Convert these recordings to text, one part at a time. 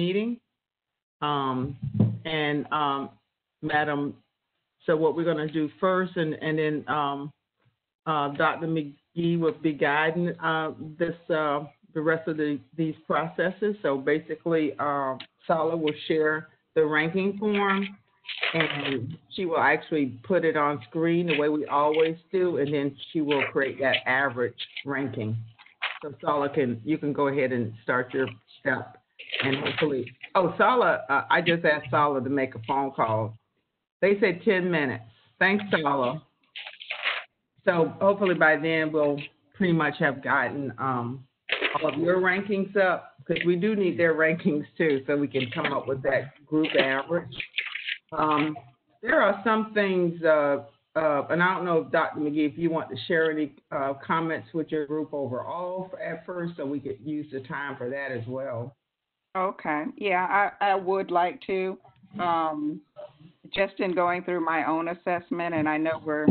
meeting. And Madam, so what we're going to do first, and then Dr. McGee will be guiding the rest of these processes. So basically, Sala will share the ranking form, and she will actually put it on screen the way we always do, and then she will create that average ranking. So Sala, you can go ahead and start your step, and hopefully, Sala, I just asked Sala to make a phone call. They said 10 minutes. Thanks, Sala. So hopefully by then we'll pretty much have gotten all of your rankings up, because we do need their rankings too, so we can come up with that group average. There are some things, and I don't know if Dr. McGee, if you want to share any comments with your group overall at first, so we could use the time for that as well. Okay. Yeah, I would like to. Just in going through my own assessment, and I know we're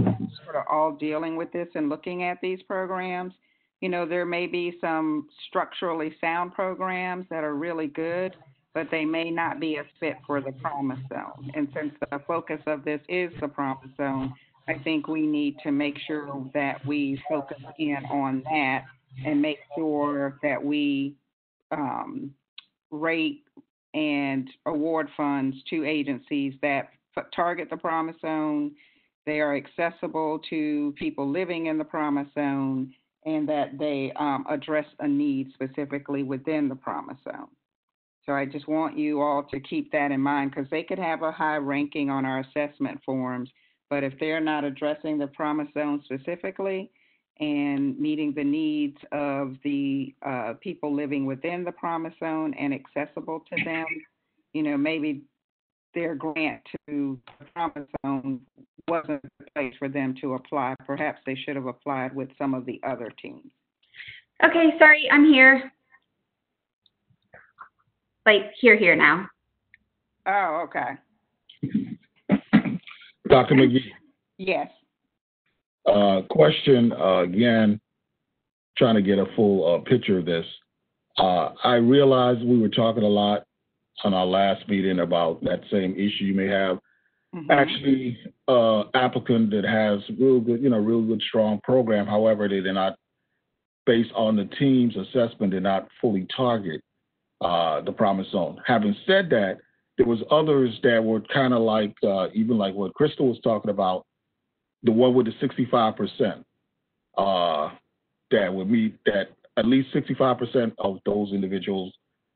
sort of all dealing with this and looking at these programs, there may be some structurally sound programs that are really good, but they may not be a fit for the Promise Zone. And since the focus of this is the Promise Zone, I think we need to make sure that we focus in on that and make sure that we rate and award funds to agencies that target the Promise Zone, they are accessible to people living in the Promise Zone, and that they address a need specifically within the Promise Zone. So I just want you all to keep that in mind, because they could have a high ranking on our assessment forms, but if they're not addressing the Promise Zone specifically and meeting the needs of the people living within the Promise Zone and accessible to them, maybe their grant to the Promise Zone wasn't the place for them to apply. Perhaps they should have applied with some of the other teams. Okay, sorry, I'm here. Like, here now. Oh, okay. Dr. McGee. Yes. Question, again, trying to get a full picture of this. I realized we were talking a lot on our last meeting about that same issue. You may have actually applicant that has real good, strong program. However, they did not, based on the team's assessment, did not fully target the Promise Zone. Having said that, there was others that were kind of like, even like what Crystal was talking about, the one with the 65% that would meet that at least 65% of those individuals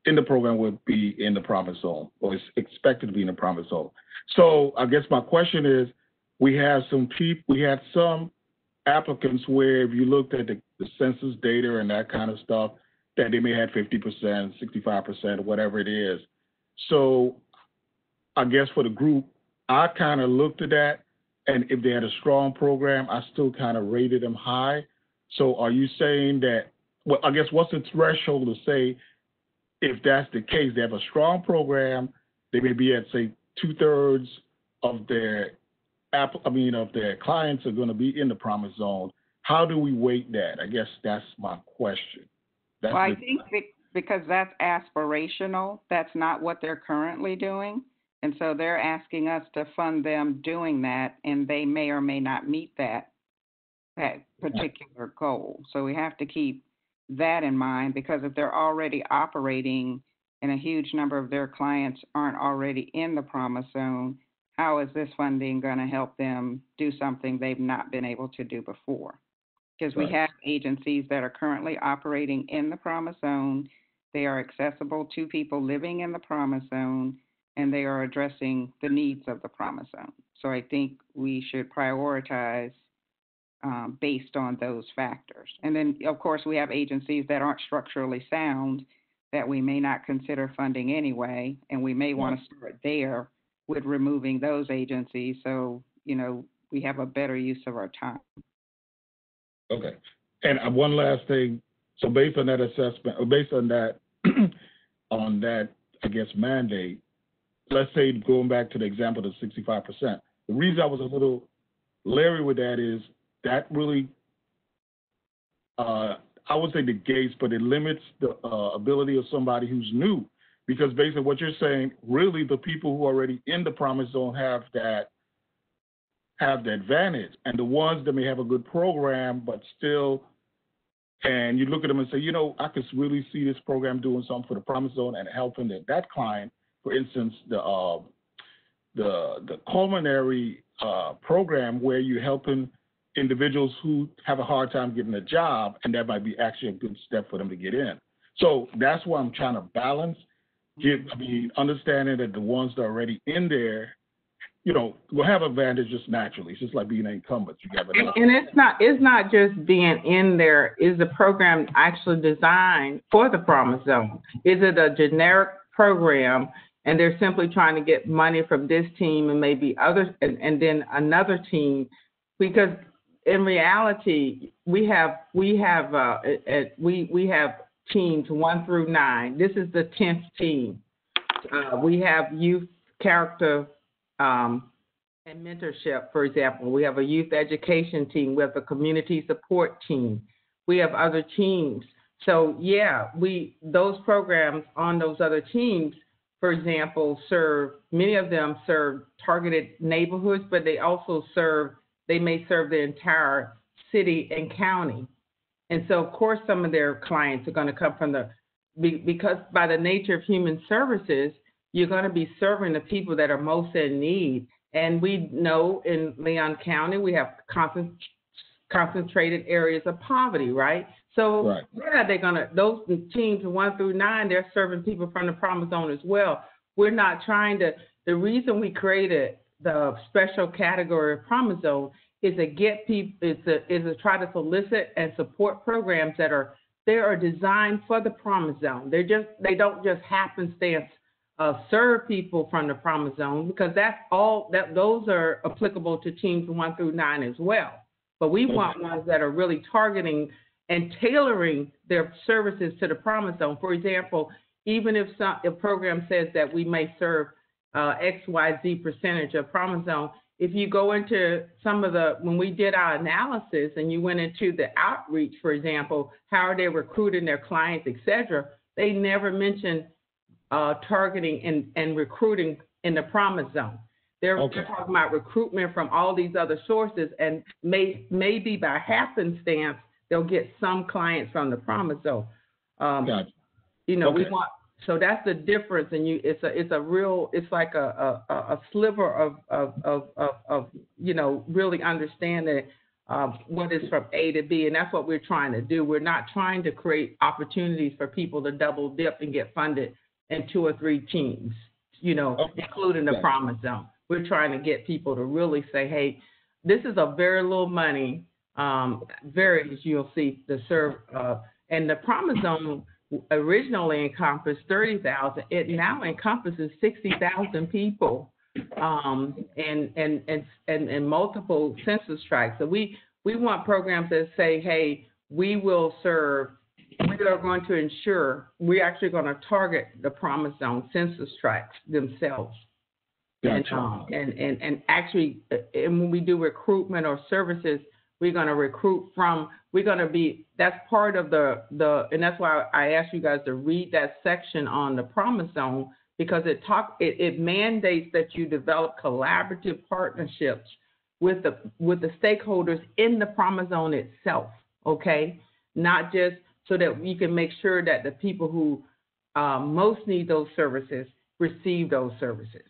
in the program would be in the Promise Zone, or is expected to be in the Promise Zone. So I guess my question is, we had some applicants where if you looked at the census data and that kind of stuff, that they may have 50%, 65%, whatever it is. So I guess for the group, I kind of looked at that, and if they had a strong program, I still kind of rated them high. So are you saying that, well, I guess what's the threshold to say if that's the case, they have a strong program, they may be at, say, 2/3 of their clients are going to be in the Promise Zone. How do we weight that? I guess that's my question. I think because that's aspirational, that's not what they're currently doing. And so they're asking us to fund them doing that, and they may or may not meet that particular goal. So we have to keep that in mind, because if they're already operating and a huge number of their clients aren't already in the Promise Zone, how is this funding going to help them do something they've not been able to do before? Because we have agencies that are currently operating in the Promise Zone. They are accessible to people living in the Promise Zone, and they are addressing the needs of the Promise Zone. So I think we should prioritize based on those factors. And then, of course, we have agencies that aren't structurally sound that we may not consider funding anyway, and we may want to start there with removing those agencies so, we have a better use of our time. Okay. And one last thing. So based on that assessment, or based on that, I guess, mandate, let's say going back to the example of 65%, the reason I was a little leery with that is that really, I would say negates, but it limits the ability of somebody who's new because based on what you're saying, really the people who are already in the promise zone have the advantage, and the ones that may have a good program but still, and you look at them and say, you know, I could really see this program doing something for the promise zone and helping that client. For instance, the culinary program where you're helping individuals who have a hard time getting a job, and that might be actually a good step for them to get in. So that's why I'm trying to balance, understanding that the ones that are already in there, you know, will have advantages naturally. It's just like being an incumbent. You got and it's not just being in there. Is the program actually designed for the promise zone? Is it a generic program and they're simply trying to get money from this team and maybe others, and then another team? Because in reality, we have teams 1 through 9. This is the 10th team. We have youth character and mentorship, for example. We have a youth education team. We have a community support team. We have other teams. So yeah, those programs on those other teams, for example, many of them serve targeted neighborhoods, but they also may serve the entire city and county. And so, of course, some of their clients are going to come from because by the nature of human services, you're going to be serving the people that are most in need. And we know in Leon County, we have concentrated areas of poverty, right? So, right. Yeah, those teams 1 through 9, they're serving people from the promise zone as well. We're not trying to, the reason we created the special category of promise zone is to get people, is to try to solicit and support programs that are designed for the promise zone. They don't just happenstance serve people from the promise zone, because those are applicable to teams 1 through 9 as well. But we want ones that are really targeting and tailoring their services to the promise zone. For example, even if a program says that we may serve XYZ percentage of promise zone, if you go into when we did our analysis and you went into the outreach, for example, how are they recruiting their clients, et cetera, they never mentioned targeting and recruiting in the promise zone. They're talking about recruitment from all these other sources, and maybe by happenstance, they'll get some clients from the promise zone. Gotcha. We want. So that's the difference, and it's like a sliver of really understanding what is from A to B, and that's what we're trying to do. We're not trying to create opportunities for people to double dip and get funded in 2 or 3 teams, including the promise zone. We're trying to get people to really say, hey, this is a very little money, as you'll see, to serve, and the promise zone originally encompassed 30,000. It now encompasses 60,000 people, and multiple census tracts. So we want programs that say, hey, we are going to ensure, we're actually going to target the promise zone census tracts themselves. Gotcha. And actually, and when we do recruitment or services, we're going to recruit that's part of and that's why I asked you guys to read that section on the promise zone, because it mandates that you develop collaborative partnerships with the stakeholders in the promise zone itself, okay? Not just so that you can make sure that the people who most need those services receive those services.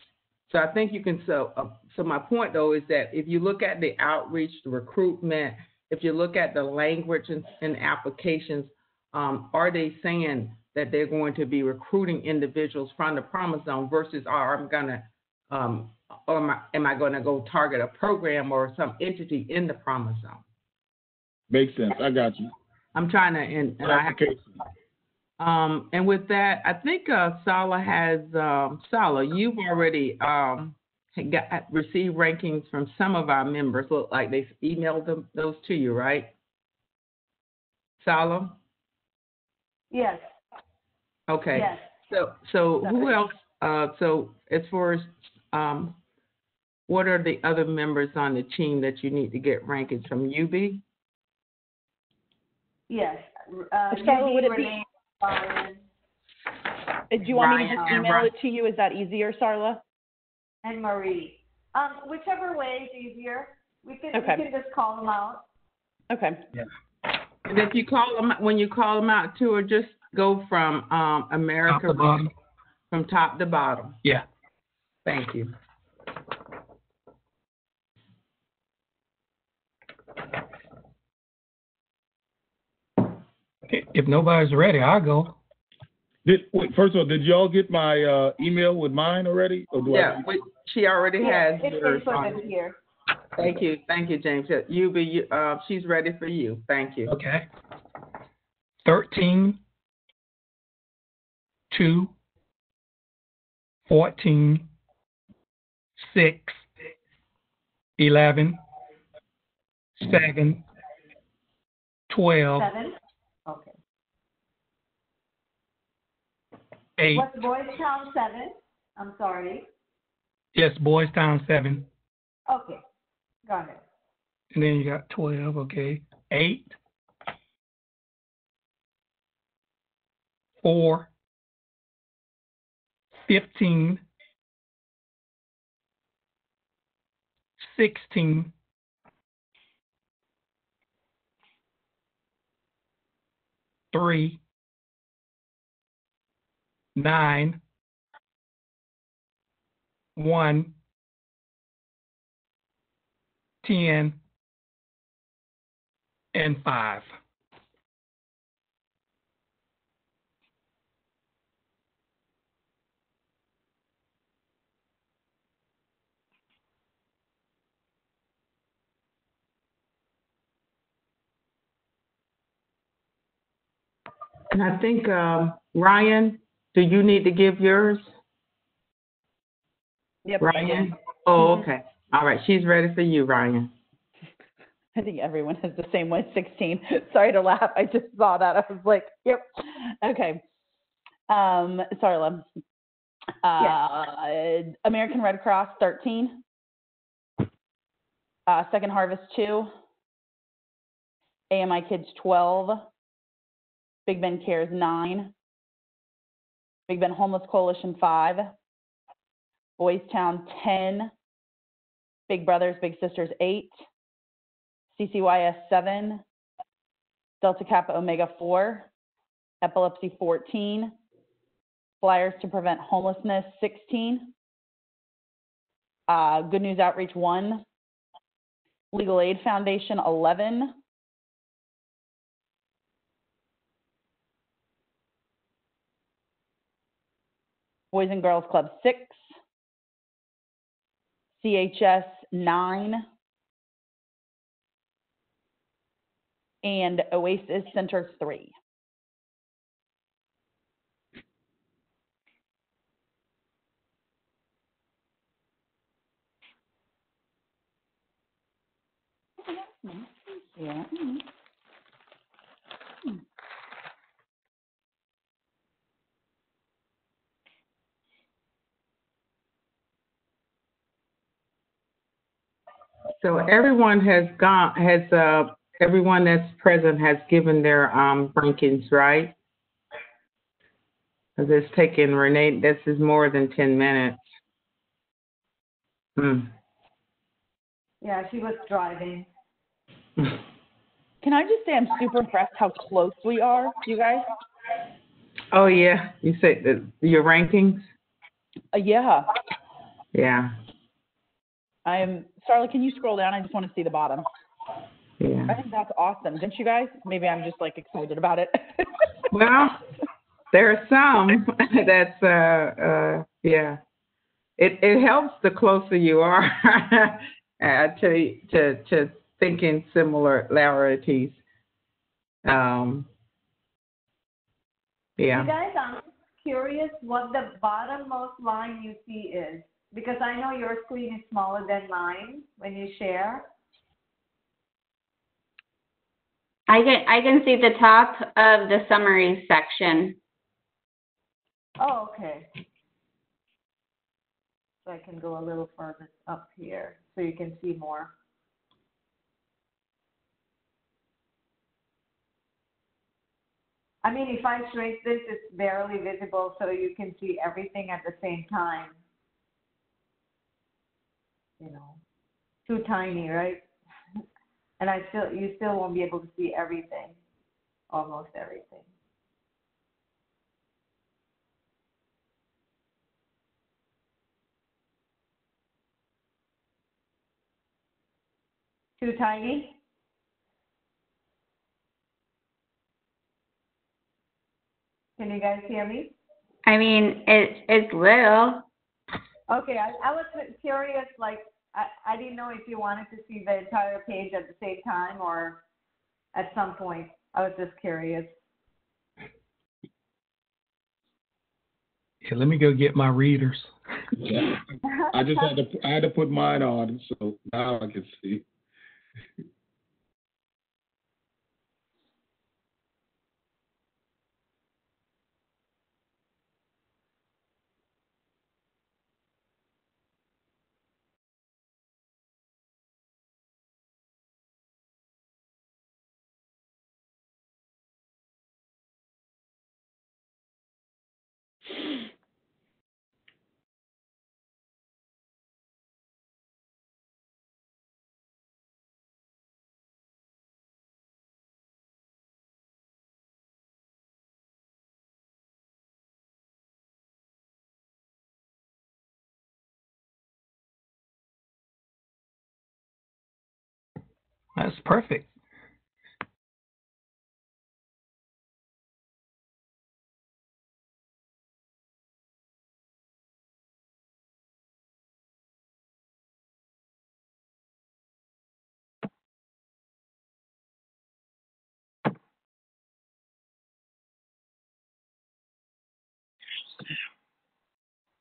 So I think you can, so my point though is that if you look at the outreach, the recruitment, if you look at the language and applications, are they saying that they're going to be recruiting individuals from the promise zone versus am I going to go target a program or some entity in the promise zone? Makes sense. I got you. I'm trying to, and with that, I think Sala has, you've already received rankings from some of our members. Look like they've emailed those to you, right? Sala? Yes. Okay. Yes. So who else, so as far as, what are the other members on the team that you need to get rankings from? UB? Yes. Sala, would it be? Do you want me to Ryan just and email Ryan. it to you? Is that easier, Sarla? And Marie. Whichever way is easier. We can just call them out. Okay. And if you call them, when you call them out too, or just go from America, Top to bottom. from top to bottom. Yeah. Thank you. If nobody's ready, I'll go. First of all, did y'all get my email with mine already? Or do Yeah, she already has It's yours input on in it. here. Thank you, James. She's ready for you. Thank you. Okay. 13, 2, 14, 6, 11, 7, 12, 7? Okay. 8. What's Boys Town 7? I'm sorry. Yes, Boys Town 7. Okay. Go ahead. And then you got 12, okay. 8, 4, 15, 16, 3, 9, 1, 10, and 5. And I think, Ryan, do you need to give yours? Yep. Ryan? Oh, okay. All right. She's ready for you, Ryan. I think everyone has the same one, 16. Sorry to laugh. I just saw that. I was like, yep. Okay. Sarla. American Red Cross, 13. Second Harvest, 2. AMI Kids, 12. Big Ben Cares, 9. Big Ben Homeless Coalition, 5. Boys Town, 10. Big Brothers Big Sisters, 8. CCYS, 7. Delta Kappa Omega, 4. Epilepsy, 14. Flyers to Prevent Homelessness, 16. Good News Outreach, 1. Legal Aid Foundation, 11. Boys and Girls Club, 6. CHS, 9. And Oasis Center, 3. Yeah. So everyone everyone that's present has given their rankings, right? Because it's taken Renee, this is more than 10 minutes. Yeah, she was driving. Can I just say I'm super impressed how close we are, you guys? Oh, yeah. You said that your rankings? Yeah. Yeah. Starla, can you scroll down? I just want to see the bottom. Yeah. I think that's awesome. Don't you guys? Maybe I'm just like excited about it. Well, there are some that's, yeah. It helps the closer you are to thinking similarities. Yeah. You guys, I'm curious what the bottommost line you see is, because I know your screen is smaller than mine when you share. I can see the top of the summary section. Oh, okay. So I can go a little further up here so you can see more. I mean, if I shrink this, it's barely visible, so you can see everything at the same time. You know, too tiny, right? And you still won't be able to see everything, almost everything. Too tiny? Can you guys hear me? I mean, it's little. Okay, I was curious, like, I didn't know if you wanted to see the entire page at the same time or at some point. I was just curious. Yeah, let me go get my readers. Yeah. I had to put mine on, so now I can see. That's perfect.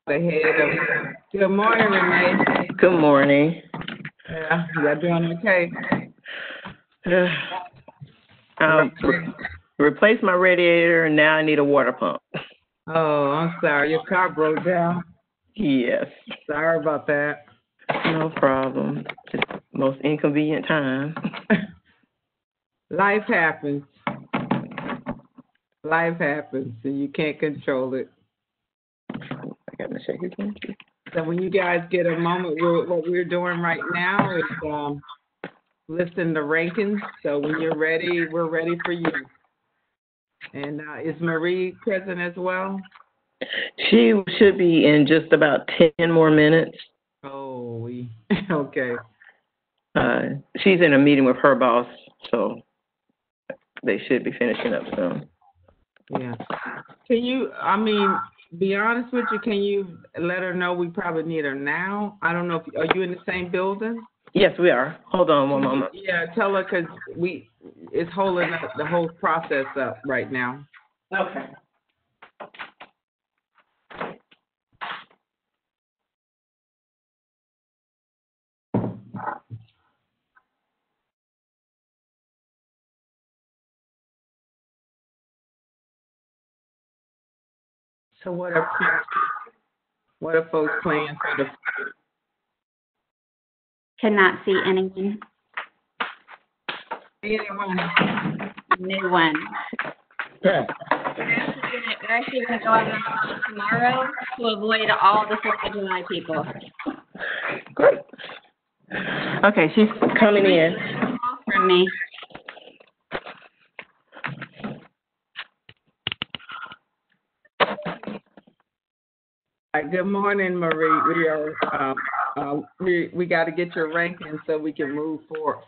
Good morning, Renee. Good morning. Yeah, y'all doing okay? Replace my radiator, and now I need a water pump. Oh, I'm sorry. Your car broke down. Yes. Sorry about that. No problem. Just most inconvenient time. Life happens. Life happens, and you can't control it. I got my shaker again. So when you guys get a moment, what we're doing right now is listing the rankings. So when you're ready, we're ready for you. And is Marie present as well? She should be in just about 10 more minutes. Oh, okay. She's in a meeting with her boss, so they should be finishing up soon. Yeah. Can you, be honest with you, can you let her know we probably need her now? I don't know are you in the same building? Yes, we are. Hold on one moment. Yeah, tell her because it's holding up the whole process up right now. Okay. So what are folks planning for the? Cannot see anyone. Anyone? New one. Yeah. We're actually going to go on tomorrow to avoid all the 4th of July people. Great. Okay, she's coming in. From me. Good morning, Marie. We got to get your ranking so we can move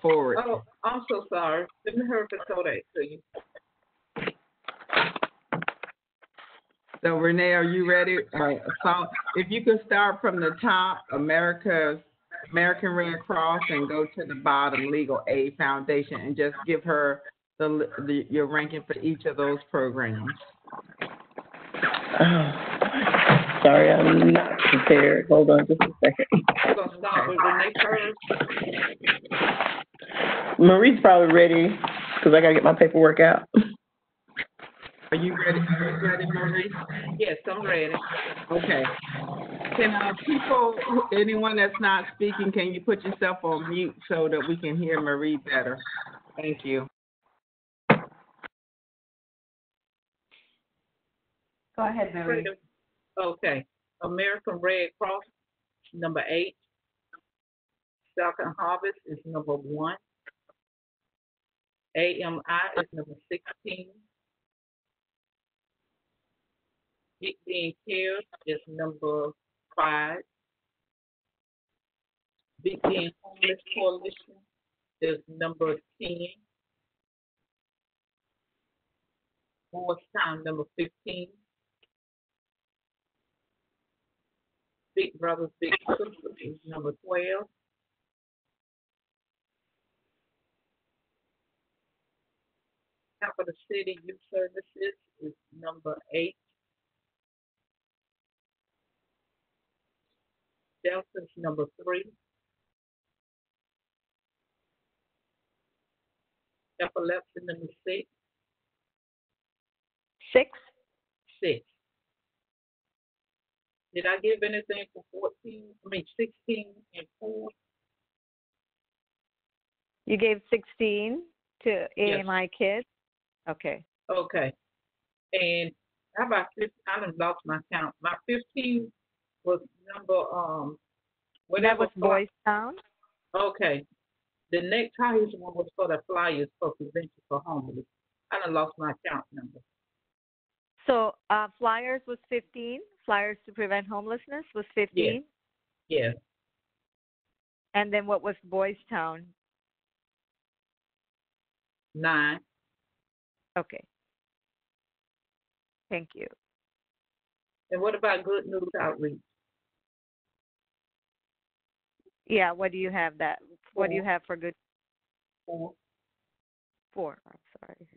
forward. Oh, I'm so sorry. Let me hurry up and tell that to you. So Renee, are you ready? So if you could start from the top, American Red Cross, and go to the bottom, Legal Aid Foundation, and just give her your ranking for each of those programs. Sorry, I'm not prepared. Hold on just a second. We're going to start with Renee first. Marie's probably ready because I got to get my paperwork out. Are you ready? Marie? Yes, I'm ready. Okay. Can anyone that's not speaking, can you put yourself on mute so that we can hear Marie better? Thank you. Go ahead, Marie. Okay. American Red Cross, number 8. Second Harvest is number 1. AMI is number 16. Big Bean Cares is number 5. Big Bean Homeless Coalition is number 10. Morristown, number 15. Big Brothers Big Sisters is number 12. Capital City Youth Services is number 8. Delta's number 3. Epilepsy number 6. 6? 6. Did I give anything for 16 and 4? You gave 16 to Yes. AMI Kids? Okay. Okay. And how about 15? I done lost my count. My 15 was number, whatever. That was Boys Town? Okay. The next highest one was for the Flyers for Prevention for Homeless. I done lost my count number. So Flyers was 15. Flyers to Prevent Homelessness was 15. Yeah. And then what was Boys Town? 9. Okay. Thank you. And what about Good News Outreach? Yeah, what do you have that? What do you have for good? 4. 4. I'm sorry.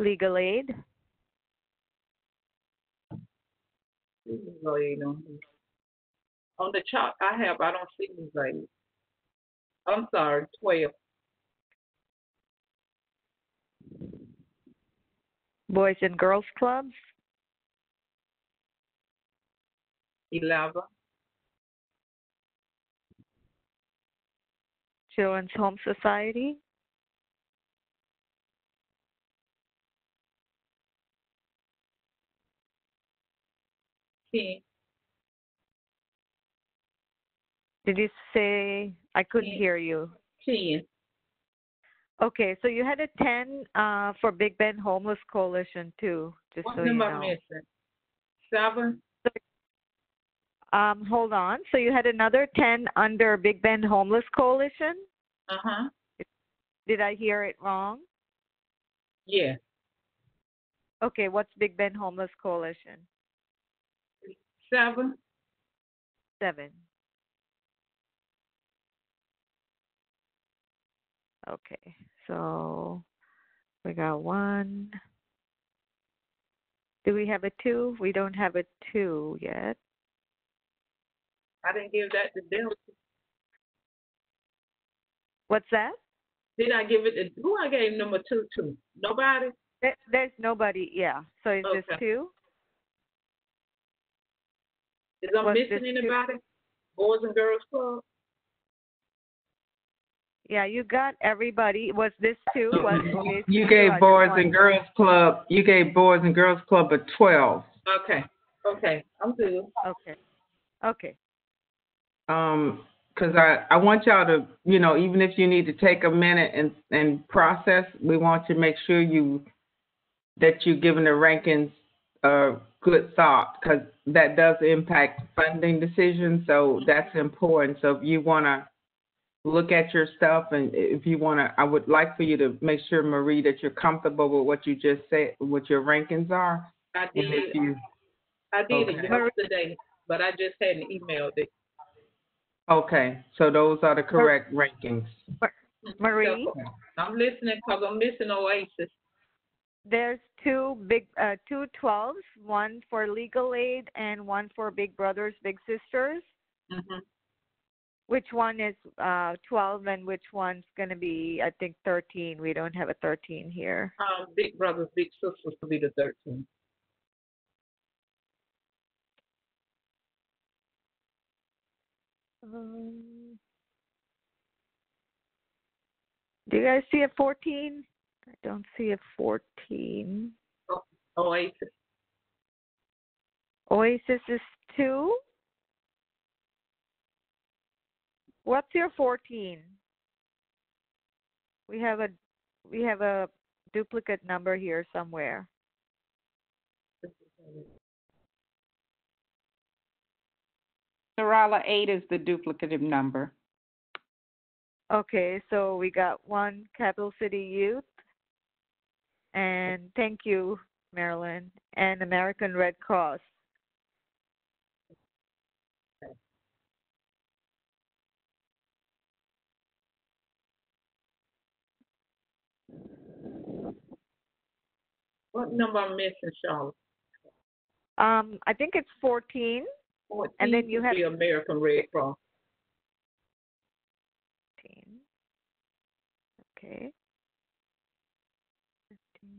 Legal aid? On the chart I don't see these ladies. I'm sorry, 12. Boys and Girls Clubs? 11. Children's Home Society? 10. Did you say, I couldn't 10. hear you. 10. Okay, so you had a 10 for Big Bend Homeless Coalition too, just What so you number know. I'm missing? 7. Hold on. So you had another 10 under Big Bend Homeless Coalition? Uh-huh. Did I hear it wrong? Yeah. Okay, what's Big Bend Homeless Coalition? 7. 7. Okay, so we got 1. Do we have a 2? We don't have a 2 yet. I didn't give that to Delta. What's that? Did I give it to who? I gave number 2 to? Nobody? There's nobody, yeah. So is this Okay. 2? Is I Was missing this anybody? Boys and Girls Club? Yeah, you got everybody. Was this 2? You gave Boys and Girls Club. You gave Boys and Girls Club a 12. Okay, I'm good. Okay. Because I want y'all to, even if you need to take a minute and process, we want to make sure that you're giving the rankings good thought, because that does impact funding decisions. So that's important. So if you want to look at your stuff, and if you want to, I would like for you to make sure, Marie, that you're comfortable with what you just said, what your rankings are. I did. I did it yesterday, but I just hadn't emailed it. Okay, so those are the correct rankings. Marie? So, I'm listening because I'm missing Oasis. There's 2 12s, one for legal aid and one for Big Brothers Big Sisters. Mm-hmm. Which one is 12 and which one's going to be, I think, 13? We don't have a 13 here. Big Brothers Big Sisters will be the 13. Do you guys see a 14? I don't see a 14. Oasis. Oasis is 2. What's your 14? We have a duplicate number here somewhere. Sarala, 8 is the duplicative number. Okay, so we got 1 Capital City Youth, and thank you, Marilyn, and American Red Cross. What number I'm missing, Charlotte? I think it's 14. 14 and then you have the American Red Cross. 15. Okay. 15.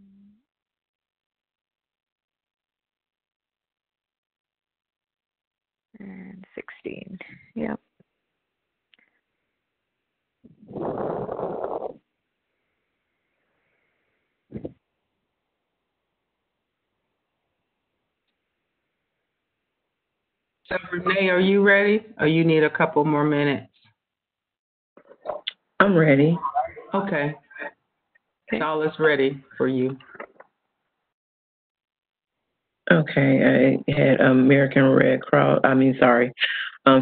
And 16. Yep. So Renee, are you ready? Or you need a couple more minutes? I'm ready. Okay. All is ready for you. Okay, I had American Red Cross.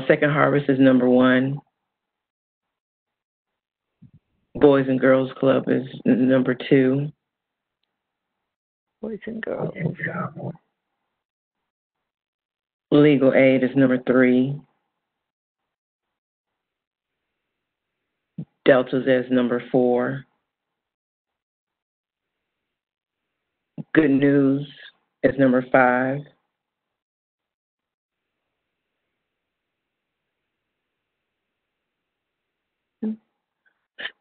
Second Harvest is number 1. Boys and Girls Club is number 2. Boys and girls. Legal Aid is number 3. Delta's as number 4. Good News is number 5.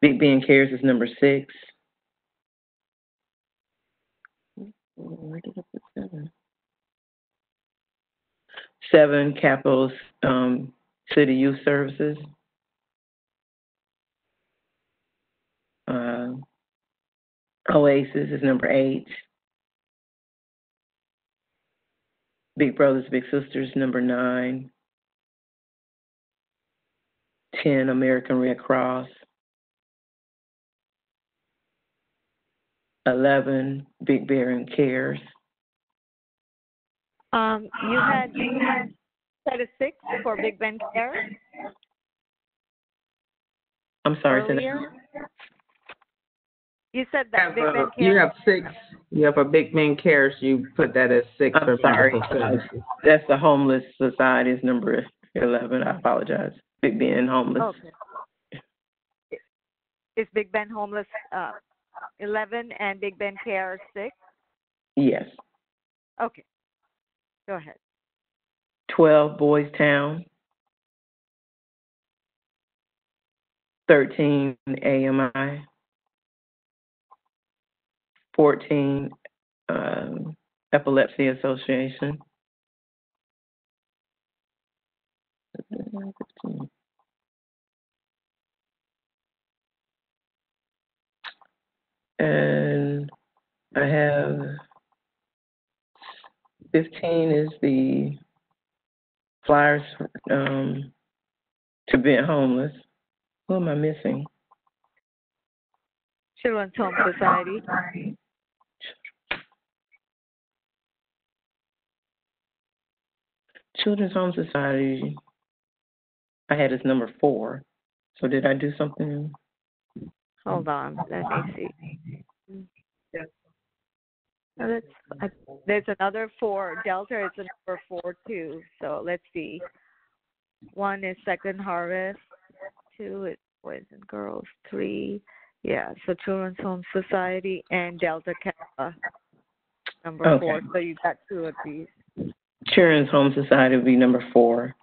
Big Ben Cares is number 6. Where did I put 7? 7, Capital City Youth Services. Oasis is number 8. Big Brothers Big Sisters, number 9. 10, American Red Cross. 11, Big Bear and Cares. You said a 6 for Big Ben Care I'm sorry, earlier. You said that Big Ben Care. You have 6. You have a Big Ben Cares. You put that as 6 I'm for sorry. medical services. That's the Homeless Society's number 11. I apologize. Big Ben Homeless. Okay. Is Big Ben Homeless 11 and Big Ben Care 6? Yes. Okay. Go ahead. 12, Boys Town. 13, AMI. 14, Epilepsy Association. And I have 15 is the flyers to prevent homeless. Who am I missing? Children's Home Society. Children's Home Society, I had as number 4. So did I do something? Hold on. Let me see. There's another 4. Delta is a number 4 too. So let's see. 1 is Second Harvest. 2 is Boys and Girls. 3, yeah. So Children's Home Society and Delta Kappa, number 4. So you got 2 of these. Children's Home Society would be number 4.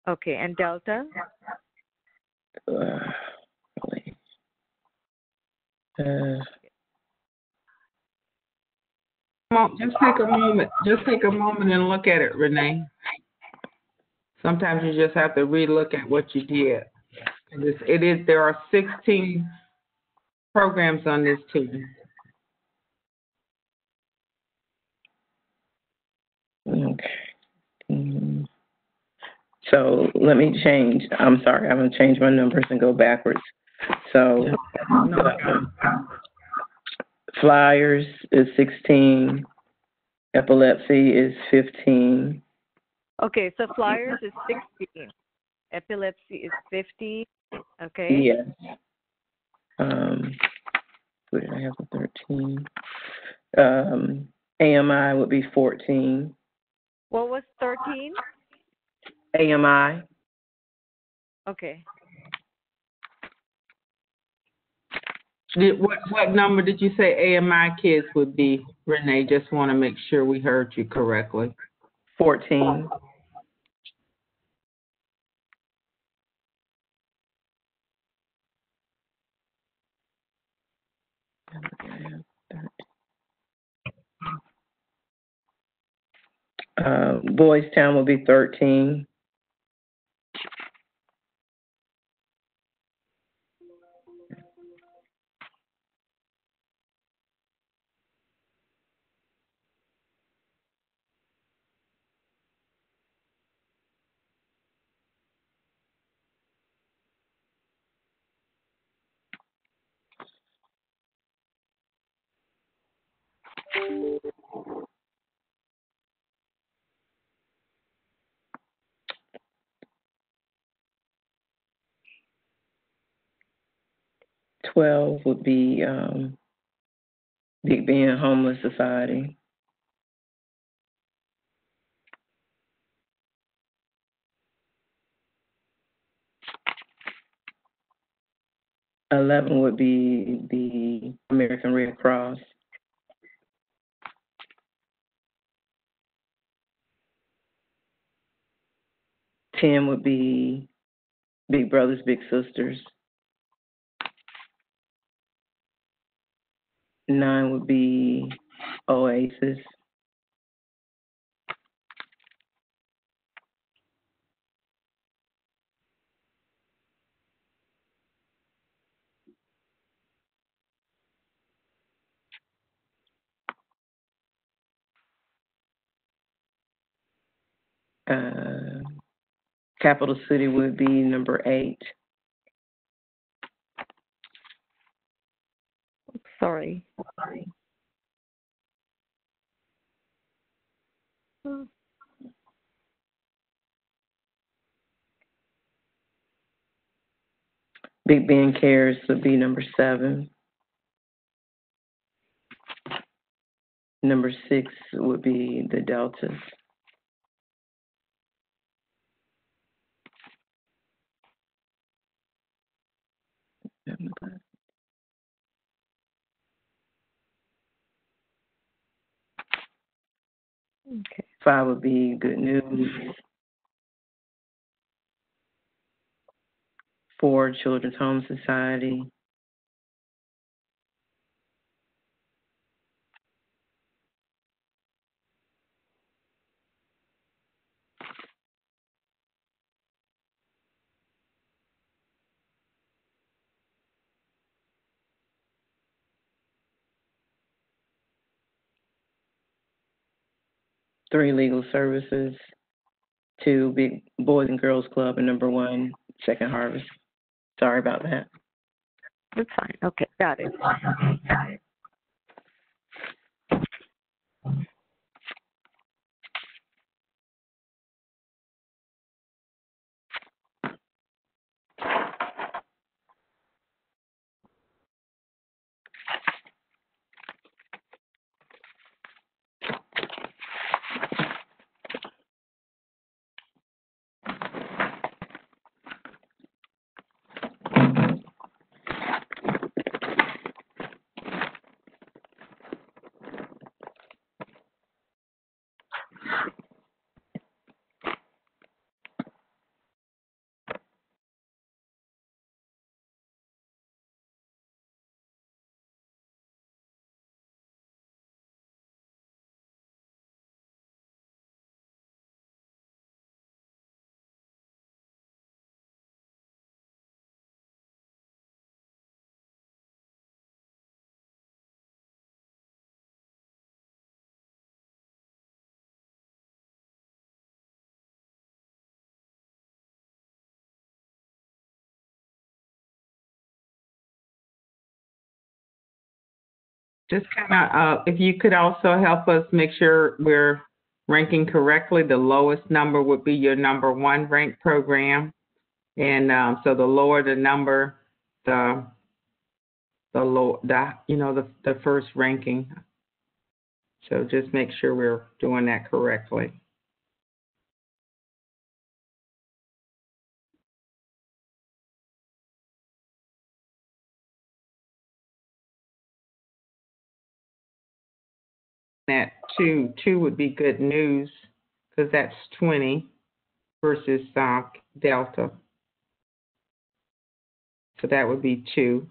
Okay, and Delta? Just take a moment. Just take a moment and look at it, Renee. Sometimes you just have to relook at what you did. There are 16 programs on this too. Okay. So let me change. I'm sorry. I'm going to change my numbers and go backwards. So flyers is 16. Epilepsy is 15. Okay, so flyers is 16. Epilepsy is 50. Okay. Yes. What did I have for 13? AMI would be 14. What was 13? AMI. Okay. What number did you say AMI kids would be, Renee? Just want to make sure we heard you correctly. 14. Boys Town will be 13. $12 would be Big Bend Homeless Society. $11 would be the American Red Cross. $10 would be Big Brothers Big Sisters. 9 would be Oasis. Capital City would be number 8. Sorry. Big Bend Cares would be number 7. Number 6 would be the Deltas. Okay. 5 would be Good News. 4, Children's Home Society. 3, Legal Services. 2, Big Boys and Girls Club, and number 1, Second Harvest. Sorry about that. That's fine. Okay, got it. Just kind of, if you could also help us make sure we're ranking correctly, the lowest number would be your number one ranked program. And so the lower the number, the first ranking. So just make sure we're doing that correctly. That two would be good news because that's 20 versus Delta. So that would be 2.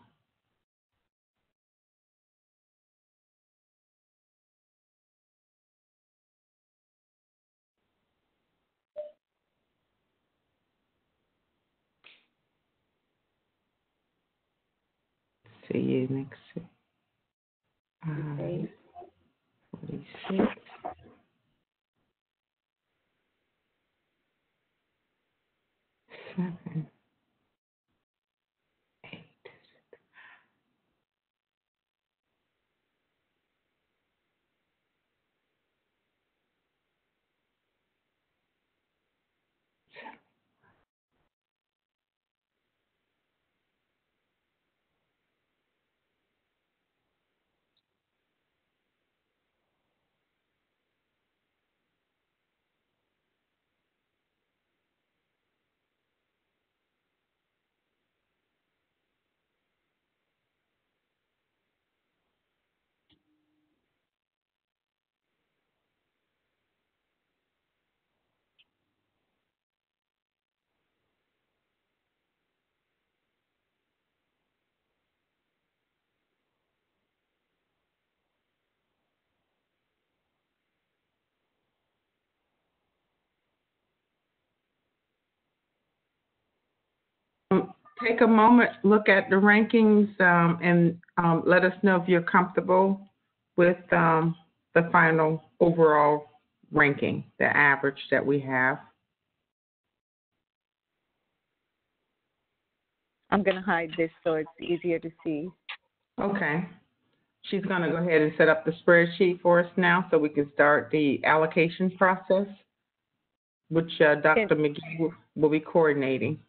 See you next week. 46. 7, 8. Take a moment, look at the rankings, and let us know if you're comfortable with the final overall ranking, the average that we have. I'm going to hide this so it's easier to see. Okay. She's going to go ahead and set up the spreadsheet for us now so we can start the allocation process, which Dr. McGee will be coordinating.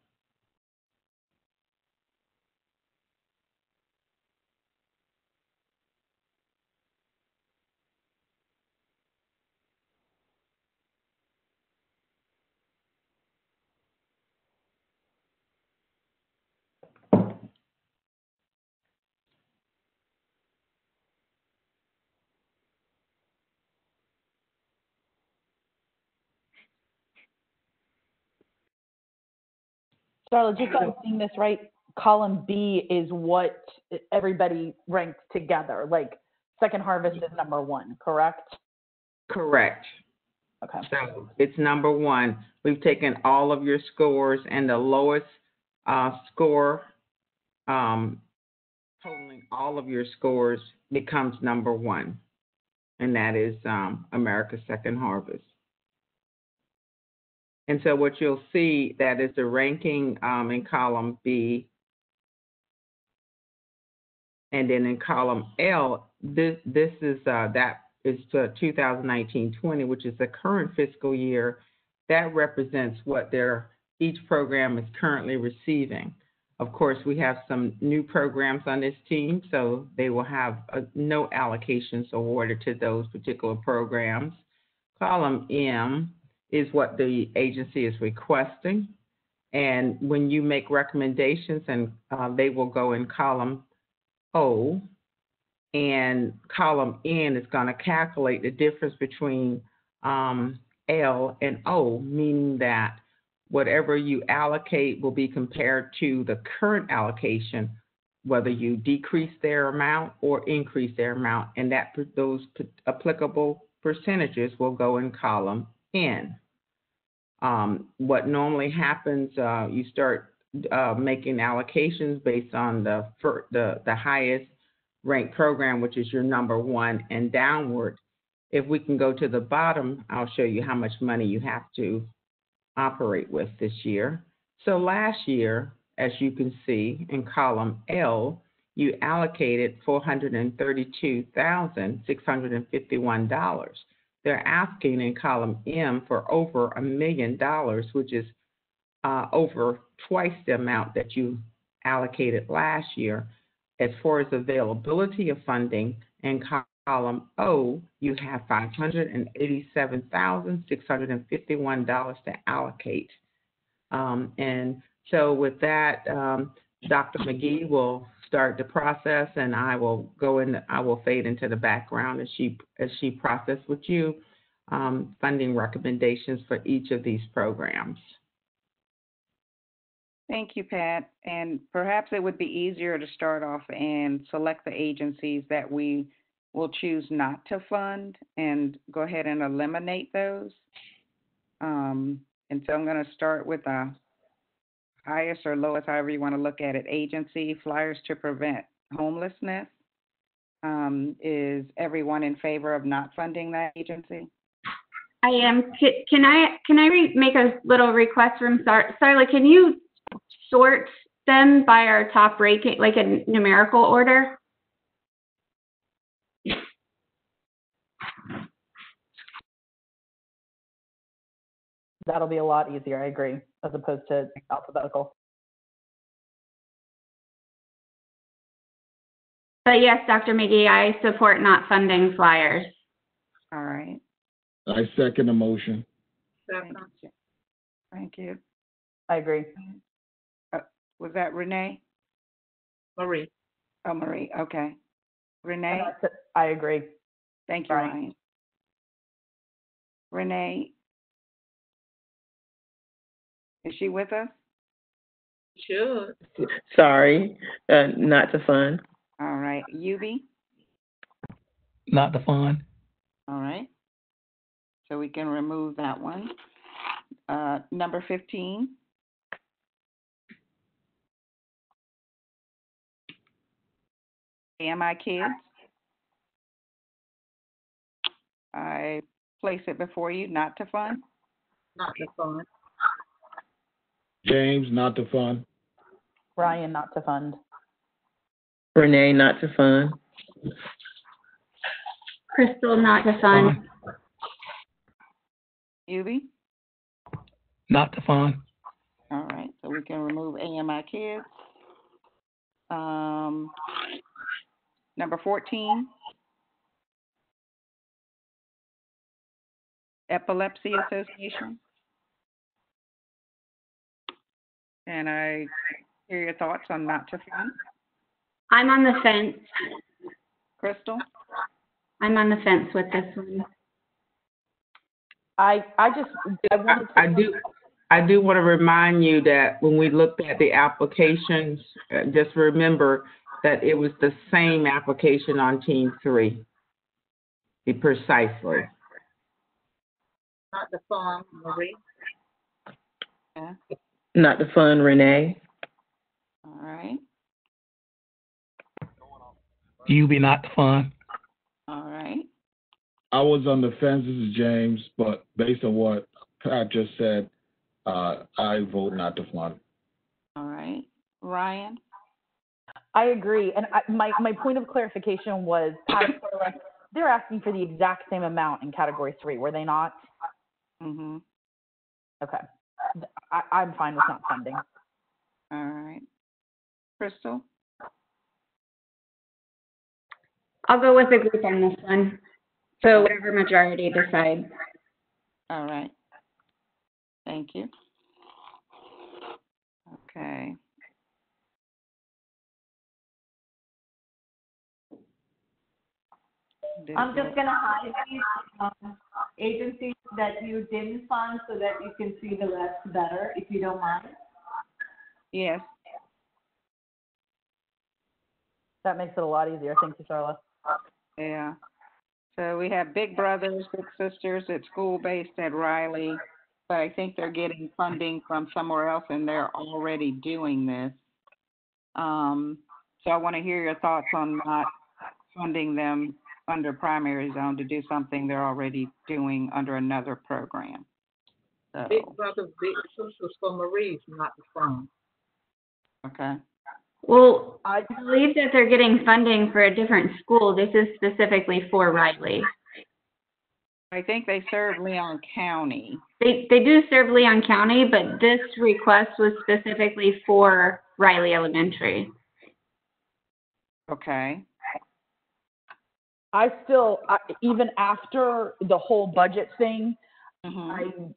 Charlotte, just so I'm seeing this right, column B is what everybody ranked together. Like Second Harvest is number 1, correct? Correct. Okay. So it's number 1. We've taken all of your scores, and the lowest score, totaling all of your scores, becomes number 1, and that is America's Second Harvest. And so what you'll see, that is the ranking in column B. And then in column L, this is that is 2019-20, which is the current fiscal year. That represents what each program is currently receiving. Of course, we have some new programs on this team, so they will have no allocations awarded to those particular programs. Column M is what the agency is requesting. And when you make recommendations, and they will go in column O, and column N is going to calculate the difference between L and O, meaning that whatever you allocate will be compared to the current allocation, whether you decrease their amount or increase their amount, and that those applicable percentages will go in column N. What normally happens, you start making allocations based on the highest ranked program, which is your number 1 and downward. If we can go to the bottom, I'll show you how much money you have to operate with this year. So last year, as you can see in column L, you allocated $432,651. They're asking in column M for over $1 million, which is over twice the amount that you allocated last year. As far as availability of funding, in column O, you have $587,651 to allocate. And so with that, Dr. McGee will start the process, and I will fade into the background as she processes with you funding recommendations for each of these programs. Thank you, Pat. And perhaps it would be easier to start off and select the agencies that we will choose not to fund and go ahead and eliminate those. And so I'm going to start with the highest or lowest, however you want to look at it, agency, Flyers to Prevent Homelessness. Is everyone in favor of not funding that agency? I am. Can I make a little request from Starla? Can you sort them by our top ranking, like in numerical order? That'll be a lot easier, I agree, as opposed to alphabetical. But yes, Dr. McGee, I support not funding Flyers. All right. I second the motion. Thank you. I agree. Was that Renee? Marie. Oh, Marie. Okay. Renee? I agree. Thank you, Ryan. Renee? Is she with us? Should. Sorry, not to fund. All right. Yubi? Not to fund. All right. So we can remove that one. Number 15. AMI Kids. I place it before you, not to fund. Not to fund. James, not to fund. Ryan, not to fund. Renee, not to fund. Crystal, not to fund. Yubi? Not to fund. All right, so we can remove AMI Kids. Number 14. Epilepsy Association. And I hear your thoughts on not to fund. I'm on the fence. Crystal? I'm on the fence with this one. I do want to remind you that when we looked at the applications, just remember that it was the same application on Team 3. Precisely. Not to fund, Marie. Yeah. Not to fund, Renee. All right. Yubi, not to fund. All right. I was on the fence. This is James, but based on what Pat just said, I vote not to fund. All right. Ryan? I agree. And my point of clarification was, they're asking for the exact same amount in Category 3, were they not? Mm-hmm. Okay. I'm fine with not funding. All right. Crystal? I'll go with the group on this one. So whatever majority decides. All right. Thank you. Okay. I'm just going to highlight agencies that you didn't fund so that you can see the rest better, if you don't mind. Yes. That makes it a lot easier. Thank you, Charlotte. Yeah. So we have Big Brothers, Big Sisters at school-based at Riley, but I think they're getting funding from somewhere else and they're already doing this. So I want to hear your thoughts on not funding them under primary zone to do something they're already doing under another program. So, Big Brothers, Big Sisters for Marie's not to fund. okay. Well, I, I believe that they're getting funding for a different school. This is specifically for Riley. I think they serve Leon County. They do serve Leon County, but this request was specifically for Riley Elementary. Okay. even after the whole budget thing, Mhm.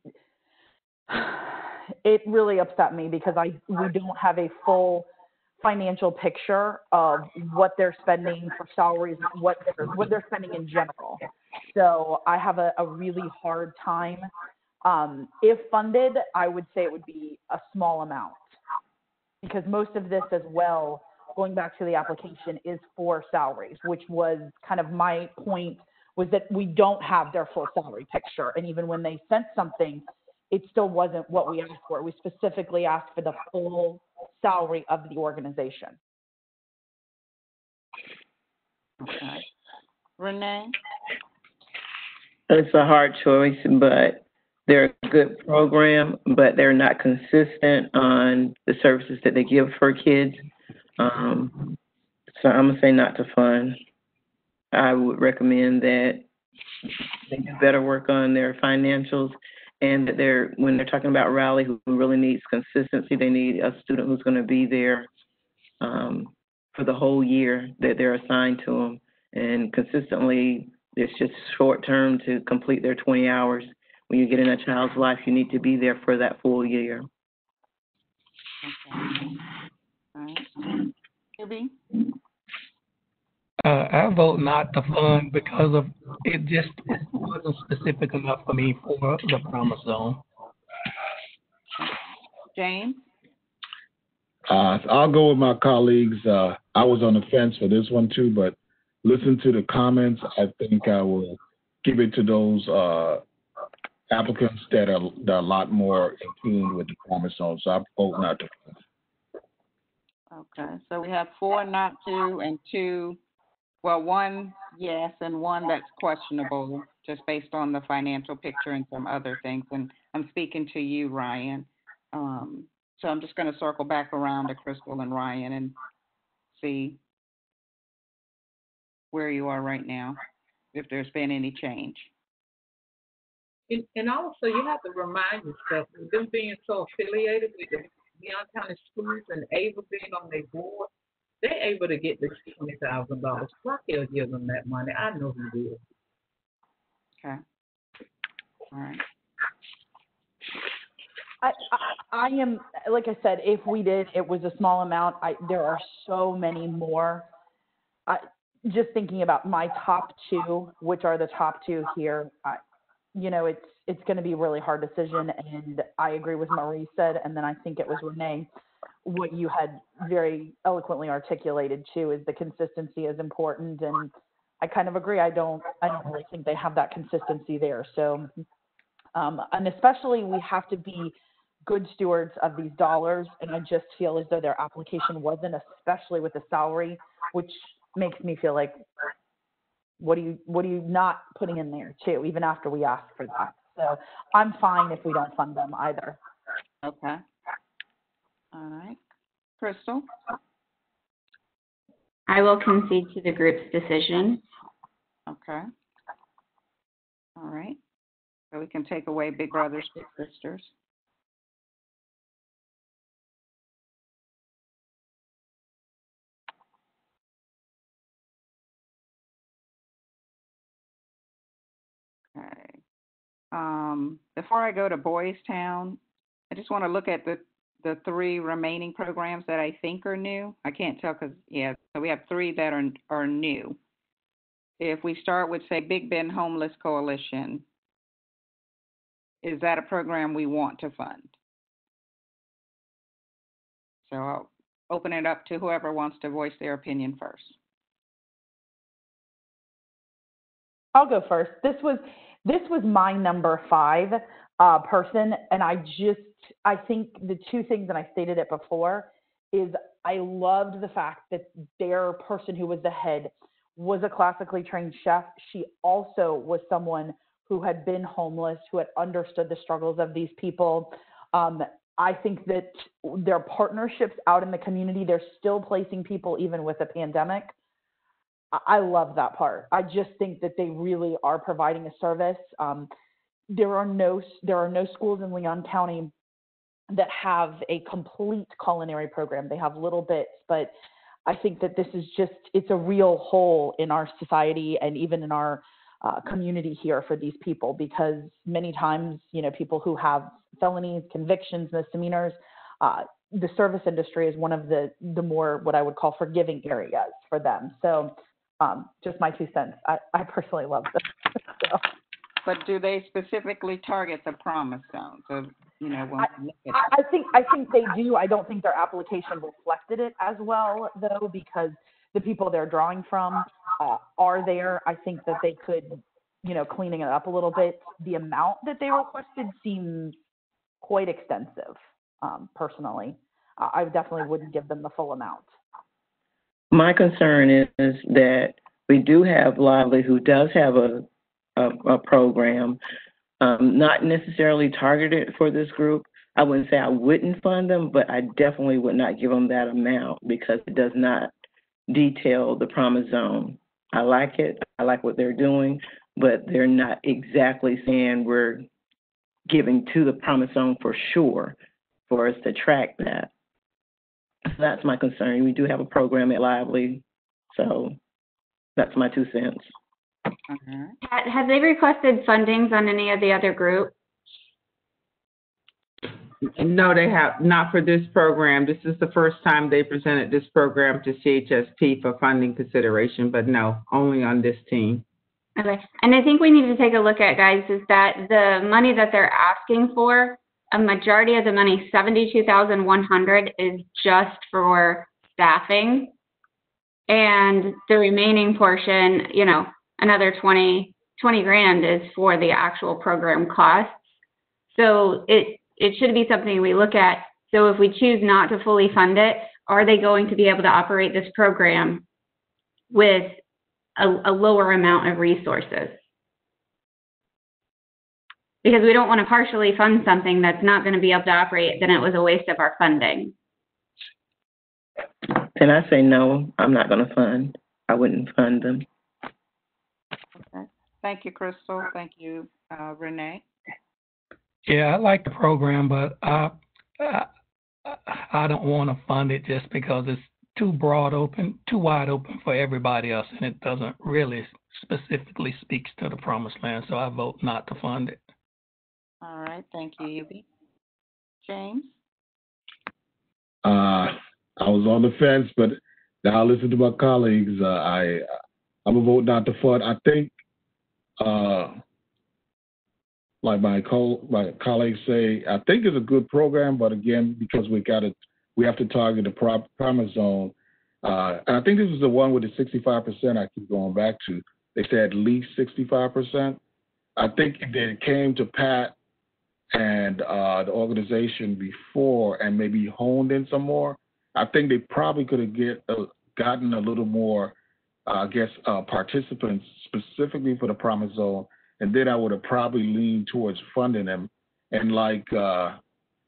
it really upset me because we don't have a full financial picture of what they're spending for salaries, what they're spending in general. So I have a really hard time. If funded, I would say it would be a small amount because most of this as well, going back to the application, is for salaries, which was kind of my point, was that we don't have their full salary picture. And even when they sent something, it still wasn't what we asked for. We specifically asked for the full salary of the organization. Okay. Renee? It's a hard choice, but they're a good program, but they're not consistent on the services that they give for kids. So I'm gonna say not to fund. I would recommend that they do better work on their financials, and that when they're talking about Raleigh, who really needs consistency, they need a student who's going to be there for the whole year that they're assigned to them, and consistently. It's just short term to complete their 20 hours. When you get in a child's life, you need to be there for that full year. Okay. All right. Ruby? I vote not to fund because of it just wasn't specific enough for me for the promise zone. James? I'll go with my colleagues. I was on the fence for this one too, but listen to the comments. I think I will give it to those applicants that are a lot more in tune with the promise zone. So I vote not to fund. Okay, so we have 4 not to and 2, well, 1 yes and 1 that's questionable, just based on the financial picture and some other things. And I'm speaking to you, Ryan. So I'm just going to circle back around to Crystal and Ryan and see where you are right now, if there's been any change. And also, you have to remind yourself, with them being so affiliated with the Leon County schools and able being on their board, they're able to get this $20,000. Rocky will give them that money. I know he will. Okay. All right. I am, like I said, if we did, it was a small amount. There are so many more. Just thinking about my top 2, which are the top 2 here, it's going to be a really hard decision. And I agree with Marie said, and then I think it was Renee, what you had very eloquently articulated too, is the consistency is important. And I kind of agree. I don't really think they have that consistency there. So, and especially we have to be good stewards of these dollars. And I just feel as though their application wasn't, especially with the salary, which makes me feel like, what are you not putting in there too, even after we ask for that? So I'm fine if we don't fund them either. Okay. All right. Crystal? I will concede to the group's decision. Okay. All right. So we can take away Big Brothers, Big Sisters. Okay. Before I go to Boys Town, I just want to look at the 3 remaining programs that I think are new. I can't tell because, so we have 3 that are new. If we start with, say, Big Bend Homeless Coalition, is that a program we want to fund? So I'll open it up to whoever wants to voice their opinion first. I'll go first. This was my number 5 person, and I think the 2 things, and I stated it before, is I loved the fact that their person who was the head was a classically trained chef. She also was someone who had been homeless, who had understood the struggles of these people. I think that their partnerships out in the community, they're still placing people even with a pandemic. I love that part. I just think that they really are providing a service. There are no schools in Leon County that have a complete culinary program. They have little bits, but I think that this is it's a real hole in our society and even in our community here for these people, because many times, people who have felonies, convictions, misdemeanors, the service industry is one of the more what I would call forgiving areas for them. So just my 2 cents. I personally love this. So. But do they specifically target the Promise Zone? So, when we look at I think they do. I don't think their application reflected it as well, though, because the people they're drawing from are there. I think that they could, cleaning it up a little bit. The amount that they requested seems quite extensive, personally. I definitely wouldn't give them the full amount. My concern is that we do have Lively, who does have a program, not necessarily targeted for this group. I wouldn't say I wouldn't fund them, but I definitely would not give them that amount because it does not detail the Promise Zone. I like it. I like what they're doing, but they're not exactly saying we're giving to the Promise Zone for sure for us to track that. So that's my concern. We do have a program at Lively, so that's my 2 cents. Have they requested fundings on any of the other groups? No, they have not for this program. This is the first time they presented this program to CHSP for funding consideration, but no, only on this team. Okay. And I think we need to take a look at, guys, is that the money that they're asking for, a majority of the money, $72,100, is just for staffing. And the remaining portion, another 20 grand is for the actual program costs. So it should be something we look at. So if we choose not to fully fund it, are they going to be able to operate this program with a lower amount of resources? Because we don't want to partially fund something that's not going to be able to operate, then it was a waste of our funding. And I say no, I'm not going to fund. I wouldn't fund them. Okay. Thank you, Crystal. Thank you, Renee. Yeah, I like the program, but I don't want to fund it just because it's too wide open for everybody else, and it doesn't really specifically speaks to the Promised Land. So I vote not to fund it. All right. Thank you, Yubi. James? I was on the fence, but now I listen to my colleagues. I'm a vote not to fund. I think, like my colleagues say, I think it's a good program, but again, because we have to target the Promise Zone. And I think this is the one with the 65% I keep going back to. They said at least 65%. I think if they came to Pat and the organization before and maybe honed in some more, I think they probably could have gotten a little more, participants specifically for the Promise Zone, and then I would have probably leaned towards funding them. And like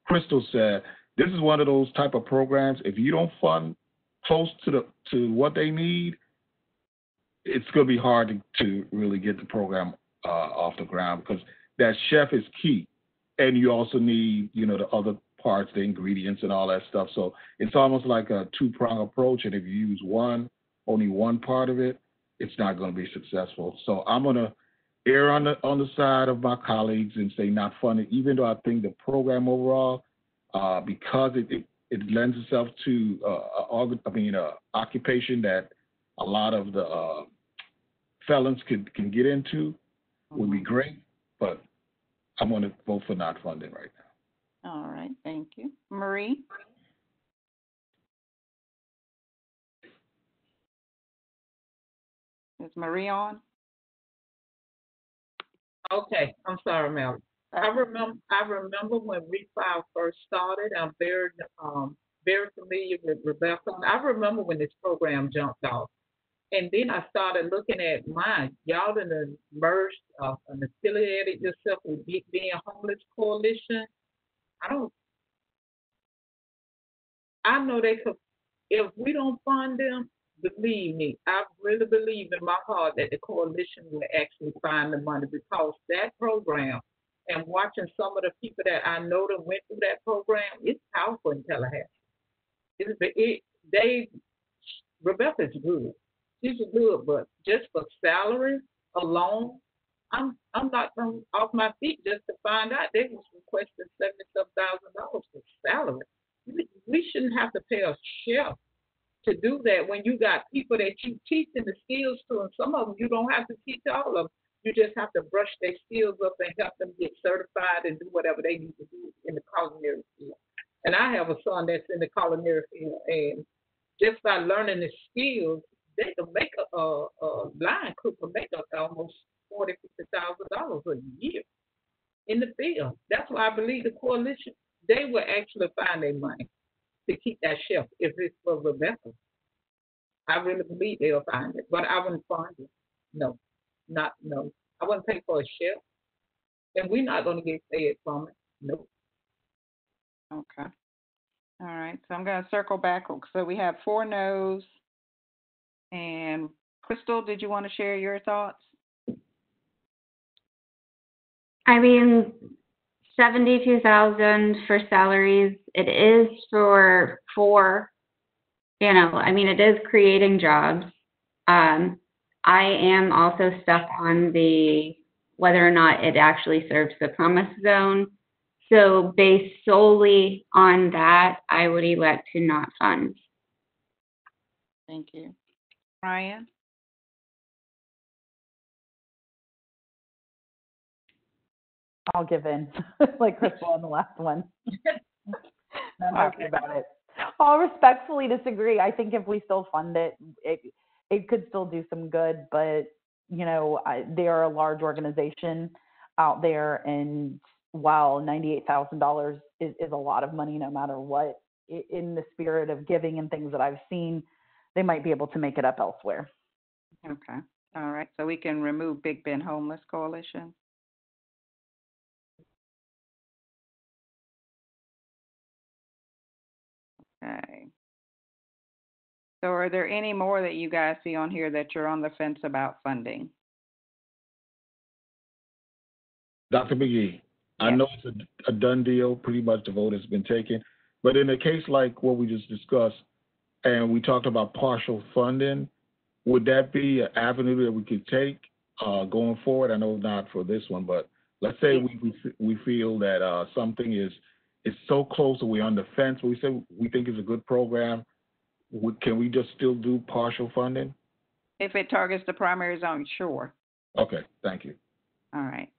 Crystal said, this is one of those type of programs. If you don't fund close to what they need, it's going to be hard to really get the program off the ground, because that chef is key. And you also need, the other parts, the ingredients and all that stuff. So it's almost like a two-prong approach. And if you use only one part of it, it's not going to be successful. So I'm going to err on the side of my colleagues and say not funded, even though I think the program overall, because it lends itself to occupation that a lot of the felons can get into, would be great. But I'm going to vote for not funding right now. All right, thank you. Marie? Is Marie on? Okay, I'm sorry, Mel. I remember when Refile first started. I'm very familiar with Rebecca. I remember when this program jumped off. And then I started looking at mine. Y'all done merged and affiliated yourself with Being Homeless Coalition. I don't I know they could, if we don't fund them, believe me, I really believe in my heart that the coalition will actually find the money because that program and watching some of the people that I know that went through that program, it's powerful in Tallahassee. They Rebecca's good. She's good, but just for salary alone, I'm not off my feet just to find out they was requesting $77,000 for salary. We shouldn't have to pay a chef to do that when you got people that you teaching the skills to, and some of them you don't have to teach all of them. You just have to brush their skills up and help them get certified and do whatever they need to do in the culinary field. And I have a son that's in the culinary field, and just by learning the skills, they can make a line cook can make up almost $40,000-$50,000 a year in the field. That's why I believe the coalition they will actually find their money to keep that chef if it's for Rebecca. I really believe they'll find it, but I wouldn't fund it. No, not no. I wouldn't pay for a chef, and we're not going to get fed from it. No. Okay. All right. So I'm going to circle back. So we have 4 no's. And Crystal, did you want to share your thoughts? I mean, 72,000 for salaries. It is for it is creating jobs. I am also stuck on the whether or not it actually serves the promise zone. So based solely on that, I would elect to not fund. Thank you. Ryan? I'll give in, like Crystal on the last one. I'm happy about it. I'll respectfully disagree. I think if we still fund it, it could still do some good, but they are a large organization out there, and while $98,000 is a lot of money, no matter what, in the spirit of giving and things that I've seen, they might be able to make it up elsewhere. Okay. All right. So we can remove Big Ben Homeless Coalition. Okay. So are there any more that you guys see on here that you're on the fence about funding? Dr. McGee, yes. I know it's a done deal. Pretty much the vote has been taken. But in a case like what we just discussed, and we talked about partial funding, would that be an avenue that we could take going forward? I know not for this one, but let's say we feel that something is so close that we're on the fence, but we say we think it's a good program. Can we just still do partial funding? If it targets the primary zone, sure. Okay, thank you. All right.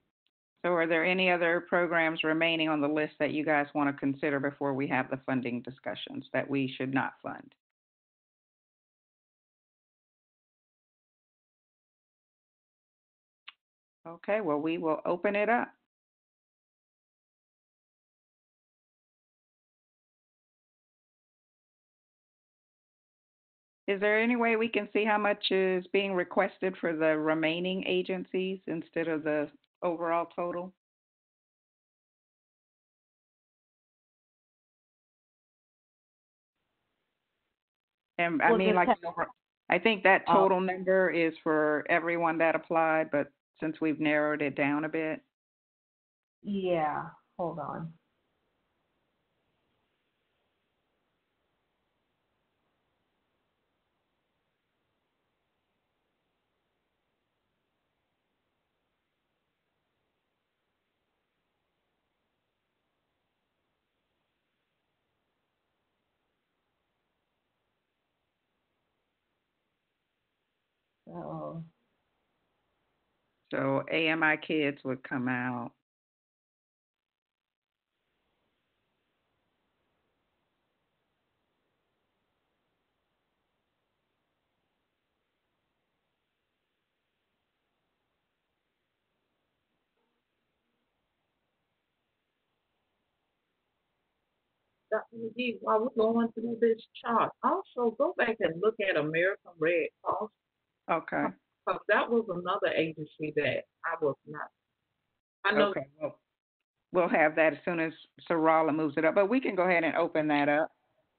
So are there any other programs remaining on the list that you guys want to consider before we have the funding discussions that we should not fund? Okay, well, we will open it up. Is there any way we can see how much is being requested for the remaining agencies instead of the overall total? And I mean, like, I think that total number is for everyone that applied, but since we've narrowed it down a bit. Yeah, hold on. So AMI Kids would come out. Dr. McGee, while we're going through this chart, also go back and look at American Red Cross. Okay. Because that was another agency that I was not. I know. Okay. Well, we'll have that as soon as Sarala moves it up, but we can go ahead and open that up.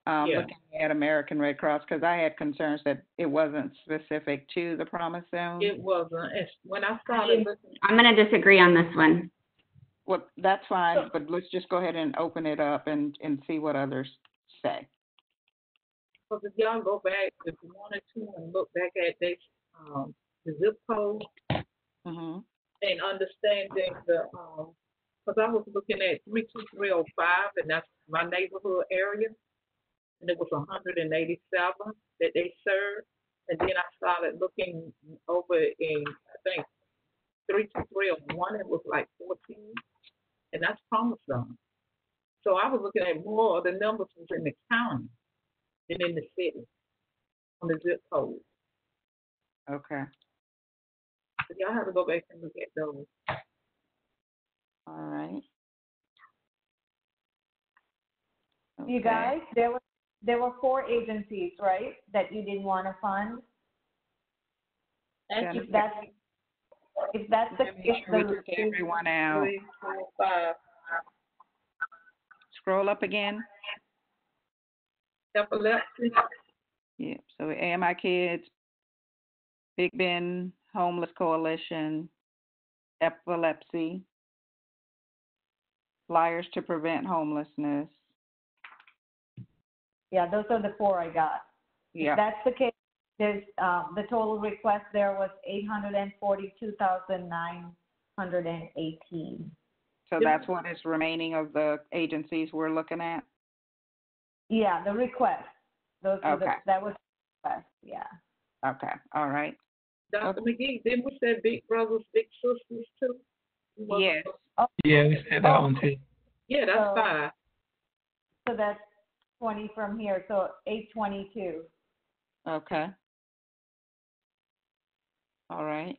Yeah. looking at American Red Cross, because I had concerns that it wasn't specific to the Promise Zone. It wasn't. When I started looking, I'm going to disagree on this one. Well, that's fine, but let's just go ahead and open it up and see what others say. because if y'all go back, if you wanted to, and look back at this, the zip code Mm-hmm. and understanding because I was looking at 32305, and that's my neighborhood area, and it was 187 that they served. And then I started looking over in, I think, 32301, it was like 14, and that's Promise Zone. So I was looking at more of the numbers was in the county than in the city on the zip code. Okay. So y'all have to go back and look at those. All right. You Okay. guys, there were 4 agencies, right, that you didn't want to fund? Jennifer, If that's the let me make sure we took everyone out. 3, 4, 5. Scroll up again. Epilepsy. Yeah. So AMI Kids, Big Ben Homeless Coalition, Epilepsy, Flyers to Prevent Homelessness. Yeah, those are the 4 I got. Yeah. If that's the case, there's the total request there was 842,918. So that's what is remaining of the agencies we're looking at? Yeah, the request. Those were Okay. that was the request. Yeah. Okay. All right. Dr. McGee, didn't we say Big Brothers, Big Sisters too? Yes. Yeah, we said that one too. Yeah, that's So- 5. So that's 20 from here. So 822. Okay. All right.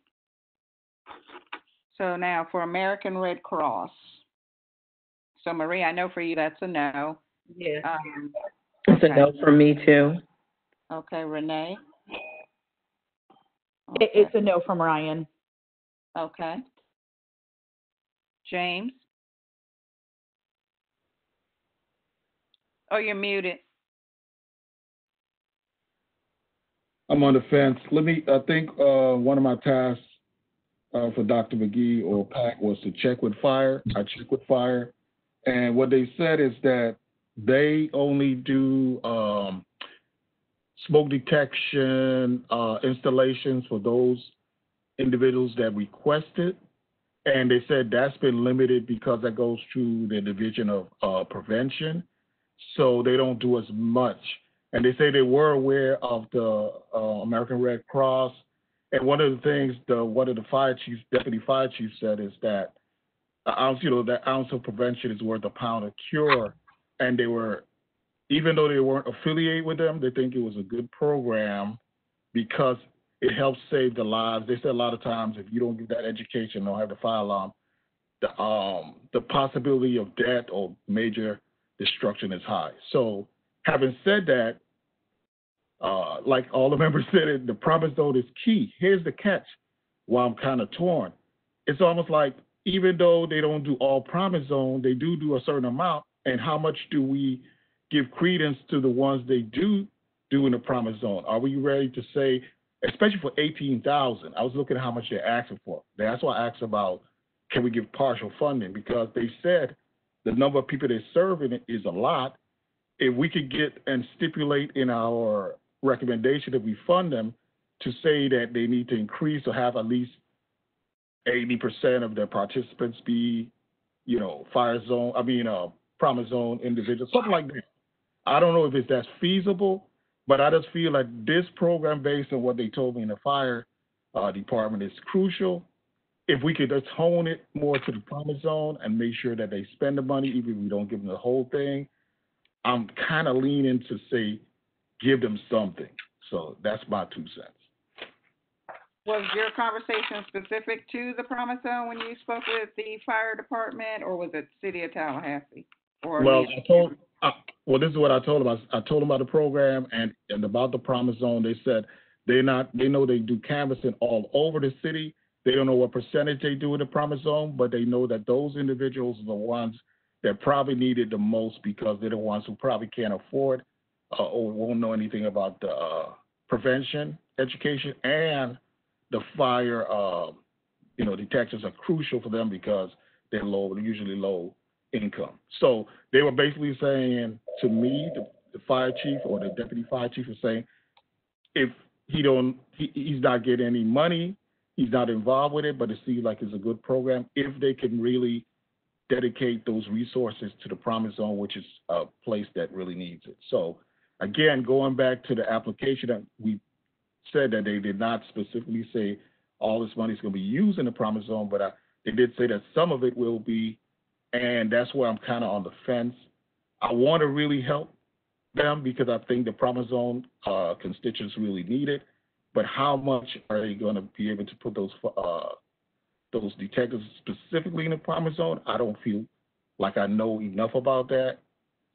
So now for American Red Cross. So Marie, I know for you that's a no. Yeah. It's a no for me too. Okay, Renee. It's a no from Ryan. Okay. James. Oh, you're muted. I'm on the fence. I think one of my tasks for Dr. McGee or Pat was to check with fire. I checked with fire, and what they said is that they only do smoke detection installations for those individuals that request it. And they said that's been limited because that goes through the Division of Prevention. So they don't do as much. And they say they were aware of the American Red Cross. And one of the things one of the deputy fire chief said is that that ounce of prevention is worth a pound of cure. And they were, even though they weren't affiliated with them, they think it was a good program because it helps save the lives. They said a lot of times if you don't get that education, don't have the fire alarm, the possibility of death or major destruction is high. So having said that, like all the members said, the Promise Zone is key. Here's the catch. While I'm kind of torn, it's almost like even though they don't do all Promise Zone, they do a certain amount. And how much do we give credence to the ones they do in the Promise Zone? Are we ready to say, especially for 18,000? I was looking at how much they're asking for. That's why I asked about, can we give partial funding? Because they said the number of people they're serving is a lot. If we could get and stipulate in our recommendation that we fund them to say that they need to increase or have at least 80% of their participants be, Promise Zone individuals, something like that. I don't know if that's feasible, but I just feel like this program, based on what they told me in the fire department, is crucial. If we could just hone it more to the Promise Zone and make sure that they spend the money, even if we don't give them the whole thing, I'm kind of leaning to say, give them something. So that's my 2 cents. Was your conversation specific to the Promise Zone when you spoke with the fire department, or was it City of Tallahassee? Well, this is what I told them. I told them about the program and about the Promise Zone. They said they know they do canvassing all over the city. They don't know what percentage they do in the Promise Zone, but they know that those individuals are the ones that probably need it the most because they're the ones who probably can't afford or won't know anything about the prevention education, and the fire detectors are crucial for them because they're usually low income. So they were basically saying to me, the fire chief or the deputy fire chief was saying, if he's not getting any money, he's not involved with it, but it seems like it's a good program if they can really dedicate those resources to the Promise Zone, which is a place that really needs it. So again, going back to the application, that we said that they did not specifically say all this money is going to be used in the Promise Zone, but they did say that some of it will be, and that's where I'm kind of on the fence. I want to really help them because I think the Promise Zone constituents really need it, but how much are they going to be able to put those detectives specifically in the Promise Zone? I don't feel like I know enough about that,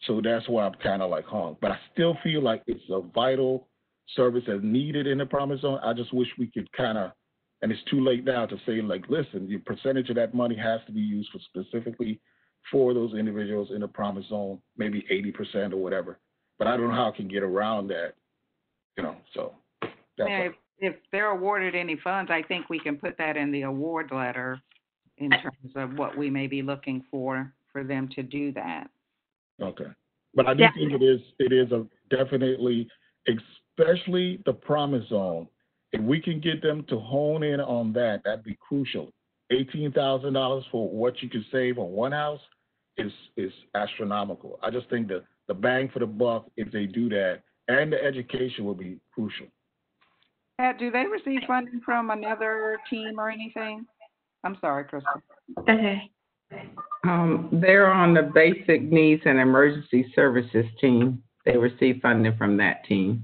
so that's why I'm kind of like hung. But I still feel like it's a vital service that's needed in the Promise Zone. I just wish we could kind of, and it's too late now to say, like, listen, the percentage of that money has to be used for specifically for those individuals in the Promise Zone, maybe 80% or whatever. But I don't know how I can get around that, so that's if they're awarded any funds, I think we can put that in the award letter in terms of what we may be looking for them to do that. Okay. But I do think it is a definitely, especially the Promise Zone. If we can get them to hone in on that, that'd be crucial. $18,000 for what you can save on one house is astronomical. I just think that the bang for the buck, if they do that, and the education will be crucial. Pat, do they receive funding from another team or anything? I'm sorry, Crystal. Okay. They're on the Basic Needs and Emergency Services team. They receive funding from that team.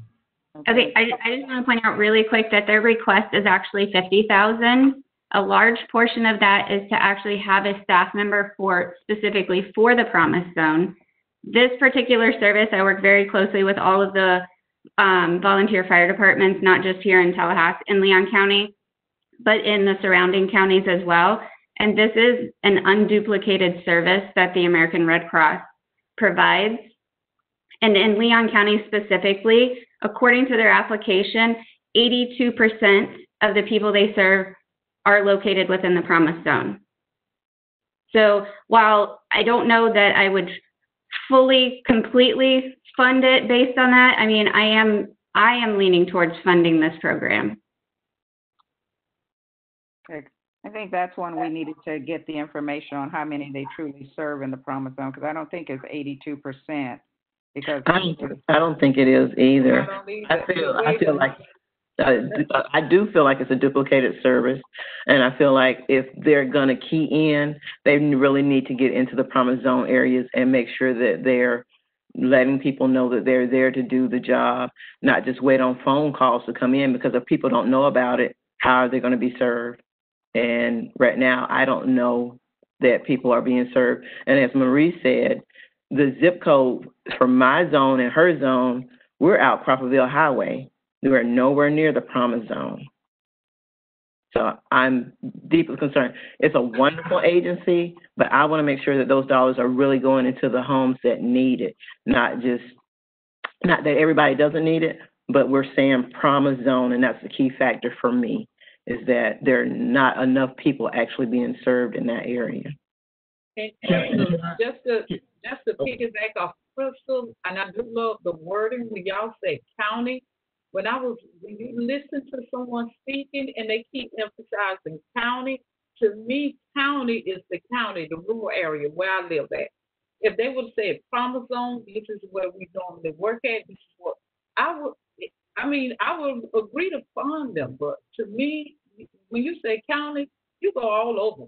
Okay, I just want to point out really quick that their request is actually $50,000. A large portion of that is to actually have a staff member specifically for the Promise Zone. This particular service, I work very closely with all of the volunteer fire departments, not just here in Tallahassee and Leon County, but in the surrounding counties as well. And this is an unduplicated service that the American Red Cross provides. And in Leon County specifically, according to their application, 82% of the people they serve are located within the Promise Zone. So while I don't know that I would fully, completely fund it based on that, I mean, I am leaning towards funding this program. Okay. I think that's one we needed to get the information on how many they truly serve in the Promise Zone, because I don't think it's 82%. Because I don't think it is either. I do feel like it's a duplicated service, and I feel like if they're going to key in, they really need to get into the Promise Zone areas and make sure that they're letting people know that they're there to do the job, not just wait on phone calls to come in, because if people don't know about it, how are they going to be served? And right now, I don't know that people are being served. And as Marie said, the zip code for my zone and her zone, we're out Crawfordville Highway. We are nowhere near the Promise Zone. So I'm deeply concerned. It's a wonderful agency, but I want to make sure that those dollars are really going into the homes that need it, not that everybody doesn't need it, but we're saying Promise Zone, and that's the key factor for me, is that there are not enough people actually being served in that area. And just to piggyback off Crystal, and I do love the wording when y'all say county. When you listen to someone speaking and they keep emphasizing county, to me, county is the county, the rural area where I live at. If they would say Promise Zone, this is where we normally work at, this is what I would agree to fund them, but to me, when you say county, you go all over.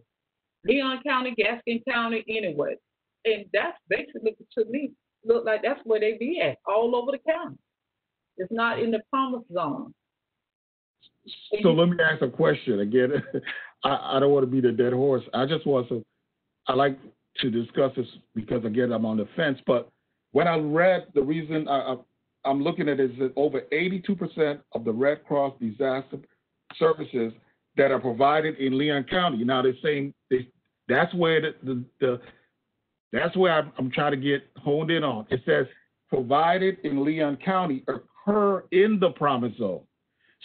Leon County, Gaskin County, anyway. And that's basically, to me, look like that's where they be at, all over the county. It's not in the Promise Zone. So let me ask a question again. I don't want to beat a dead horse. I like to discuss this because, again, I'm on the fence. But when I read, the reason I'm looking at it is that over 82% of the Red Cross disaster services that are provided in Leon County. Now they're saying that's where that's where I'm trying to get honed in on. It says provided in Leon County occur in the promise zone.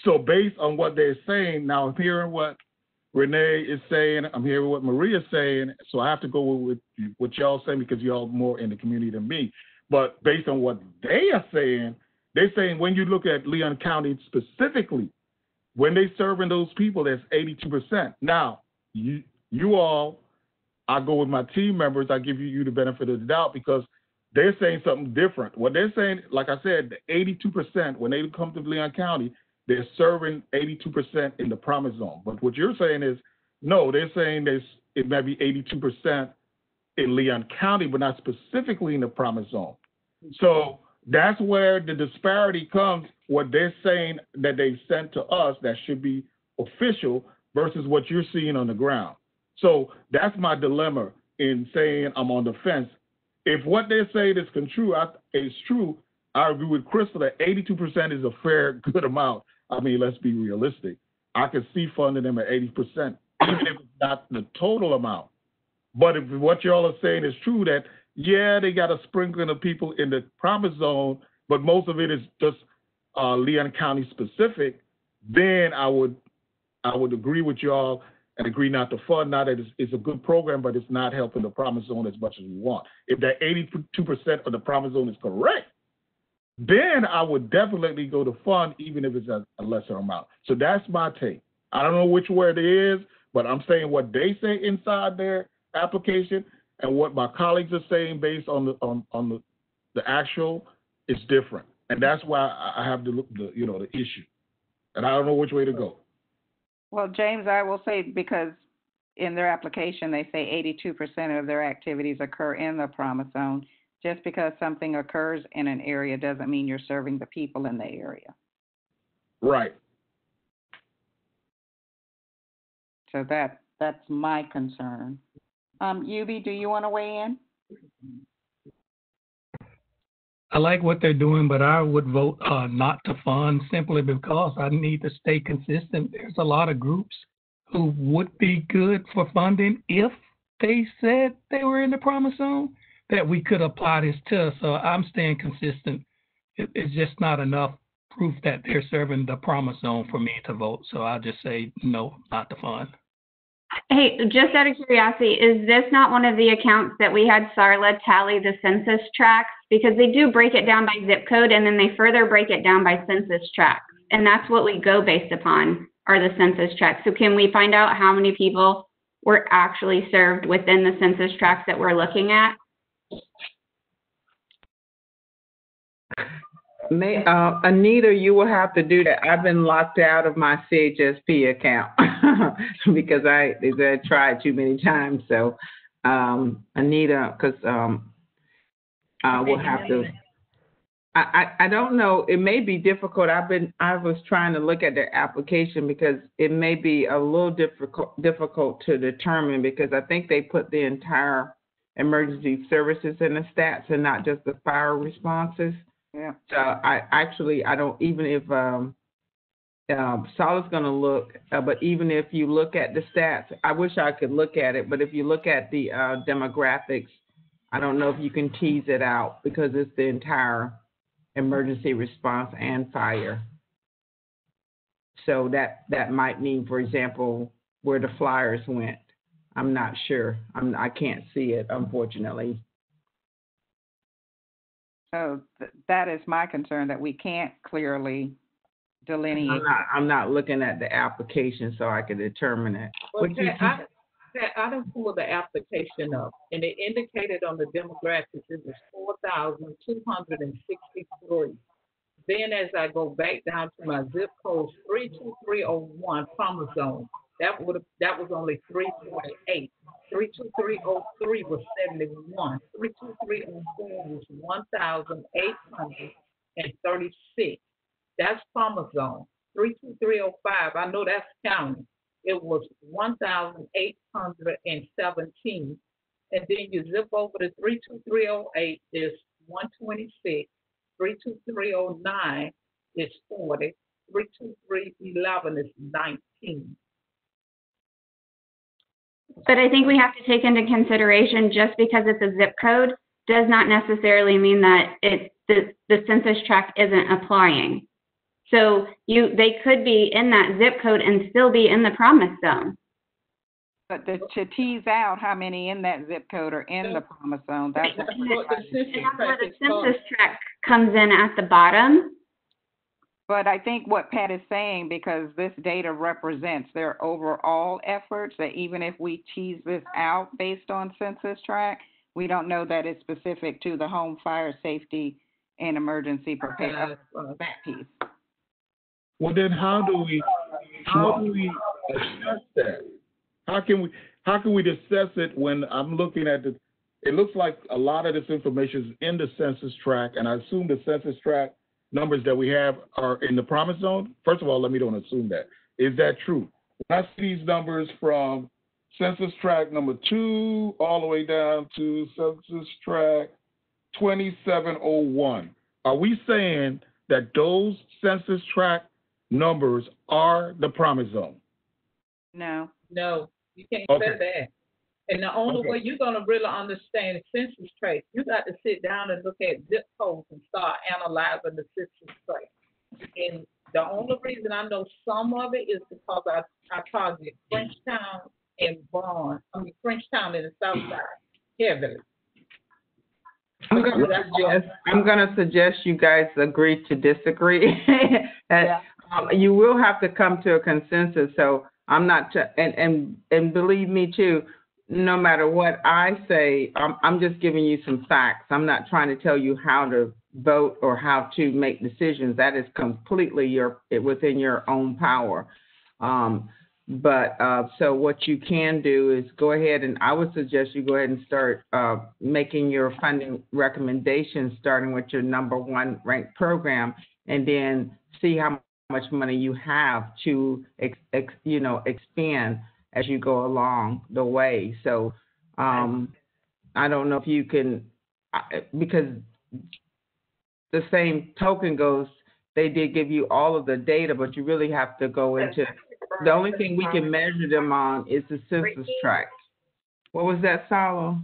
So based on what they're saying, now I'm hearing what Renee is saying, I'm hearing what Maria is saying, so I have to go with what y'all saying because y'all more in the community than me. But based on what they are saying, they're saying when you look at Leon County specifically, when they serving those people, that's 82%. Now, you all, I go with my team members, I give you the benefit of the doubt because they're saying something different. What they're saying, like I said, the 82%, when they come to Leon County, they're serving 82% in the promise zone. But what you're saying is, no, they're saying it might be 82% in Leon County, but not specifically in the promise zone. So that's where the disparity comes, what they're saying that they sent to us that should be official versus what you're seeing on the ground. So that's my dilemma in saying I'm on the fence. If what they're saying is true, I agree with Crystal that 82% is a fair, good amount. I mean, let's be realistic. I could see funding them at 80%, even if it's not the total amount. But if what y'all are saying is true, that, yeah, they got a sprinkling of people in the promise zone, but most of it is just Leon County specific, then I would agree with y'all and agree not to fund. Not that it's a good program, but it's not helping the promise zone as much as we want. If that 82% of the promise zone is correct, then I would definitely go to fund, even if it's a lesser amount. So that's my take. I don't know which word it is, but I'm saying what they say inside their application and what my colleagues are saying based on the actual is different, and that's why I have the issue, and I don't know which way to go. Well, James, I will say, because in their application they say 82% of their activities occur in the promise zone. Just because something occurs in an area doesn't mean you're serving the people in the area. Right. So that's my concern. Yubi, do you want to weigh in? I like what they're doing, but I would vote not to fund simply because I need to stay consistent. There's a lot of groups who would be good for funding if they said they were in the promise zone that we could apply this to. So I'm staying consistent. It's just not enough proof that they're serving the promise zone for me to vote. So I'll just say no, not to fund. Hey, just out of curiosity, is this not one of the accounts that we had Sarla tally the census tracts? Because they do break it down by zip code, and then they further break it down by census tracts. And that's what we go based upon, are the census tracts. So can we find out how many people were actually served within the census tracts that we're looking at? Anita, you will have to do that. I've been locked out of my CHSP account because I tried too many times. So, Anita, because we'll have to. I don't know. It may be difficult. I was trying to look at their application because it may be a little difficult to determine, because I think they put the entire emergency services in the stats and not just the fire responses. Yeah. So I don't, even if Solid's going to look, but even if you look at the stats, I wish I could look at it, but if you look at the demographics, I don't know if you can tease it out because it's the entire emergency response and fire. So that might mean, for example, where the flyers went. I'm not sure. I can't see it, unfortunately. So that is my concern, that we can't clearly delineate. I'm not looking at the application so I can determine it. Well, I done pulled the application up, and it indicated on the demographics it was 4,263. Then as I go back down to my zip code 32301 Palmer Zone, that was only 348. 32303 was 71. 32304 was 1,836. That's Palmer Zone. 32305, I know that's county. It was 1,817. And then you zip over to 32308 is 126. 32309 is 40. 32311 is 19. But I think we have to take into consideration, just because it's a zip code does not necessarily mean that the census tract isn't applying. So they could be in that zip code and still be in the promise zone. But to tease out how many in that zip code are in the promise zone, that's what what the census And that's where tract the is for. census tract comes in at the bottom. But I think what Pat is saying, because this data represents their overall efforts, that even if we tease this out based on census tract, we don't know that it's specific to the home fire safety and emergency preparedness, that piece. Well, then how do we assess that? How can we assess it when I'm looking at it looks like a lot of this information is in the census tract, and I assume the census tract numbers that we have are in the promise zone? First of all, don't assume that. Is that true? When I see these numbers from census tract number 2 all the way down to census tract 2701, are we saying that those census tract numbers are the promise zone? No. No, you can't Okay. say that. And the only way you're going to really understand the census tract, you got to sit down and look at zip codes and start analyzing the census tract. And the only reason I know some of it is because I target Frenchtown and Frenchtown in the south side heavily. I'm gonna suggest you guys agree to disagree. You will have to come to a consensus. So I'm not, and believe me too, no matter what I say, I'm just giving you some facts. I'm not trying to tell you how to vote or how to make decisions. That is completely within your own power. So what you can do is go ahead, and I would suggest you go ahead and start making your funding recommendations, starting with your number 1 ranked program, and then see how much money you have to expand as you go along the way. So I don't know if you can, because the same token goes, they did give you all of the data, but you really have to go into, the only thing we can measure them on is the census tract. What was that, Salo?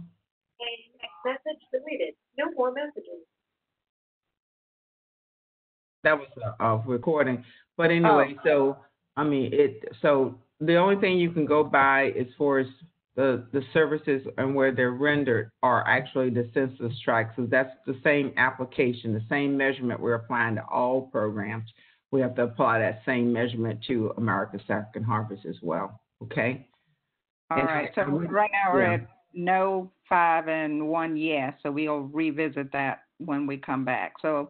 Message deleted. No more messages. That was a recording. But anyway, so the only thing you can go by as far as the services and where they're rendered are actually the census tract. So that's the same application, the same measurement we're applying to all programs. We have to apply that same measurement to America's Second Harvest as well. Okay? All right. So right now we're at no, 5, and 1 yes. So we'll revisit that when we come back. So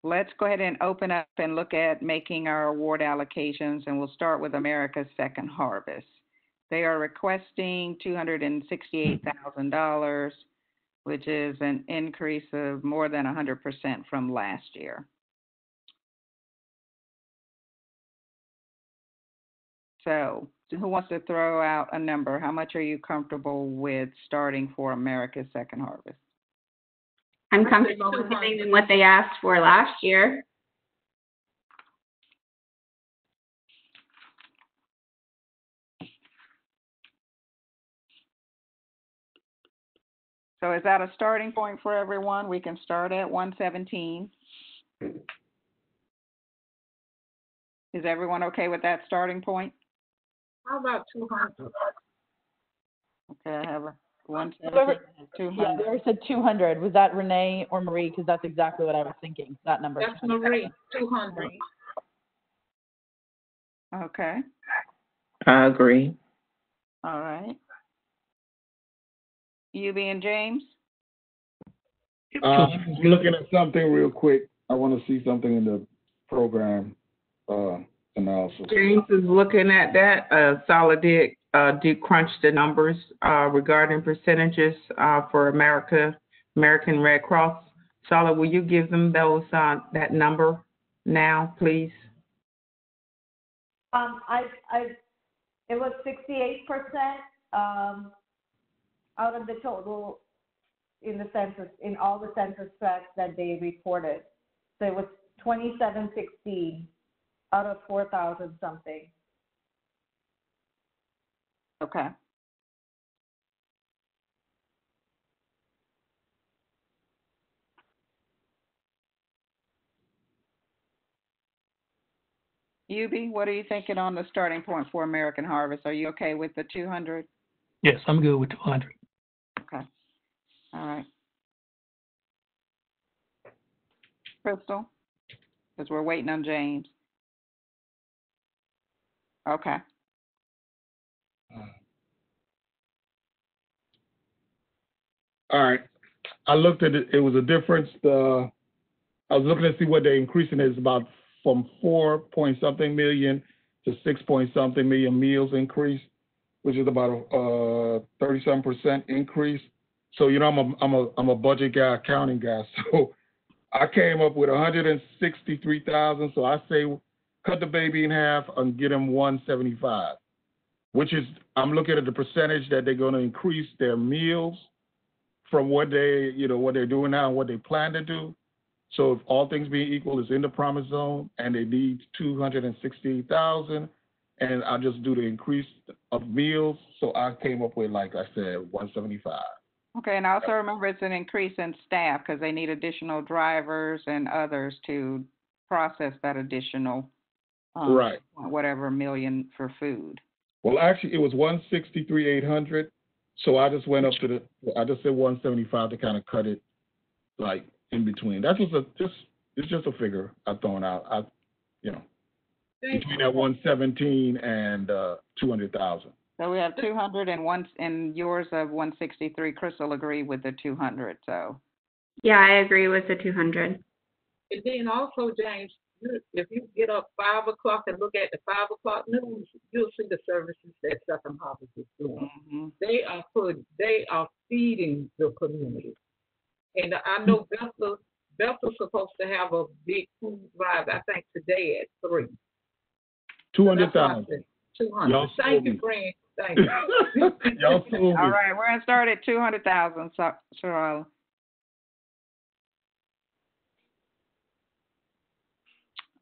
let's go ahead and open up and look at making our award allocations, and we'll start with America's Second Harvest. They are requesting $268,000, which is an increase of more than 100% from last year. So who wants to throw out a number? How much are you comfortable with starting for America's Second Harvest? I'm comfortable with giving them what they asked for last year. So is that a starting point for everyone? We can start at 117. Is everyone okay with that starting point? How about 200? Okay, I have a 117, 200. Yeah, whoever said 200, was that Renee or Marie? Because that's exactly what I was thinking, that number. That's Marie, 200. Okay. I agree. All right. Yubi and James? I'm looking at something real quick. I want to see something in the program analysis. James is looking at that. Solid did crunch the numbers regarding percentages for American Red Cross. Solid, will you give them those that number now, please? It was 68% out of the total in the census, in all the census tracts that they reported. So it was 2716 out of 4,000 something. Okay. Yubi, what are you thinking on the starting point for American Harvest? Are you okay with the 200? Yes, I'm good with 200. Okay. All right. Crystal, because we're waiting on James. Okay. All right. I looked at it. It was a difference. I was looking to see what the increasing is about from 4 point something million to 6 point something million meals increase, which is about a 30-some% increase. So I'm a budget guy, accounting guy. So I came up with 163,000. So I say cut the baby in half and get them 175, which is I'm looking at the percentage that they're going to increase their meals from what what they're doing now and what they plan to do. So if all things being equal, it's in the promise zone and they need 268,000, and I'll just do the increase of meals. So I came up with, like I said, 175. Okay, and also remember it's an increase in staff because they need additional drivers and others to process that additional, Right. whatever million for food. Well, actually, it was 163,800. So I just went up to I just said 175 to kind of cut it like in between. That's it's just a figure I've thrown out. Between that 117 and 200,000. So we have 200 and yours of 163. Crystal agreed with the 200. So. Yeah, I agree with the 200. And then also, James, if you get up 5 o'clock and look at the 5 o'clock news, you'll see the services that Second Harvest is doing. Mm-hmm. They are feeding the community. And I know Bethel's supposed to have a big food drive, I think today at 3. 200,000. 200. Thank you, friend. Thank you. Y'all sold me. All right, we're going to start at 200,000, Sherrod.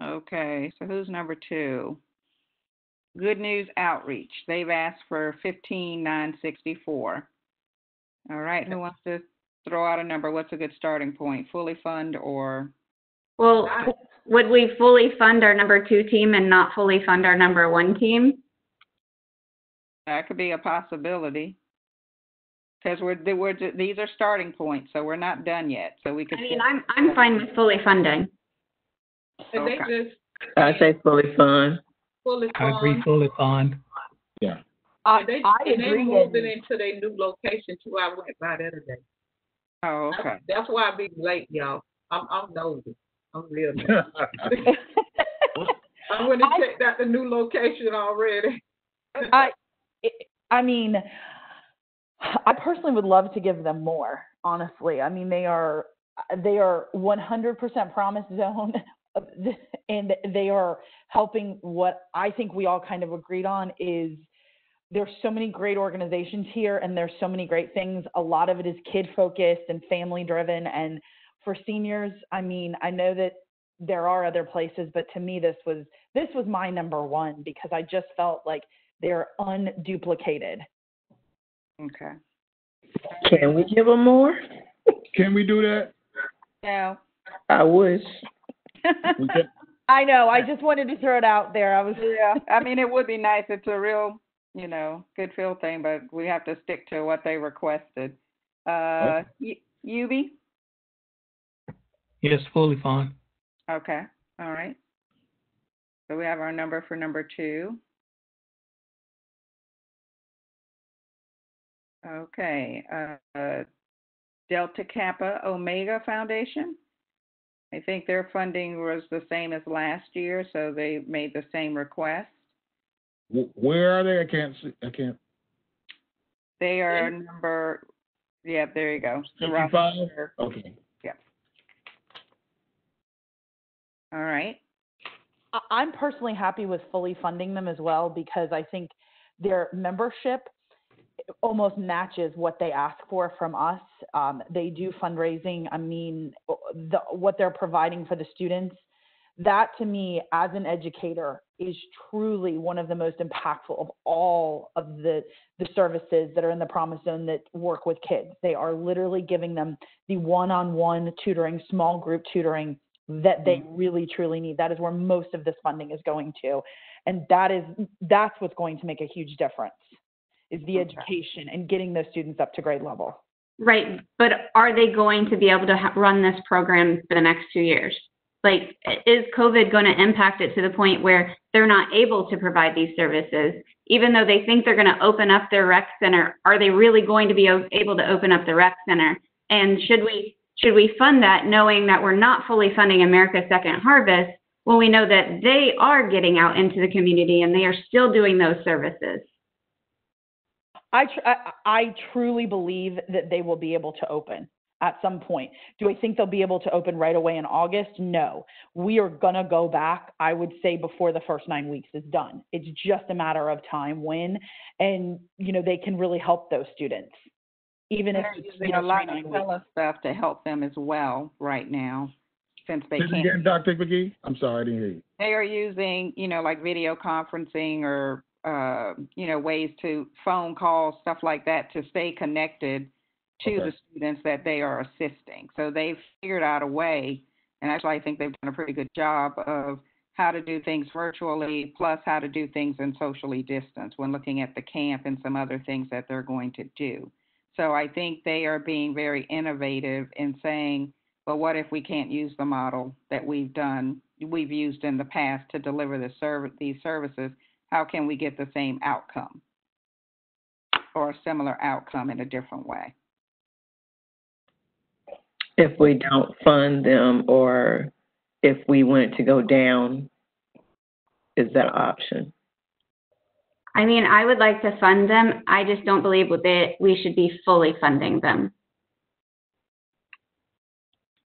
Okay, so who's number 2? Good News Outreach. They've asked for 15,964. All right, who wants to throw out a number? What's a good starting point? Fully fund or? Well, would we fully fund our number 2 team and not fully fund our number 1 team? That could be a possibility. Because these are starting points, so we're not done yet. So we could. I mean, I'm fine with fully funding. And Okay. they just I say fully fund. I agree, fully fund. Yeah. They agree. moving into their new location too. I went by there today. Oh, okay. That's why I be late, y'all. I'm nosy. I'm real nosy. I went and checked out the new location already. I mean, I personally would love to give them more, honestly. I mean, they are 100% promise zone, and they are helping. What I think we all kind of agreed on is there's so many great organizations here, and there's so many great things. A lot of it is kid-focused and family-driven, and for seniors, I mean, I know that there are other places, but to me, this was my number 1 because I just felt like they're unduplicated. Okay. Can we give them more? Can we do that? No. I wish. I know. I just wanted to throw it out there. Yeah. I mean, it would be nice. It's a real, good feel thing, but we have to stick to what they requested. Yubi? Yes, fully fund. Okay. All right. So we have our number for number 2. Okay. Delta Kappa Omega Foundation. I think their funding was the same as last year, so they made the same request. Where are they? I can't. They are number, yeah, there you go. 55? Okay. Yeah. All right. I'm personally happy with fully funding them as well because I think their membership almost matches what they ask for from us. They do fundraising. I mean, what they're providing for the students, that to me as an educator is truly one of the most impactful of all of the services that are in the Promise Zone that work with kids. They are literally giving them the one-on-one tutoring, small group tutoring that they really truly need. That is where most of this funding is going to. And that's what's going to make a huge difference, is the education and getting those students up to grade level. Right, but are they going to be able to run this program for the next 2 years? Like, is COVID going to impact it to the point where they're not able to provide these services? Even though they think they're going to open up their rec center, are they really going to be able to open up the rec center? And should we fund that, knowing that we're not fully funding America's Second Harvest, when we know that they are getting out into the community and they are still doing those services? I truly believe that they will be able to open at some point. Do I think they'll be able to open right away in August? No. We are going to go back, I would say, before the first 9 weeks is done. It's just a matter of time when, and, they can really help those students. Even if it's using a lot of stuff to help them as well right now, since they can't. Again, Dr. McGee? I'm sorry, I didn't hear you. They are using, like video conferencing or, ways to phone calls, stuff like that, to stay connected to the students that they are assisting. So they've figured out a way, and actually I think they've done a pretty good job of how to do things virtually, plus how to do things in socially distance when looking at the camp and some other things that they're going to do. So I think they are being very innovative in saying, well, what if we can't use the model that we've used in the past to deliver these services? How can we get the same outcome or a similar outcome in a different way? If we don't fund them, or if we want it to go down, is that an option? I mean, I would like to fund them. I just don't believe that we should be fully funding them.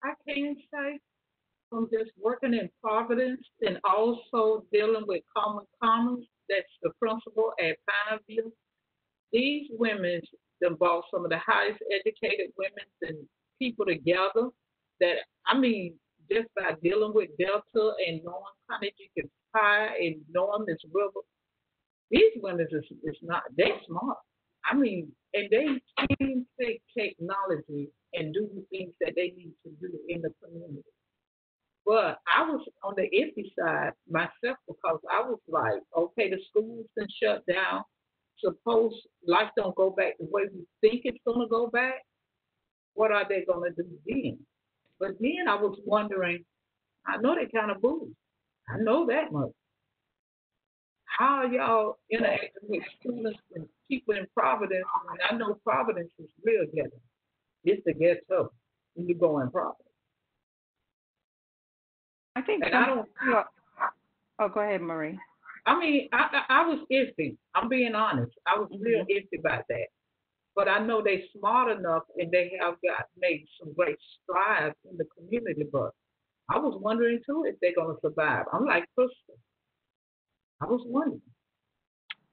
I can say from just working in Providence and also dealing with Common Commons, that's the principal at Pineville, these women involve some of the highest educated women and people together that, just by dealing with Delta and knowing Carnegie High and knowing this river, these women is not, they're smart. And they can take technology and do the things that they need to do in the community. But I was on the iffy side myself, because I was like, okay, the schools been shut down. Suppose life don't go back the way we think it's going to go back. What are they going to do then? But then I was wondering, I know they kind of booze. I know that much. How are y'all interacting with students and people in Providence? And I know Providence is real ghetto. It's the ghetto when you go in Providence. I think. And I don't. Oh, go ahead, Marie. I was iffy. I'm being honest. I was real iffy about that. But I know they're smart enough and they have made some great strides in the community. But I was wondering too if they're gonna survive. I'm like Crystal. I was wondering.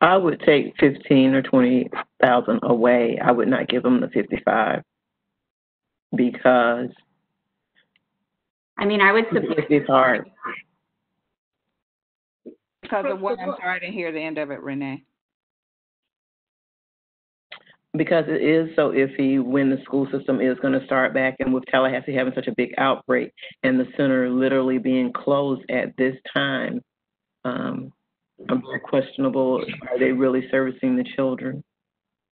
I would take 15 or 20,000 away. I would not give them the 55 because I would support. It's hard. Because of what? I'm sorry, I didn't hear the end of it, Renee. Because it is so iffy when the school system is going to start back, and with Tallahassee having such a big outbreak and the center literally being closed at this time, I'm very questionable. Are they really servicing the children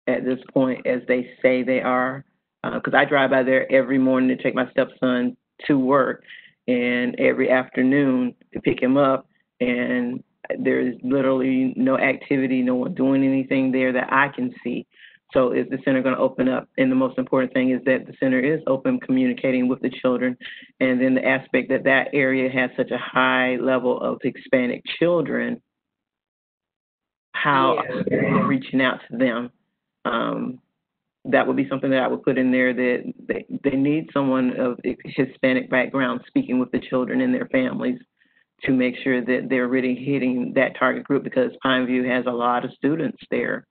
at this point as they say they are? Because I drive by there every morning to take my stepson to work, and every afternoon to pick him up, and there's literally no activity, no one doing anything there that I can see. So is the center going to open up? And the most important thing is that the center is open, communicating with the children. And then the aspect that that area has such a high level of Hispanic children, how are they reaching out to them? That would be something that I would put in there, that they need someone of Hispanic background speaking with the children and their families to make sure that they're really hitting that target group, because Pineview has a lot of students there.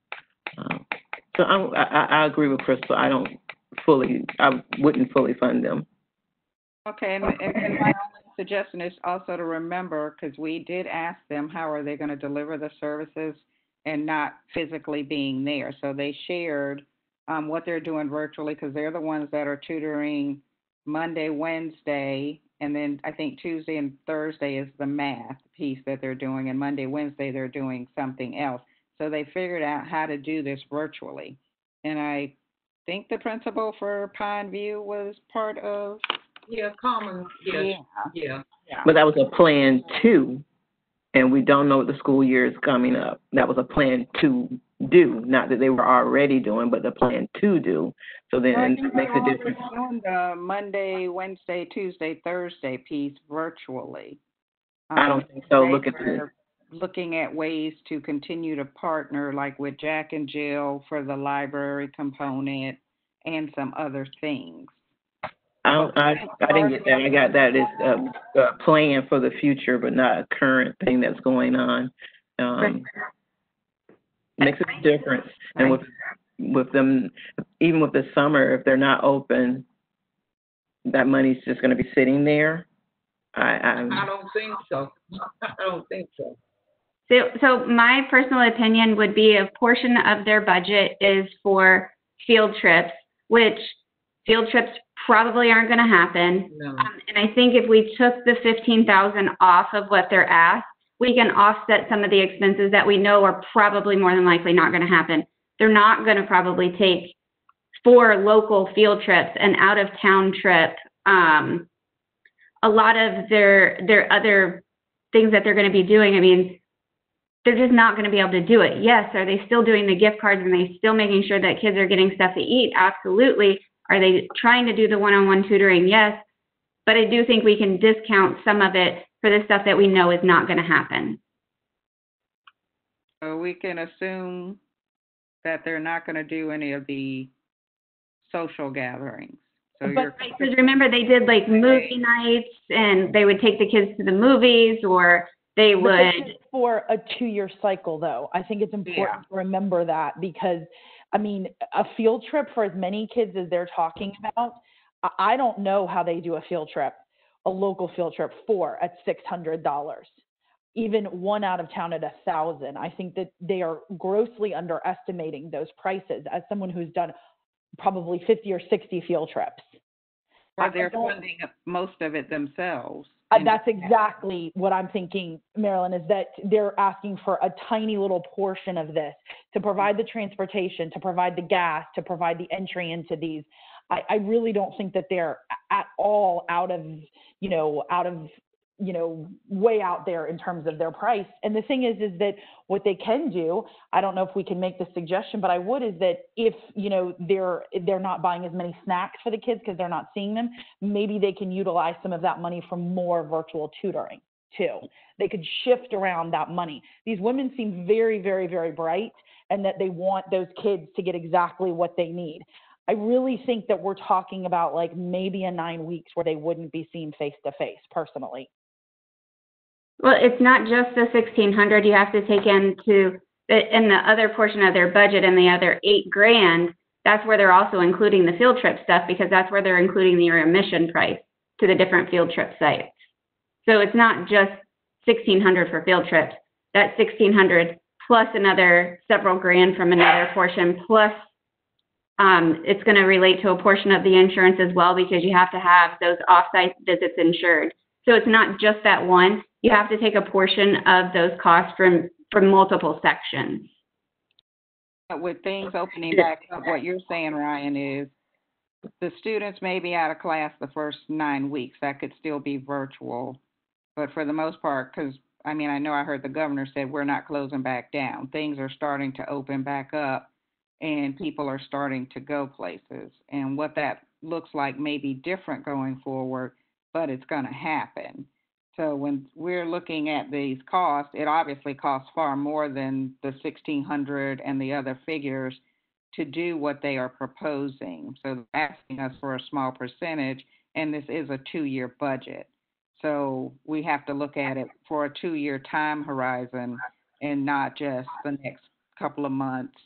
So I agree with Crystal. I wouldn't fully fund them. Okay, and my only suggestion is also to remember, because we did ask them how are they going to deliver the services and not physically being there. So they shared what they're doing virtually, because they're the ones that are tutoring Monday, Wednesday, and then I think Tuesday and Thursday is the math piece that they're doing, and Monday, Wednesday they're doing something else. So they figured out how to do this virtually. And I think the principal for Pine View was part of. Yeah, common, yeah. But that was a plan two, and we don't know what the school year is coming up. That was a plan to do, not that they were already doing, but the plan to do. So then I it think makes they're a difference. doing the Monday, Wednesday, Tuesday, Thursday piece virtually. I don't think so. They Look at this. were looking at ways to continue to partner, like with Jack and Jill for the library component and some other things. I didn't get that. I got that as a plan for the future, but not a current thing that's going on. Makes a difference. And with them, even with the summer, if they're not open, that money's just going to be sitting there. I don't think so. I don't think so. So my personal opinion would be a portion of their budget is for field trips, which field trips probably aren't going to happen. No. And I think if we took the $15,000 off of what they're asked, we can offset some of the expenses that we know are probably more than likely not going to happen. They're not going to probably take 4 local field trips, an out-of-town trip. A lot of their other things that they're going to be doing, I mean, they're just not going to be able to do it. Yes, are they still doing the gift cards and they still making sure that kids are getting stuff to eat? Absolutely. Are they trying to do the one-on-one tutoring? Yes. But I do think we can discount some of it for the stuff that we know is not going to happen. So we can assume that they're not going to do any of the social gatherings. So Because remember, they did like movie nights and they would take the kids to the movies, or they would. For a 2-year cycle, though, I think it's important to remember that, because, I mean, a field trip for as many kids as they're talking about, I don't know how they do a field trip, a local field trip at $600. Even one out of town at $1,000. I think that they are grossly underestimating those prices as someone who's done probably 50 or 60 field trips. Or they're funding most of it themselves. That's exactly what I'm thinking, Marilyn, is that they're asking for a tiny little portion of this to provide the transportation, to provide the gas, to provide the entry into these. I really don't think that they're at all out of way out there in terms of their price. And the thing is that what they can do, I don't know if we can make the suggestion, but I would, is that if, they're not buying as many snacks for the kids because they're not seeing them, maybe they can utilize some of that money for more virtual tutoring too. They could shift around that money. These women seem very, very, very bright, and that they want those kids to get exactly what they need. I really think that we're talking about like maybe a 9 weeks where they wouldn't be seen face to face, personally. Well, it's not just the $1,600. You have to take into in the other portion of their budget, and the other $8,000. That's where they're also including the field trip stuff, because that's where they're including your admission price to the different field trip sites. So it's not just $1,600 for field trips. That's $1,600 plus another several grand from another portion, plus it's going to relate to a portion of the insurance as well, because you have to have those off-site visits insured. So it's not just that one. You have to take a portion of those costs from multiple sections. With things opening back up, what you're saying, Ryan, is the students may be out of class the first 9 weeks. That could still be virtual. But for the most part, because, I mean, I know I heard the governor said we're not closing back down. Things are starting to open back up, and people are starting to go places. And what that looks like may be different going forward, but it's going to happen. So when we're looking at these costs, it obviously costs far more than the $1,600 and the other figures to do what they are proposing. So they're asking us for a small percentage, and this is a 2-year budget. So we have to look at it for a 2-year time horizon, and not just the next couple of months,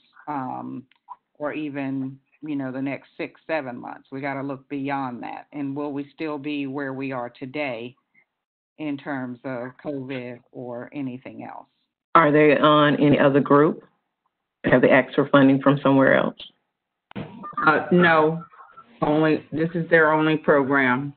or even, the next 6-7 months. We got to look beyond that. And will we still be where we are today in terms of COVID or anything else? Are they on any other group? Have they asked for funding from somewhere else? No. This is their only program.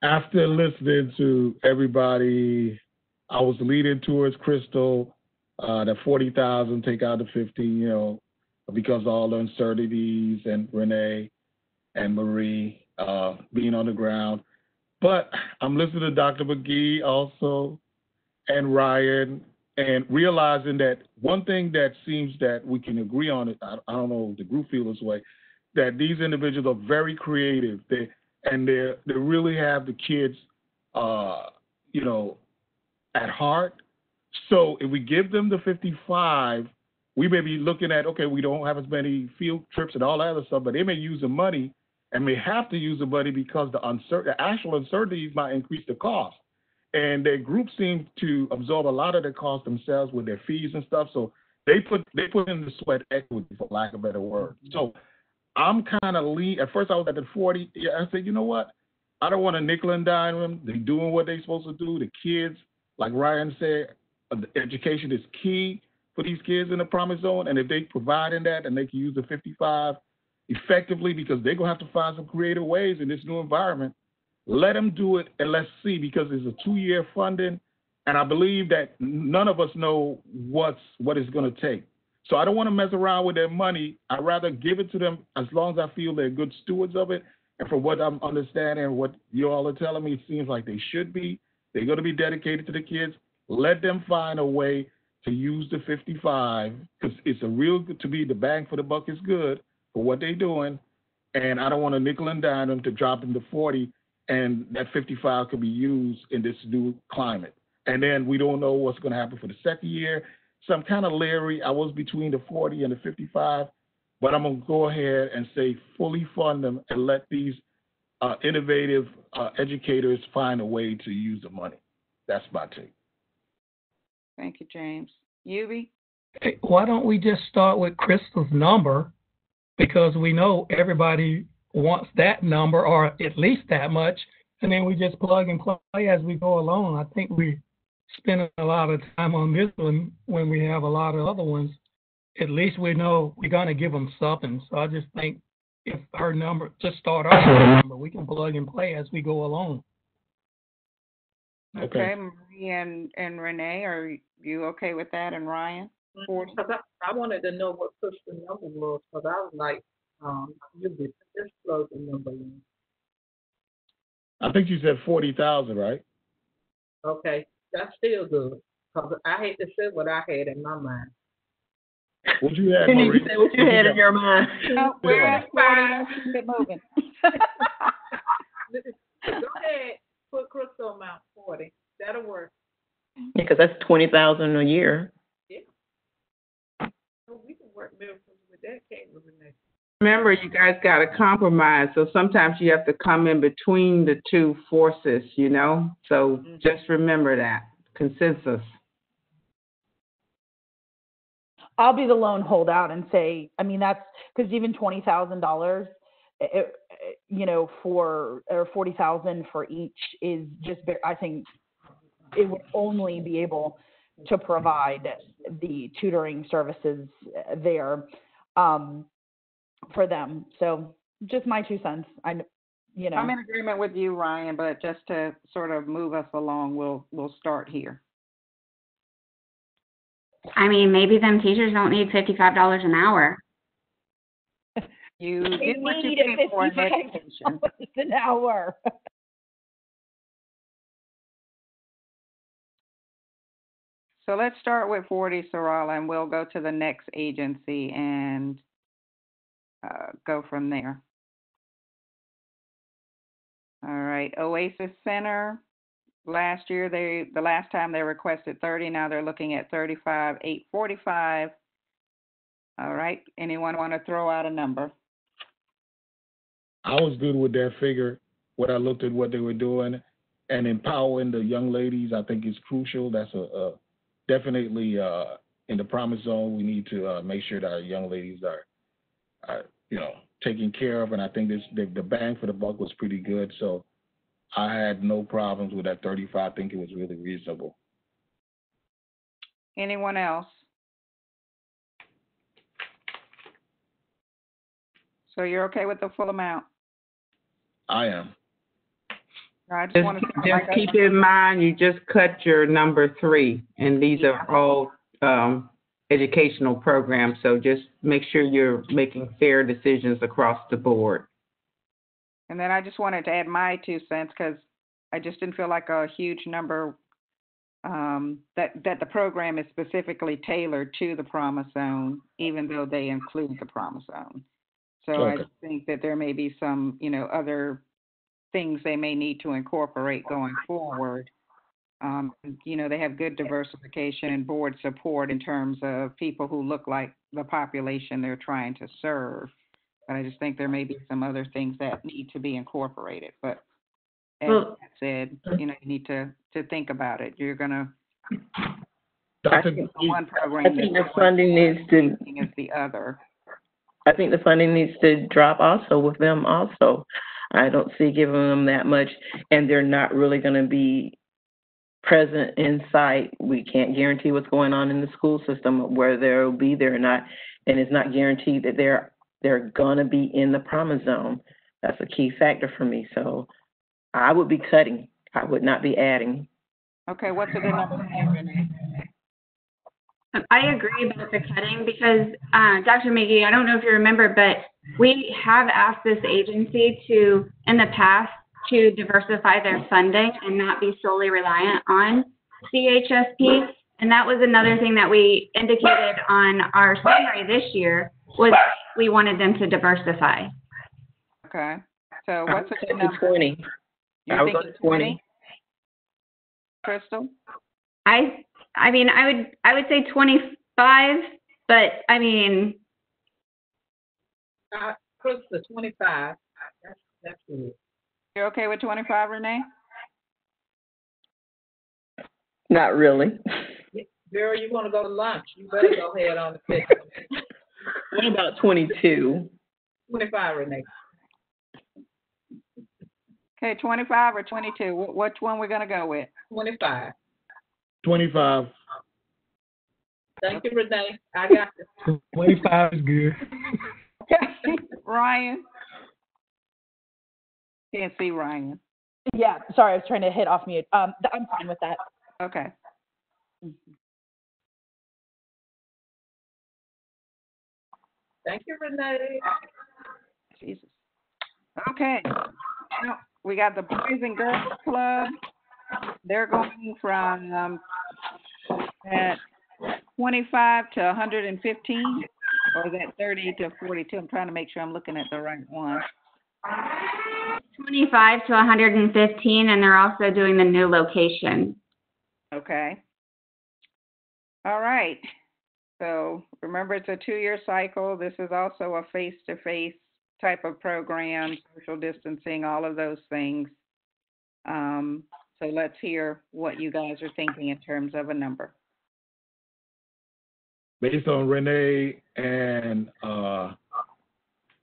After listening to everybody, I was leaning towards Crystal, that 40,000, take out the 50, because of all the uncertainties and Renee and Marie being on the ground. But I'm listening to Dr. McGee also and Ryan, and realizing that one thing that seems that we can agree on it, I don't know if the group feels this way, that these individuals are very creative. They really have the kids, at heart. So if we give them the 55, we may be looking at, okay, we don't have as many field trips and all that other stuff, but they may use the money and may have to use the money because the actual uncertainties might increase the cost. And their group seems to absorb a lot of the cost themselves with their fees and stuff. So they put in the sweat equity, for lack of a better word. So I'm kind of at first I was at the 40. Yeah, I said, you know what? I don't want to nickel and dime them. They're doing what they're supposed to do. The kids, like Ryan said, education is key for these kids in the promise zone. And if they provide in that and they can use the 55 effectively, because they're going to have to find some creative ways in this new environment, let them do it and let's see, because it's a 2-year funding. And I believe that none of us know what it's going to take. So I don't want to mess around with their money. I'd rather give it to them as long as I feel they're good stewards of it. And from what I'm understanding and what you all are telling me, it seems like they should be. They're going to be dedicated to the kids. Let them find a way to use the 55, because it's the bang for the buck is good for what they're doing. And I don't want to nickel and dime them to drop them to 40, and that 55 could be used in this new climate. And then we don't know what's going to happen for the second year. So I'm kind of leery. I was between the 40 and the 55, but I'm going to go ahead and say fully fund them and let these innovative educators find a way to use the money. That's my take. Thank you, James. Yubi? Hey, why don't we just start with Crystal's number, because we know everybody wants that number or at least that much, and then we just plug and play as we go along. I think we spend a lot of time on this one when we have a lot of other ones. At least we know we're going to give them something. So I just think if her number, just start off with her number, we can plug and play as we go along. Okay, Marie and Renee, are you okay with that? And Ryan? 40? I wanted to know what Crystal number was, because I was like, you just plug the number in. I think you said 40,000, right? Okay, that's still good, because I hate to say what I had in my mind. What you had, You need Marie? to say what you had in your mind. No, we're at 40. Keep it moving. Go ahead, put Crystal amount 40. That'll work. Yeah, because that's 20,000 a year. Yeah. So we can work miracles with that, can't we, Renee? Remember, you guys got to compromise. So sometimes you have to come in between the two forces, So just remember that. Consensus. I'll be the lone holdout and say, I mean, that's because even $20,000, or 40,000 for each is just, I think it would only be able to provide the tutoring services there for them. So just my 2 cents. I'm in agreement with you, Ryan, but just to sort of move us along, we'll start here. I mean, maybe them teachers don't need $55 an hour. You get what you pay for in education. An hour. So let's start with 40, Sarala, and we'll go to the next agency and go from there. All right, Oasis Center. Last year, the last time they requested 30. Now they're looking at 35,845. All right. Anyone want to throw out a number? I was good with that figure. When I looked at what they were doing and empowering the young ladies, I think is crucial. That's definitely in the promise zone. We need to make sure that our young ladies are taken care of. And I think the bang for the buck was pretty good. So I had no problems with that 35. I think it was really reasonable. Anyone else? So you're okay with the full amount? I am. I just want to Just keep in mind, you just cut your number 3, and these are all educational programs. So just make sure you're making fair decisions across the board. And then I just wanted to add my 2 cents because I just didn't feel like a huge number that the program is specifically tailored to the Promise Zone, even though they include the Promise Zone. So I just think that there may be some, other things they may need to incorporate going forward. They have good diversification and board support in terms of people who look like the population they're trying to serve. But I just think there may be some other things that need to be incorporated. But as I said, you need to think about it. You're going to one program. I think the funding needs to is the other. I think the funding needs to drop also with them also. I don't see giving them that much, and they're not really going to be present in sight. We can't guarantee what's going on in the school system, where they'll be there or not, and it's not guaranteed that they're going to be in the Promise Zone. That's a key factor for me. So I would be cutting. I would not be adding. Okay, what's a good number for you, Renee? I agree about the cutting because, Dr. McGee, I don't know if you remember, but we have asked this agency in the past, to diversify their funding and not be solely reliant on CHSP. And that was another thing that we indicated on our summary this year, was we wanted them to diversify. Okay. So what's a good number? 20. You think it's 20? Crystal? I mean, I would say 25, but I mean. Close to 25. That's good. You're okay with 25, Renee? Not really. Girl, you want to go to lunch? You better go ahead on the pick. What about 22? 25, Renee. Okay, 25 or 22? Which one we're going to go with? 25. 25. Thank you, Renee. I got you. 25 is good. Ryan? Can't see Ryan. Yeah, sorry, I was trying to hit off mute. I'm fine with that. Okay. Thank you, Renee. Jesus. Okay. Now, we got the Boys and Girls Club. They're going from at 25 to 115, or is that 30 to 42? I'm trying to make sure I'm looking at the right one. 25 to 115, and they're also doing the new location. Okay. All right. So remember, it's a 2-year cycle. This is also a face-to-face type of program, social distancing, all of those things. So let's hear what you guys are thinking in terms of a number. Based on Renee and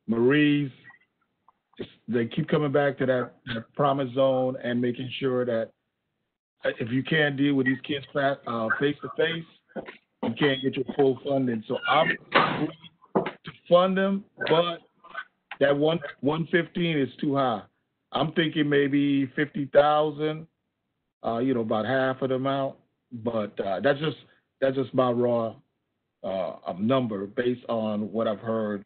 Marie's, they keep coming back to that Promise Zone and making sure that if you can't deal with these kids face-to-face, you can't get your full funding. So I'm to fund them, but that 115 is too high. I'm thinking maybe 50,000, about half of the amount. But that's just my raw number based on what I've heard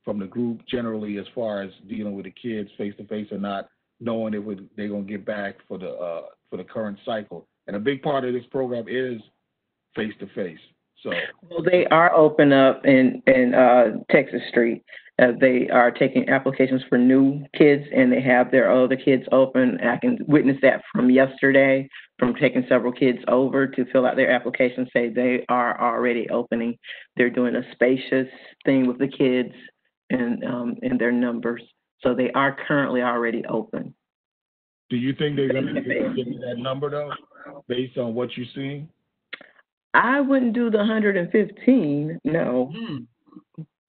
from the group generally, as far as dealing with the kids face-to-face and not knowing if they're going to get back for the current cycle. And a big part of this program is face-to-face. So well, they are open up in Texas Street. They are taking applications for new kids, and they have their other kids open. I can witness that from yesterday, from taking several kids over to fill out their application. Say they are already opening. They're doing a spacious thing with the kids and their numbers. So they are currently already open. Do you think they're going to get that number, though, based on what you're seeing? I wouldn't do the 115, no.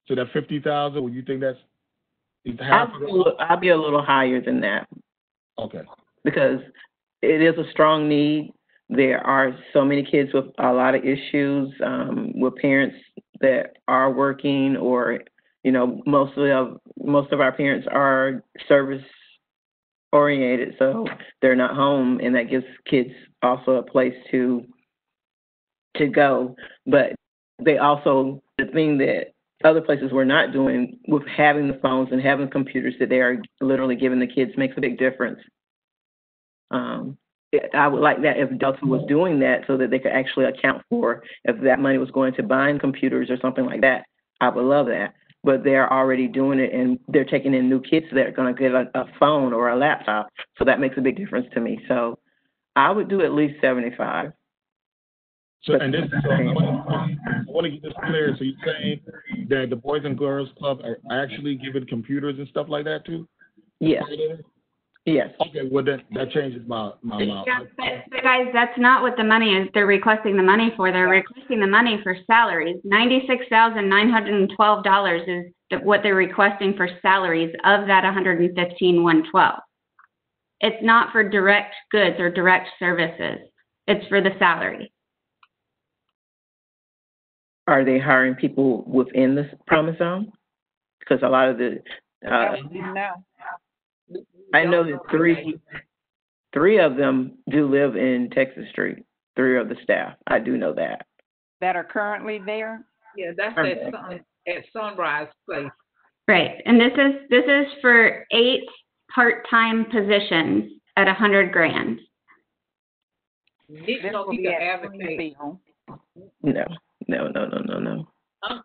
So that 50,000, would you think that's half? I'll be a little higher than that. Okay. Because it is a strong need. There are so many kids with a lot of issues, with parents that are working, or mostly of most of our parents are service oriented, so they're not home, and that gives kids also a place to go. But they also, the thing that other places were not doing with having the phones and having computers that they are literally giving the kids makes a big difference. I would like that if Delta was doing that so that they could actually account for if that money was going to buying computers or something like that. I would love that. But they're already doing it, and they're taking in new kids that are going to get a phone or a laptop. So that makes a big difference to me. So I would do at least 75. So, and this, so I want to get this clear. So you're saying that the Boys and Girls Club are actually giving computers and stuff like that too? Yes. Yes. Okay, well that changes my Yeah, but guys, that's not what the money is. They're requesting the money for. They're requesting the money for salaries. $96,912 is what they're requesting for salaries of that $115,112. It's not for direct goods or direct services. It's for the salary. Are they hiring people within the Promise Zone? Because a lot of the No. I know that three of them do live in Texas Street. 3 of the staff. I do know that. That are currently there? Yeah, that's at Sunrise Place. Right, and this is for 8 part-time positions at $100,000. Nick knows he can advocate. No.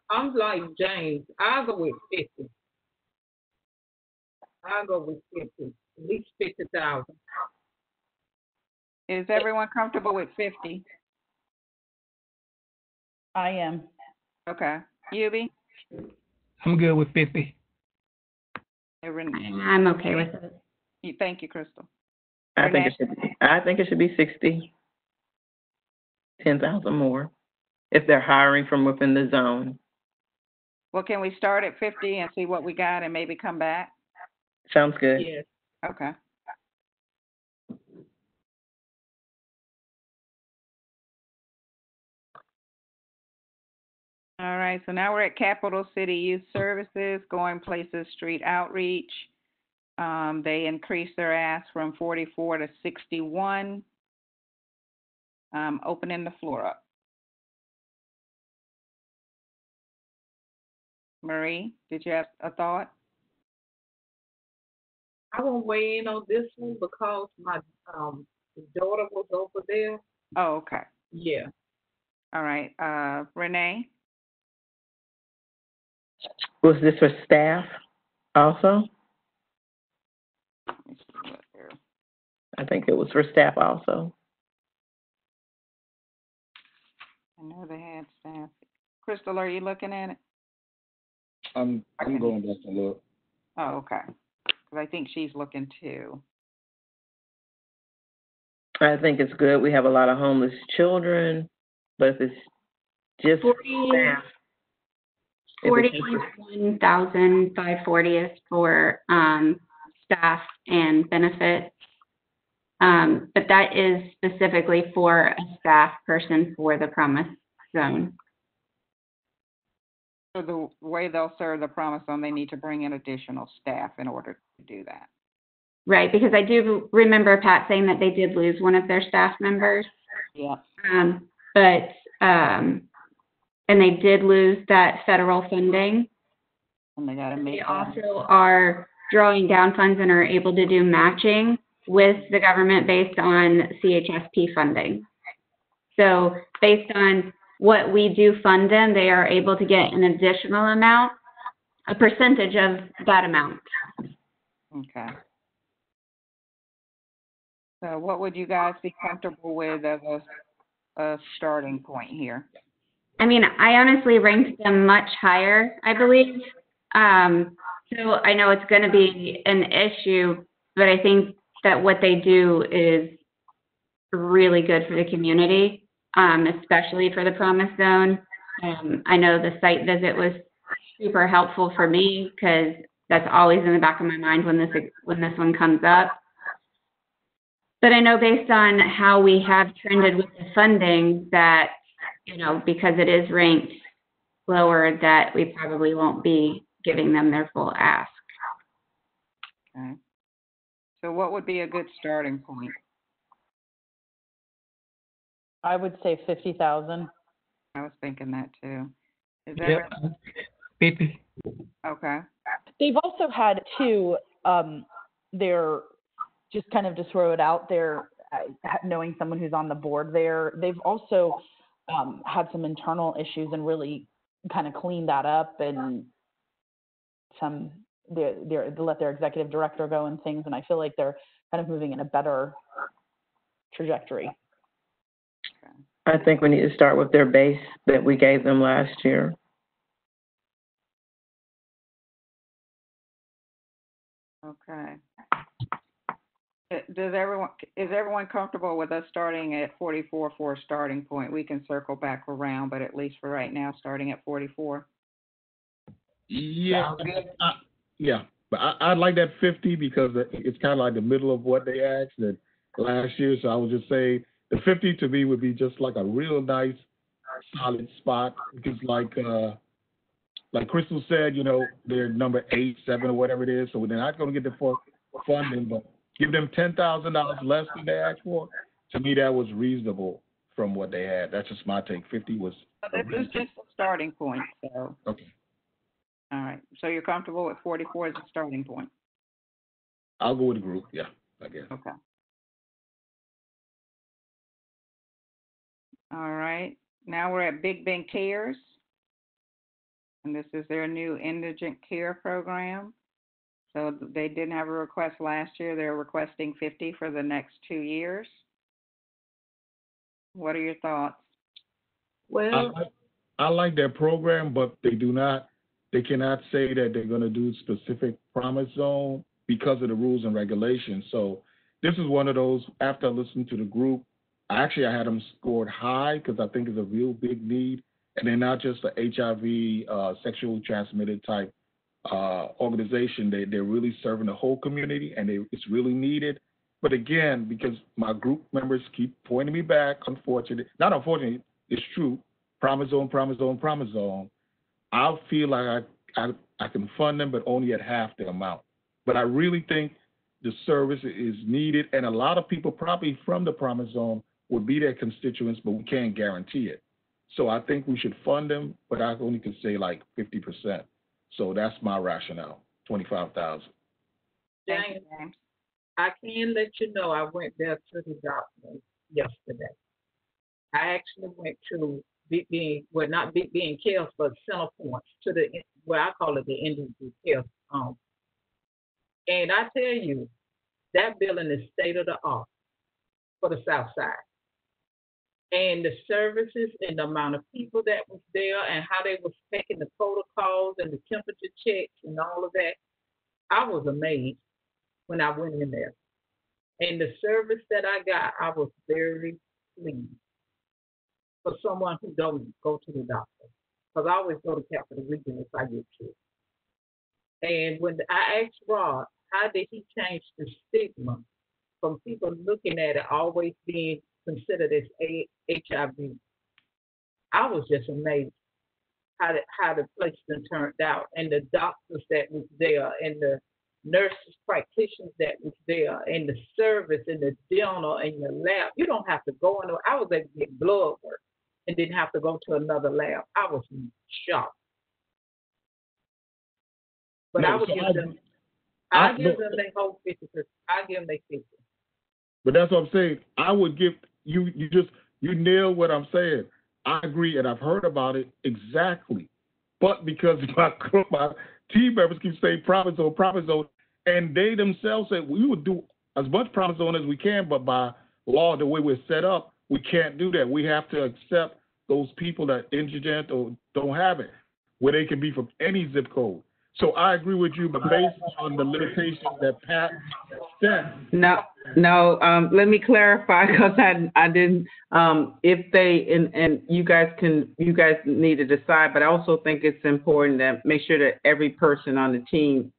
I'm like James. I'll go with 50. I'll go with 50. At least 50,000. Is everyone comfortable with 50? I am. Okay. Yubi? I'm good with 50. I'm okay with it. Thank you, Crystal. I think it should be 60. 10,000 more if they're hiring from within the zone. Well, can we start at 50 and see what we got and maybe come back? Sounds good. Yes. Okay. All right, so now we're at Capital City Youth Services, Going Places Street Outreach. They increased their ask from 44 to 61. Opening the floor up. Marie, did you have a thought? I won't weigh in on this one because my daughter was over there. Oh, okay. Yeah. All right. Renee? Was this for staff also? I think it was for staff also. I know they had staff. Crystal, are you looking at it? I'm going back to look. Oh, okay. Because I think she's looking too. I think it's good. We have a lot of homeless children, but if it's just staff. 41,540 is for staff and benefits. But that is specifically for a staff person for the Promise Zone. So the way they'll serve the Promise Zone, they need to bring in additional staff in order to do that. Right, because I do remember Pat saying that they did lose one of their staff members. Yeah. And they did lose that federal funding. And they got to make. They also are drawing down funds and are able to do matching with the government based on CHSP funding. So based on what we do fund them, they are able to get an additional amount, a percentage of that amount. Okay. So what would you guys be comfortable with as a starting point here? I mean, I honestly ranked them much higher, I believe. So I know it's going to be an issue, but I think that what they do is really good for the community, especially for the Promise Zone. I know the site visit was super helpful for me because that's always in the back of my mind when this one comes up. But I know based on how we have trended with the funding that, you know, because it is ranked lower, that we probably won't be giving them their full ask. Okay. So what would be a good starting point? I would say 50,000. I was thinking that too. Is Yep. that 50. okay? They've also had too, they're just kind of to throw it out there, knowing someone who's on the board there, they've also had some internal issues and really kind of cleaned that up, and they let their executive director go and things, and I feel like they're kind of moving in a better trajectory. I think we need to start with their base that we gave them last year. Okay. Is everyone comfortable with us starting at 44 for a starting point? We can circle back around, but at least for right now, starting at 44. Yeah, yeah. But I'd like that 50 because it's kind of like the middle of what they asked that last year. So I would just say the 50 to me would be just like a real nice, solid spot. Because like Crystal said, you know, they're number 8, 7, or whatever it is. So they're not going to get the funding, but give them $10,000 less than they asked for. To me, that was reasonable from what they had. That's just my take. 50 was. This is just a starting point. So. Okay. All right. So you're comfortable with 44 as a starting point? I'll go with the group. Yeah, I guess. Okay. All right. Now we're at Big Ben Cares. And this is their new indigent care program. So they didn't have a request last year. They're requesting 50 for the next 2 years. What are your thoughts? Well, I like their program, but they cannot say that they're going to do specific promise zone because of the rules and regulations. So this is one of those, after I listened to the group, I had them scored high because I think it's a real big need. And they're not just a HIV, sexually transmitted type organization. They're really serving the whole community, and it's really needed. But again, because my group members keep pointing me back, not unfortunately, it's true, promise zone, promise zone, promise zone, I feel like I can fund them, but only at half the amount. But I really think the service is needed, and a lot of people probably from the promise zone would be their constituents, but we can't guarantee it. So I think we should fund them, but I only can say like 50%. So that's my rationale, 25,000. James, I can let you know I went there to the doctor yesterday. I actually went to not Big Ben Cares, but Center Points, to where I call it the Indigent Care. And I tell you, that building is state of the art for the South Side. And the services and the amount of people that was there and how they was taking the protocols and the temperature checks and all of that, I was amazed when I went in there. And the service that I got, I was very pleased for someone who don't go to the doctor. Because I always go to Capital Region if I get sick. And when I asked Rod, how did he change the stigma from people looking at it always being considered as HIV? I was just amazed how the place turned out, and the doctors that was there, and the nurses, practitioners that was there, and the service, and the dental, and the lab. You don't have to go in. I was able to get blood work and didn't have to go to another lab. I was shocked. But No, I would so give them. I give them their whole 50%. I give them their 50. But that's what I'm saying. I would give you nailed what I'm saying. I agree, and I've heard about it exactly. But because my team members keep saying promise zone, and they themselves said we would do as much promise zone as we can, but by law, the way we're set up, we can't do that. We have to accept those people that are indigent or don't have it, where they can be from any zip code. So I agree with you, but based on the limitations that Pat said. No. Let me clarify because I didn't. If they and you guys need to decide, but I also think it's important to make sure that every person on the team.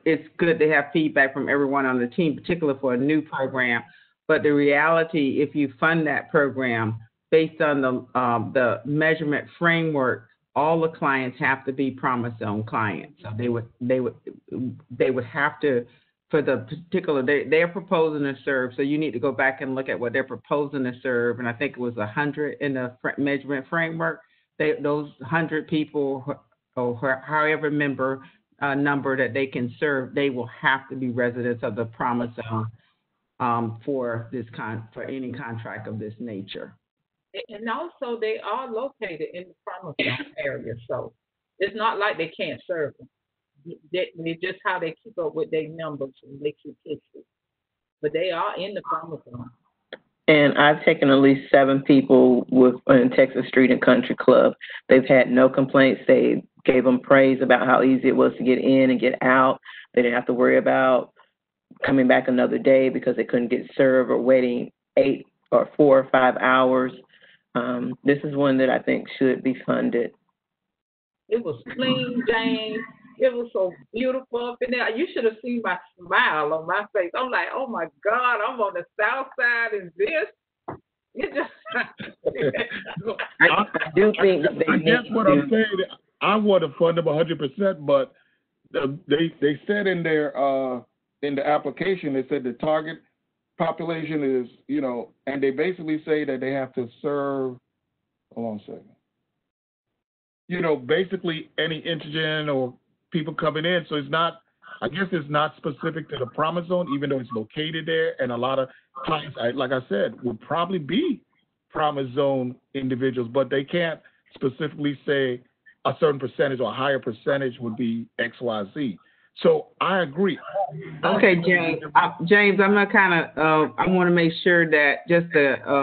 It's good to have feedback from everyone on the team, particularly for a new program. But the reality, if you fund that program based on the measurement framework, all the clients have to be Promise Zone clients. So they would they would have to, for the particular, they're proposing to serve, so you need to go back and look at what they're proposing to serve, and I think it was 100 in the measurement framework. Those 100 people, or however number that they can serve, they will have to be residents of the Promise Zone for any contract of this nature. And also, they are located in the Promise Zone area, so it's not like they can't serve them. It's just how they keep up with their numbers and they keep history. But they are in the Promise Zone. And I've taken at least 7 people in Texas Street and Country Club. They've had no complaints. They gave them praise about how easy it was to get in and get out. They didn't have to worry about coming back another day because they couldn't get served or waiting 8 or 4 or 5 hours. This is one that I think should be funded. It was clean, James. It was so beautiful up in there. You should have seen my smile on my face. I'm like, oh my God, I'm on the south side. Is this? You just. I do think that I guess what I'm saying, I want to fund them 100%, but they said in the application, they said the target population is, and they basically say that they have to serve. Hold on a second. Basically any indigent or people coming in. So I guess it's not specific to the Promise Zone, even though it's located there. And a lot of clients, like I said, would probably be Promise Zone individuals, but they can't specifically say a certain percentage or a higher percentage would be X, Y, Z. So I agree. Okay, James. James, I'm not I want to make sure that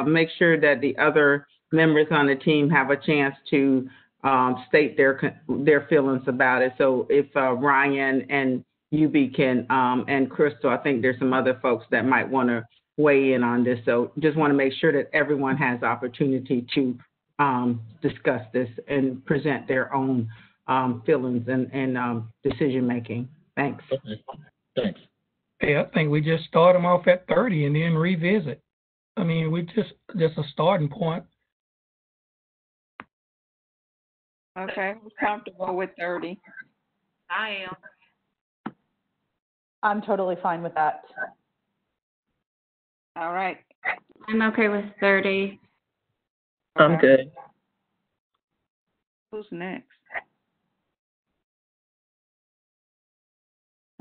make sure that the other members on the team have a chance to state their feelings about it. So if Ryan and UB can, and Crystal, I think there's some other folks that might want to weigh in on this. So just want to make sure that everyone has opportunity to discuss this and present their own feelings and decision making. Thanks. Okay. Thanks. Hey, I think we just start them off at 30 and then revisit. I mean, we just a starting point. Okay, who's comfortable with 30? I am. I'm totally fine with that. All right. I'm okay with 30. I'm good. Who's next?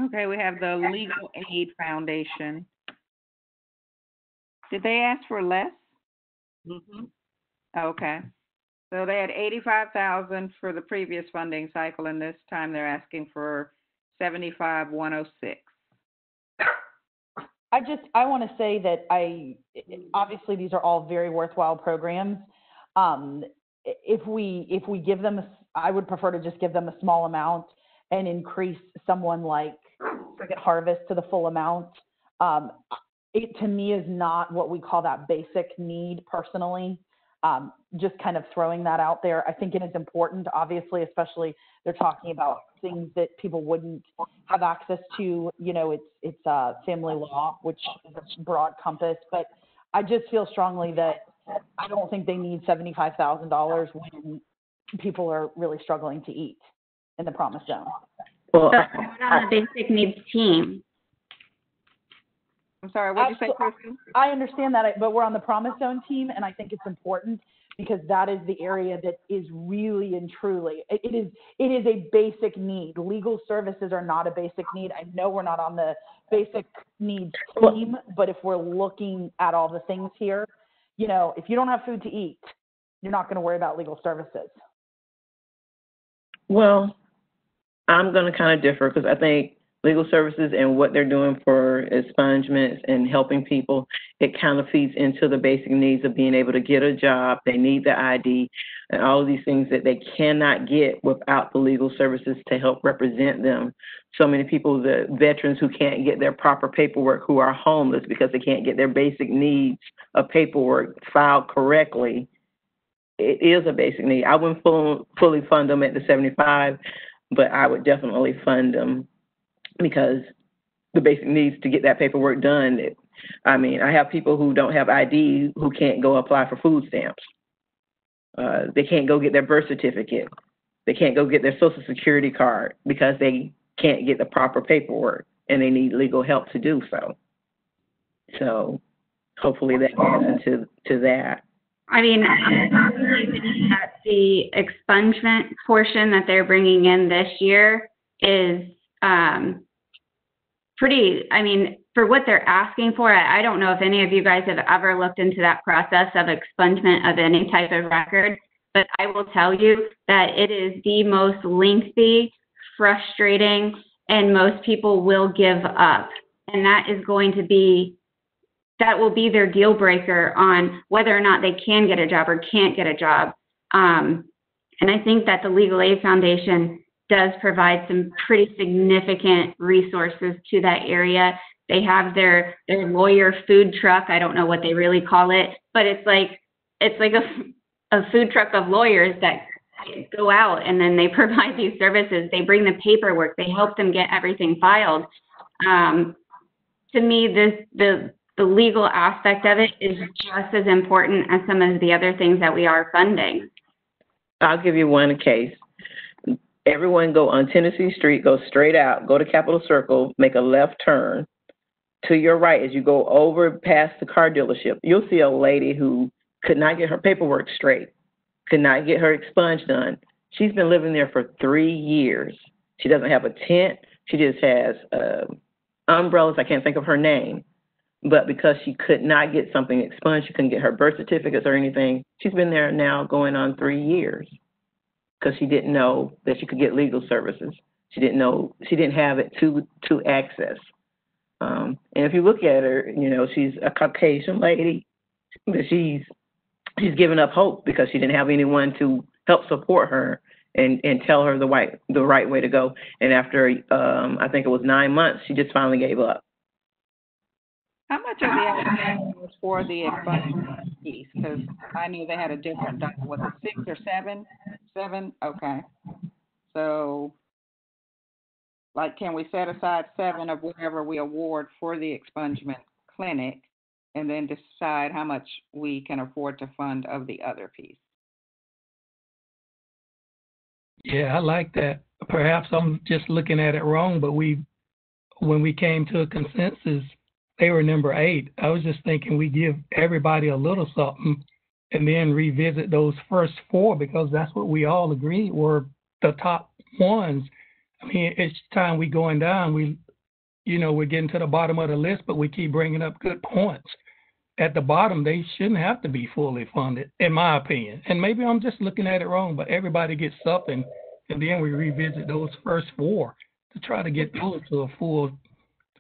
Okay, we have the Legal Aid Foundation. Did they ask for less? Mm-hmm. Okay. So they had $85,000 for the previous funding cycle, and this time they're asking for $75,106. I want to say that obviously these are all very worthwhile programs. If we give them, I would prefer to just give them a small amount and increase someone like Cricket Harvest to the full amount. It to me is not what we call that basic need personally. Just kind of throwing that out there. I think it is important, obviously, especially they're talking about things that people wouldn't have access to. It's family law, which is a broad compass. But I just feel strongly that I don't think they need $75,000 when people are really struggling to eat in the Promise Zone. Well, So on the basic needs team. I'm sorry, what did you say, Kristen? I understand that, but we're on the Promise Zone team, and I think it's important because that is the area that is really and truly, it is a basic need. Legal services are not a basic need. I know we're not on the basic needs team, but if we're looking at all the things here, if you don't have food to eat, you're not going to worry about legal services. Well, I'm going to kind of differ because I think legal services and what they're doing for expungements and helping people, it kind of feeds into the basic needs of being able to get a job. They need the ID and all of these things that they cannot get without the legal services to help represent them. So many people, the veterans who can't get their proper paperwork, who are homeless because they can't get their basic needs of paperwork filed correctly, it is a basic need. I wouldn't fully fund them at the 75, but I would definitely fund them because the basic needs to get that paperwork done. I have people who don't have ID who can't go apply for food stamps. They can't go get their birth certificate. They can't go get their Social Security card because they can't get the proper paperwork, and they need legal help to do so. So hopefully that adds into that. I mean, that the expungement portion that they're bringing in this year is pretty, I mean, for what they're asking for, I don't know if any of you guys have ever looked into that process of expungement of any type of record, but I will tell you that it is the most lengthy, frustrating, and most people will give up. And that will be their deal breaker on whether or not they can get a job or can't get a job. And I think that the Legal Aid Foundation does provide some pretty significant resources to that area. They have their lawyer food truck. I don't know what they really call it, but it's like a food truck of lawyers that go out and then they provide these services. They bring the paperwork. They help them get everything filed. To me, the legal aspect of it is just as important as some of the other things that we are funding. I'll give you one case. Everyone go on Tennessee Street, go straight out, go to Capitol Circle, make a left turn. To your right, as you go over past the car dealership, you'll see a lady who could not get her paperwork straight, could not get her expunge done. She's been living there for 3 years. She doesn't have a tent. She just has umbrellas. I can't think of her name. But because she could not get something expunged, she couldn't get her birth certificates or anything, she's been there now going on 3 years because she didn't know that she could get legal services. She didn't know, she didn't have it to access. And if you look at her, you know, she's a Caucasian lady, but she's given up hope because she didn't have anyone to help support her and tell her the right way to go. And after, I think it was 9 months, she just finally gave up. How much of the application was for the expungement piece? Because I knew they had a different, was it 6 or 7? 7? Okay. So, like, can we set aside 7 of whatever we award for the expungement clinic and then decide how much we can afford to fund of the other piece? Yeah, I like that. Perhaps I'm just looking at it wrong, but when we came to a consensus, they were number 8. I was just thinking we give everybody a little something and then revisit those first 4 because that's what we all agreed were the top ones. I mean, each time we going down, we're getting to the bottom of the list, but we keep bringing up good points. At the bottom, they shouldn't have to be fully funded, in my opinion. And maybe I'm just looking at it wrong, but everybody gets something, and then we revisit those first 4 to try to get those to a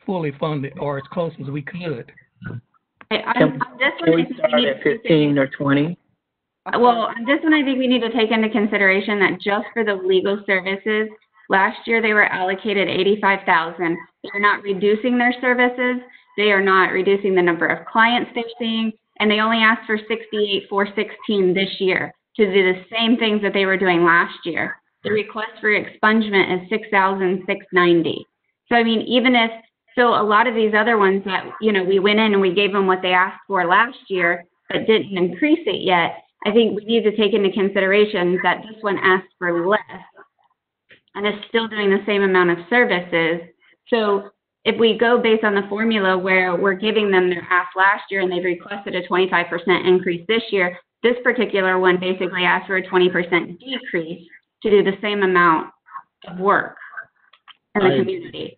fully funded or as close as we could. Can we start at 15 or 20? Well, on this one, I think we need to take into consideration that just for the legal services, last year they were allocated $85,000. They're not reducing their services. They are not reducing the number of clients they're seeing, and they only asked for $68,416 this year to do the same things that they were doing last year. The request for expungement is $6,690. So I mean, so a lot of these other ones that, we went in and we gave them what they asked for last year, but didn't increase it yet, I think we need to take into consideration that this one asked for less and is still doing the same amount of services. So if we go based on the formula where we're giving them their ask last year and they've requested a 25% increase this year, this particular one basically asked for a 20% decrease to do the same amount of work in the community.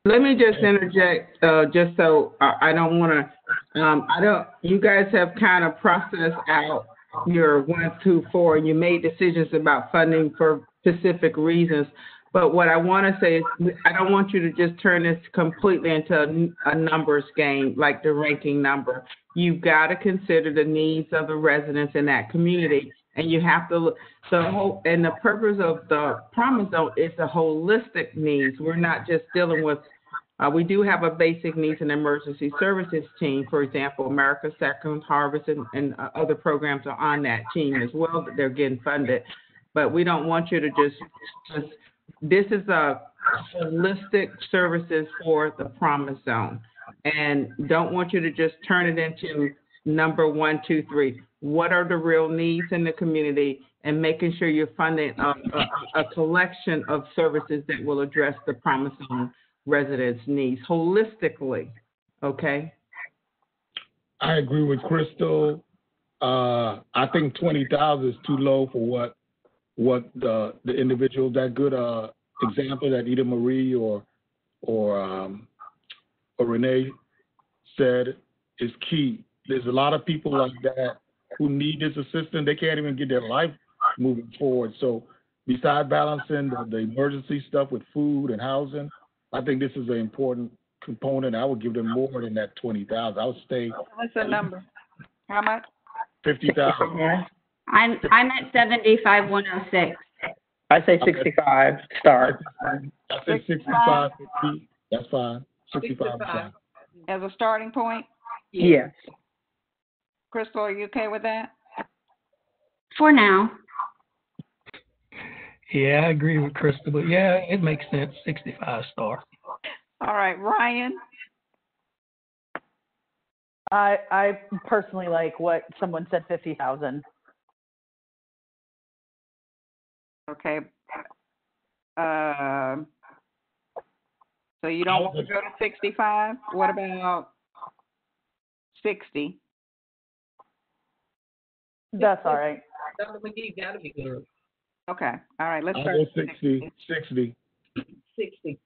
Let me just interject, just so I don't want to, you guys have kind of processed out your 1, 2, 4, and you made decisions about funding for specific reasons. But what I want to say is I don't want you to just turn this completely into a numbers game, like the ranking number. You've got to consider the needs of the residents in that community. And you have to look, and the purpose of the Promise Zone is the holistic needs. We're not just dealing with, we do have a basic needs and emergency services team. For example, America's Second Harvest and other programs are on that team as well that they're getting funded. But we don't want you to just this is a holistic services for the Promise Zone. And don't want you to just turn it into number 1, 2, 3. What are the real needs in the community? and making sure you're funding a collection of services that will address the Promise Zone residents' needs holistically, okay? I agree with Crystal. I think 20,000 is too low for what the individual, that good example that Ida Marie or Renee said is key. There's a lot of people like that who need this assistance. They can't even get their life moving forward. So besides balancing the emergency stuff with food and housing, I think this is an important component. I would give them more than that 20,000. I would stay. What's the number? How much? 50,000. I'm at 75,106. I say 65, start. I say 65, 50. That's fine. 65 is fine. As a starting point? Yes. Crystal, are you okay with that? For now. Yeah, I agree with Krista, but yeah, it makes sense. 65 star. All right, Ryan. I personally like what someone said, 50,000. Okay. So you don't want to go to 65? What about 60? That's all right. Dr. McGee got to be good. Okay. All right. Let's I'll start go with 60. 60. 60.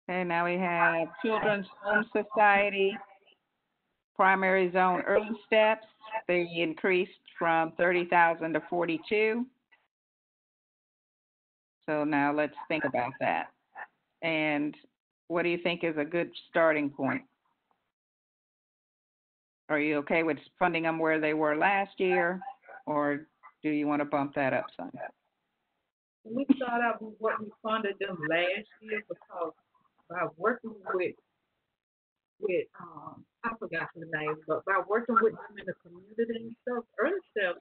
Okay, now we have Children's Home Society, Primary Zone Early Steps. They increased from 30,000 to 42. So now let's think about that. And what do you think is a good starting point? Are you okay with funding them where they were last year, or do you want to bump that up some? We started out with what we funded them last year because by working with I forgot the name, but by working with them in the community and stuff, early steps,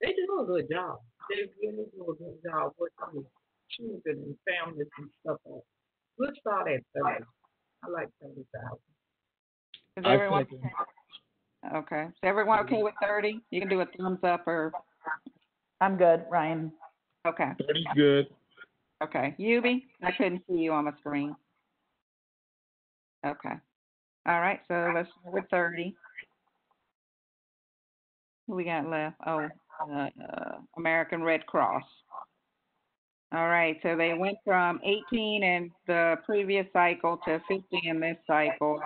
they do a good job. They really do a good job working with children and families and stuff like that. We'll start at 30. I like 30,000. Is everyone okay? Is everyone okay with 30? You can do a thumbs up or. I'm good, Ryan. Okay. 30's good. Okay. Yubi, I couldn't see you on my screen. Okay. All right, so let's start with 30. Who we got left? Oh, American Red Cross. All right, so they went from 18 in the previous cycle to 50 in this cycle.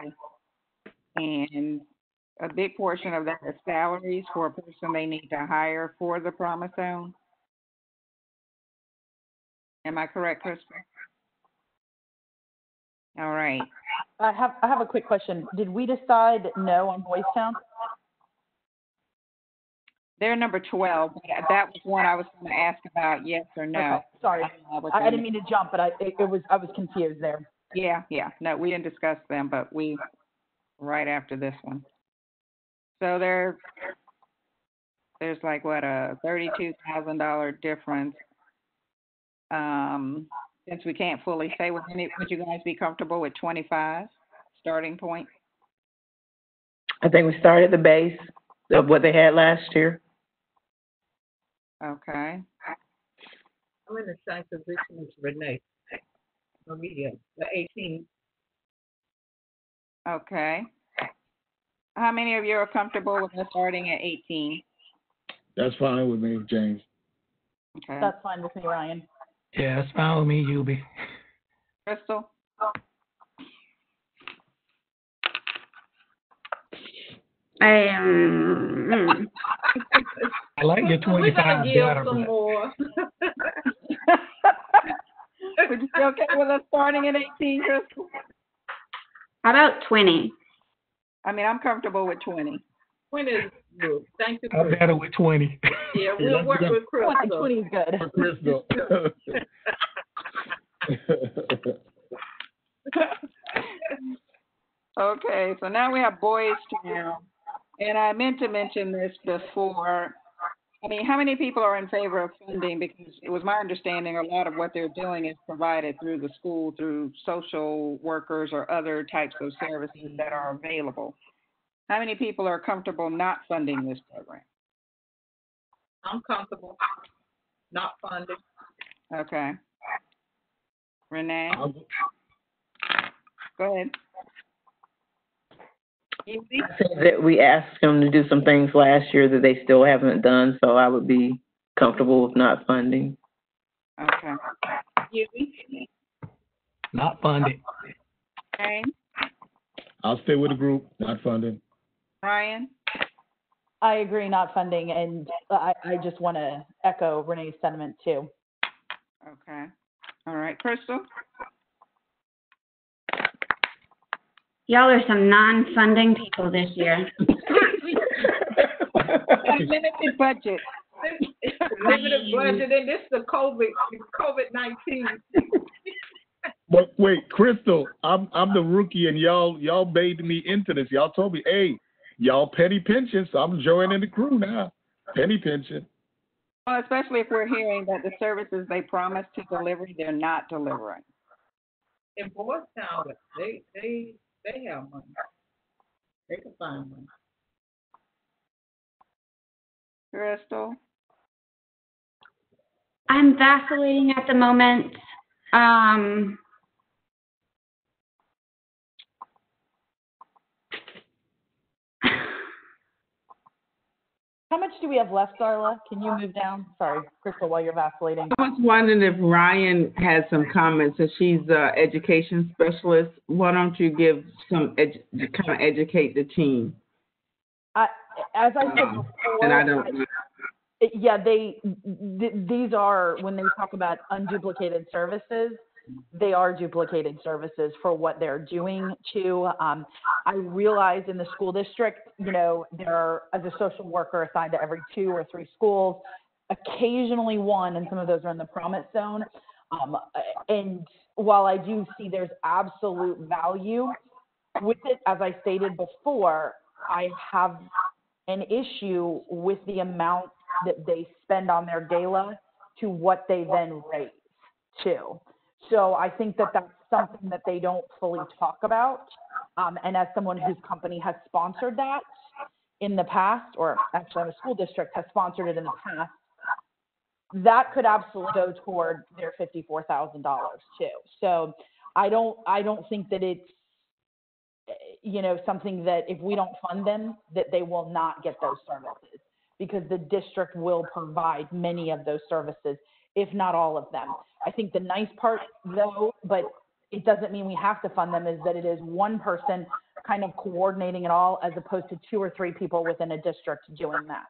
And a big portion of that is salaries for a person they need to hire for the Promise Zone. Am I correct, Crystal? All right. I have a quick question. Did we decide no on Boys Town? They're number 12. That was one I was going to ask about, yes or no. Okay, sorry. I didn't mean to jump, but I was confused there. Yeah. No, we didn't discuss them, but we right after this one. So there's like what, a $32,000 difference. Since we can't fully say would you guys be comfortable with 25 starting point? I think we started the base of what they had last year. Okay. I'm in the same position as Renee. The 18. Okay. How many of you are comfortable with us starting at 18? That's fine with me, James. Okay. That's fine with me, Ryan. Yeah, it's fine with me, Yubi. Crystal? I like your 25 We're gonna give better, some but more. Would you be okay with us starting at 18, Crystal? How about 20? I mean, I'm comfortable with 20. 20 is good. Thank you. I'm better with 20. Yeah, we'll work with Crystal. 20 is good. For Crystal. Okay, so now we have Boys Town. And I meant to mention this before. I mean, how many people are in favor of funding? Because it was my understanding a lot of what they're doing is provided through the school, through social workers or other types of services that are available. How many people are comfortable not funding this program? I'm comfortable not funding. Okay. Renee, I'll- go ahead. Said that we asked them to do some things last year that they still haven't done, so I would be comfortable with not funding. Okay. Not funded. Jane, I'll stay with the group, not funding. Ryan, I agree, not funding, and I just want to echo Renee's sentiment too. okay. All right, Crystal? Y'all are some non-funding people this year. Limited budget. Limited budget, and this is the COVID-19. But wait, Crystal, I'm the rookie, and y'all baited me into this. Y'all told me, hey, y'all penny pension, so I'm joining the crew now. Penny pension. Well, especially if we're hearing that the services they promised to deliver, they're not delivering. In Boystown, they have money. They can find money. Crystal? I'm vacillating at the moment. How much do we have left, Darla? Can you move down? Sorry, Crystal, while you're vacillating. I was wondering if Ryan has some comments, since she's the education specialist. Why don't you give some, kind of educate the team? As I said before, And I don't. yeah, these are, when they talk about unduplicated services, they are duplicated services for what they're doing too. I realize in the school district, there are, as a social worker, assigned to every 2 or 3 schools, occasionally 1, and some of those are in the promise zone. And while I do see there's absolute value with it, as I stated before, I have an issue with the amount that they spend on their gala to what they then raise too. So I think that that's something that they don't fully talk about. And as someone whose company has sponsored that in the past, or actually a school district has sponsored it in the past, that could absolutely go toward their $54,000 too. So I don't think that it's, something that if we don't fund them, that they will not get those services, because the district will provide many of those services, if not all of them. I think the nice part, though, but it doesn't mean we have to fund them, is that it is one person kind of coordinating it all, as opposed to 2 or 3 people within a district doing that.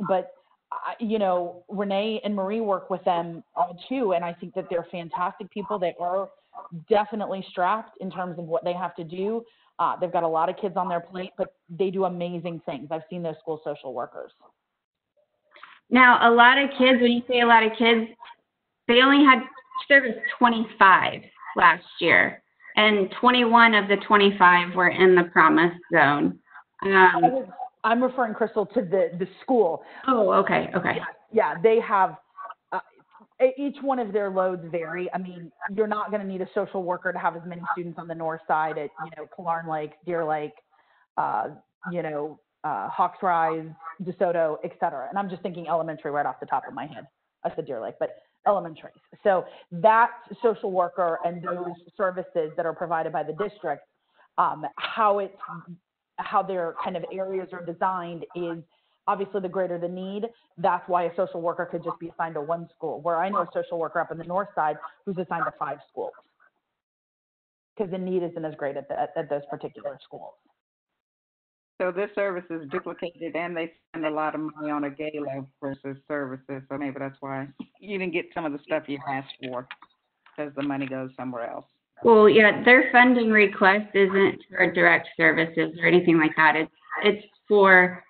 But Renee and Marie work with them all too, and I think that they're fantastic people. They are definitely strapped in terms of what they have to do. They've got a lot of kids on their plate, but they do amazing things. I've seen those school social workers. Now, a lot of kids, when you say a lot of kids, they only had service 25 last year, and 21 of the 25 were in the promise zone. I'm referring, Crystal, to the school. Oh, okay. Yeah, they have, each one of their loads vary. I mean, you're not going to need a social worker to have as many students on the north side at, Killarn Lake, Deer Lake, Hawks Rise, DeSoto, et cetera. And I'm just thinking elementary right off the top of my head. I said Deer Lake, but elementary. So that social worker and those services that are provided by the district, how their kind of areas are designed is obviously the greater the need. That's why a social worker could just be assigned to 1 school, where I know a social worker up in the north side who's assigned to 5 schools, because the need isn't as great at those particular schools. So this service is duplicated, and they spend a lot of money on a gala versus services. So maybe that's why you didn't get some of the stuff you asked for, because the money goes somewhere else. Well, yeah, their funding request isn't for direct services or anything like that. It's for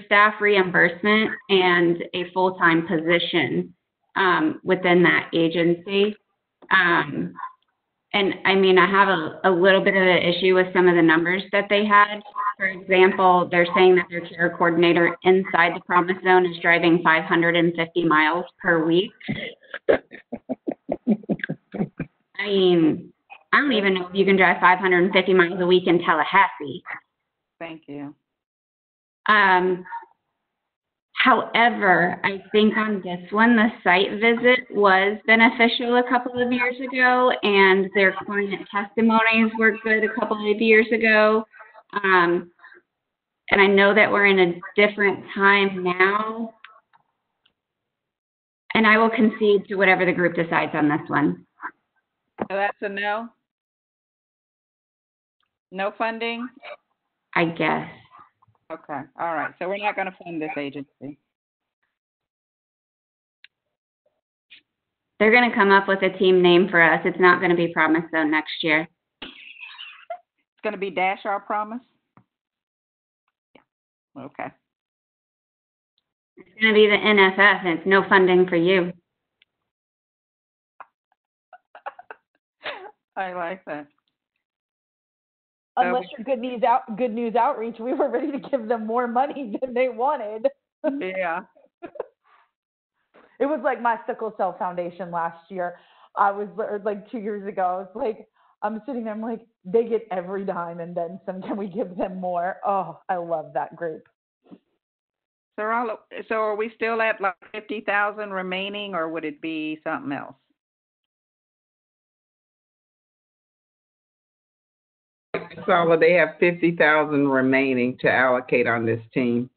staff reimbursement and a full-time position within that agency. And I mean, I have a little bit of an issue with some of the numbers that they had. For example, they're saying that their care coordinator inside the Promise Zone is driving 550 miles per week. I mean, I don't even know if you can drive 550 miles a week in Tallahassee. Thank you. However, I think on this one, the site visit was beneficial a couple of years ago, and their client testimonies were good a couple of years ago. And I know that we're in a different time now, and I will concede to whatever the group decides on this one. So that's a no? No funding? I guess. Okay, all right. So we're not going to fund this agency. They're going to come up with a team name for us. It's not going to be Promise Zone next year. It's going to be Dash Our Promise? Yeah. Okay. It's going to be the NFF, and it's no funding for you. I like that. Unless you're good news outreach, we were ready to give them more money than they wanted. Yeah. It was like my sickle cell foundation last year. I was like 2 years ago. I was like, I'm sitting there. I'm like, they get every dime and then some. Can we give them more? Oh, I love that group. So are we still at like 50,000 remaining, or would it be something else? So they have 50,000 remaining to allocate on this team.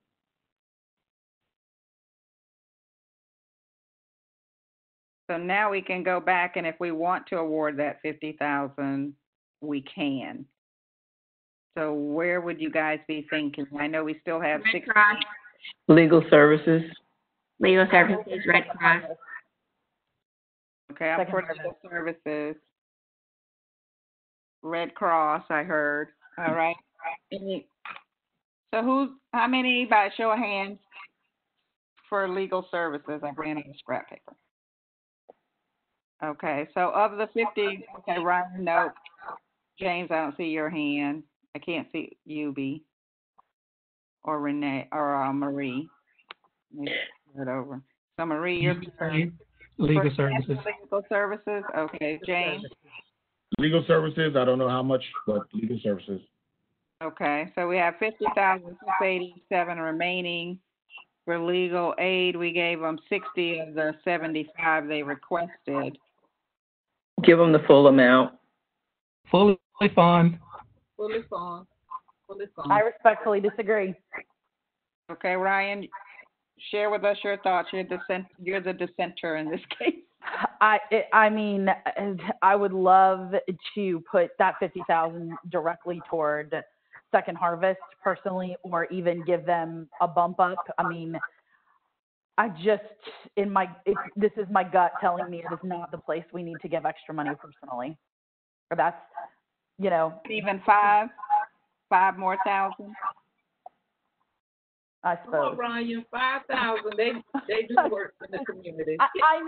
So now we can go back, and if we want to award that 50,000, we can. So where would you guys be thinking? I know we still have Red 6. Cross. Legal services. Legal Services, Red Cross. Okay, I'm for legal services. Red Cross, I heard. All right. So how many, by show of hands, for legal services? I ran out of scrap paper. Okay, so of the 50, okay, Ryan, no. James, I don't see your hand. I can't see you, B. Or Renee, or Marie. Let me turn it over. So Marie, you're Legal services. Legal services, okay. James. Legal services, I don't know how much, but legal services. Okay, so we have 50,687 remaining. For legal aid, we gave them 60 of the 75 they requested. Give them the full amount. Fully fund. Fully fund. I respectfully disagree. Okay, Ryan, share with us your thoughts. You're the dissenter in this case. I mean, I would love to put that 50,000 directly toward Second Harvest personally, or even give them a bump up. I mean, this is my gut telling me it is not the place we need to give extra money personally. Or that's, Even five more thousand. I Come suppose. on, Ryan, 5,000. They do work in the community. I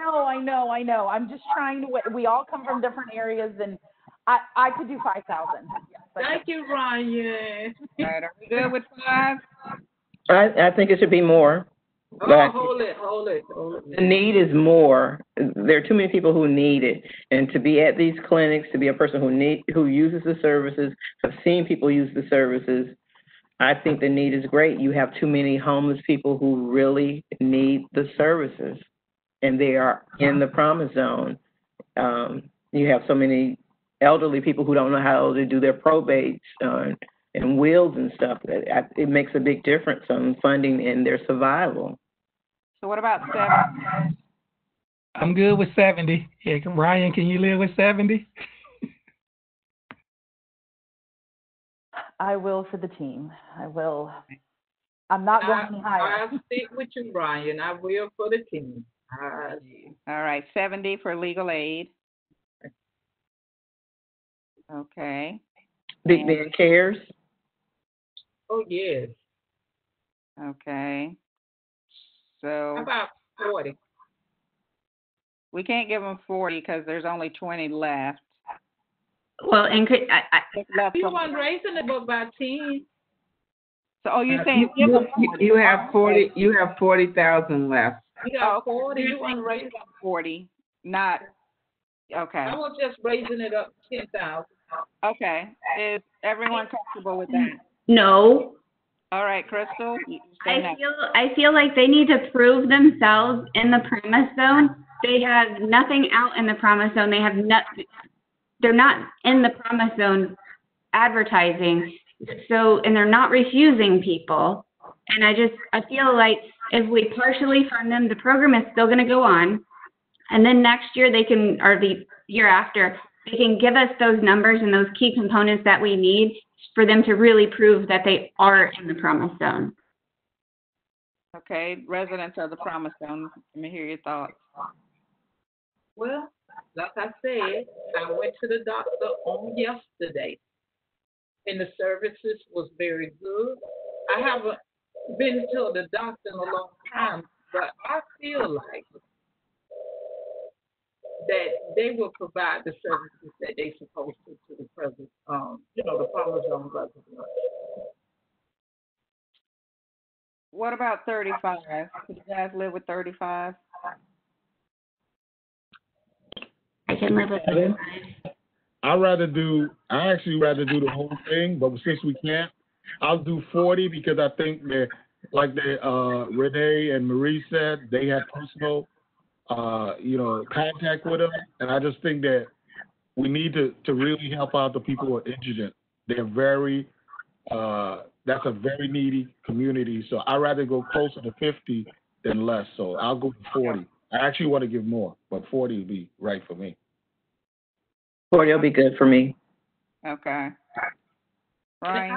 know. I'm just trying to. We all come from different areas, and I could do 5,000. Yes, Thank you, Ryan. All right, are we good with 5? I think it should be more. Oh, But hold it. the need is more. There are too many people who need it, and to be at these clinics, to be a person who uses the services, have seen people use the services. I think the need is great. You have too many homeless people who really need the services, and they are in the Promise Zone. You have so many elderly people who don't know how to do their probates and wills and stuff. It makes a big difference on funding and their survival. So what about 7? I'm good with 70. Yeah, Ryan, can you live with 70? I will for the team. I will. I'm not going any higher. I'll stick with you, Ryan. I will for the team. All right, 70 for legal aid. Okay. Big Man Cares. Oh, yes. Okay. So How about 40? we can't give them 40 because there's only 20 left. Well, and could, You weren't raising it but by 10. So, oh, you're saying give them 40. You have 40. You have 40,000 left. You got 40. You're You saying weren't raising. give them 40, not, okay. I was just raising it up 10,000. Okay. Is everyone comfortable with that? no. All right, Crystal? You say no. I feel like they need to prove themselves in the promise zone. They have nothing out in the promise zone. They have they're not in the promise zone advertising. So, and they're not refusing people. And I feel like if we partially fund them, the program is still going to go on. And then next year they can, or the year after, they can give us those numbers and those key components that we need for them to really prove that they are in the promise zone. Okay, residents of the promise zone, let me hear your thoughts. Well, like I said, I went to the doctor on yesterday, and the services was very good. I haven't been to the doctor in a long time, but I feel like that they will provide the services that they supposed to the present, the Promise Zone residents. What about 35? Could you guys live with 35? I can live with that. I actually rather do the whole thing, but since we can't, I'll do 40 because I think that, like Renee and Marie said, they have personal, contact with them, and I just think that we need to really help out the people who are indigent. They're very, that's a very needy community, so I'd rather go closer to 50 than less, so I'll go to 40. I actually want to give more, but 40 would be right for me. 40 will be good for me. Okay. Right. Right.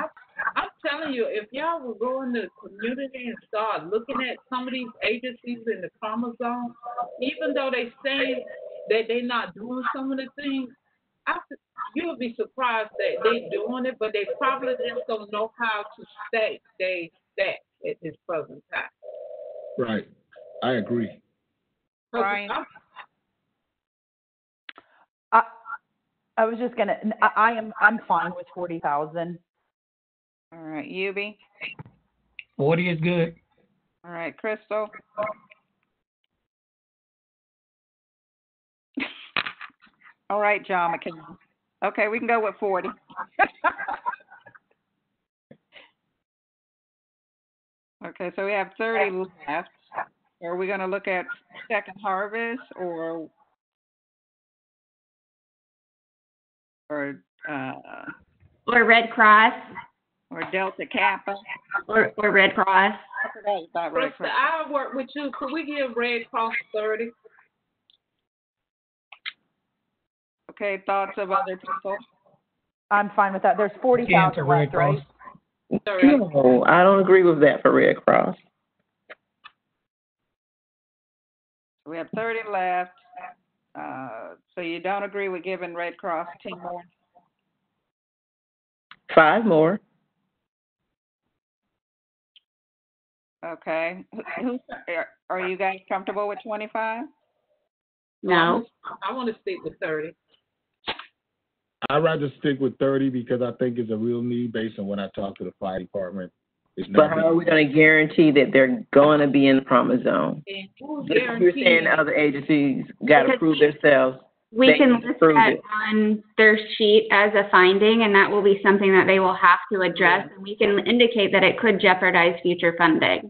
I'm telling you, if y'all will go in the community and start looking at some of these agencies in the Promise Zone, even though they say that they're not doing some of the things, you'll be surprised that they're doing it, but they probably just don't know how to stack at this present time. Right. I agree. Right. I was just gonna. I'm fine with 40,000. All right, Yubi? 40 is good. All right, Crystal? All right, John McKinnon. Okay, we can go with 40. Okay, so we have 30 left. Are we going to look at Second Harvest or Red Cross. Or Delta Kappa. Or Red Cross. I forgot about Red Cross. I'll work with you. Could we give Red Cross 30? Okay, thoughts of other people? I'm fine with that. There's 40,000 left, right? No, I don't agree with that for Red Cross. We have 30 left. So you don't agree with giving Red Cross 10 more? 5 more. Okay. Are you guys comfortable with 25? No. I want to stick with 30. I'd rather stick with 30 because I think it's a real need based on when I talk to the fire department. But how are we going to guarantee that they're going to be in the Promise Zone? You're saying other agencies got to prove themselves. We can list that on their sheet as a finding, and that will be something that they will have to address, and we can indicate that it could jeopardize future funding.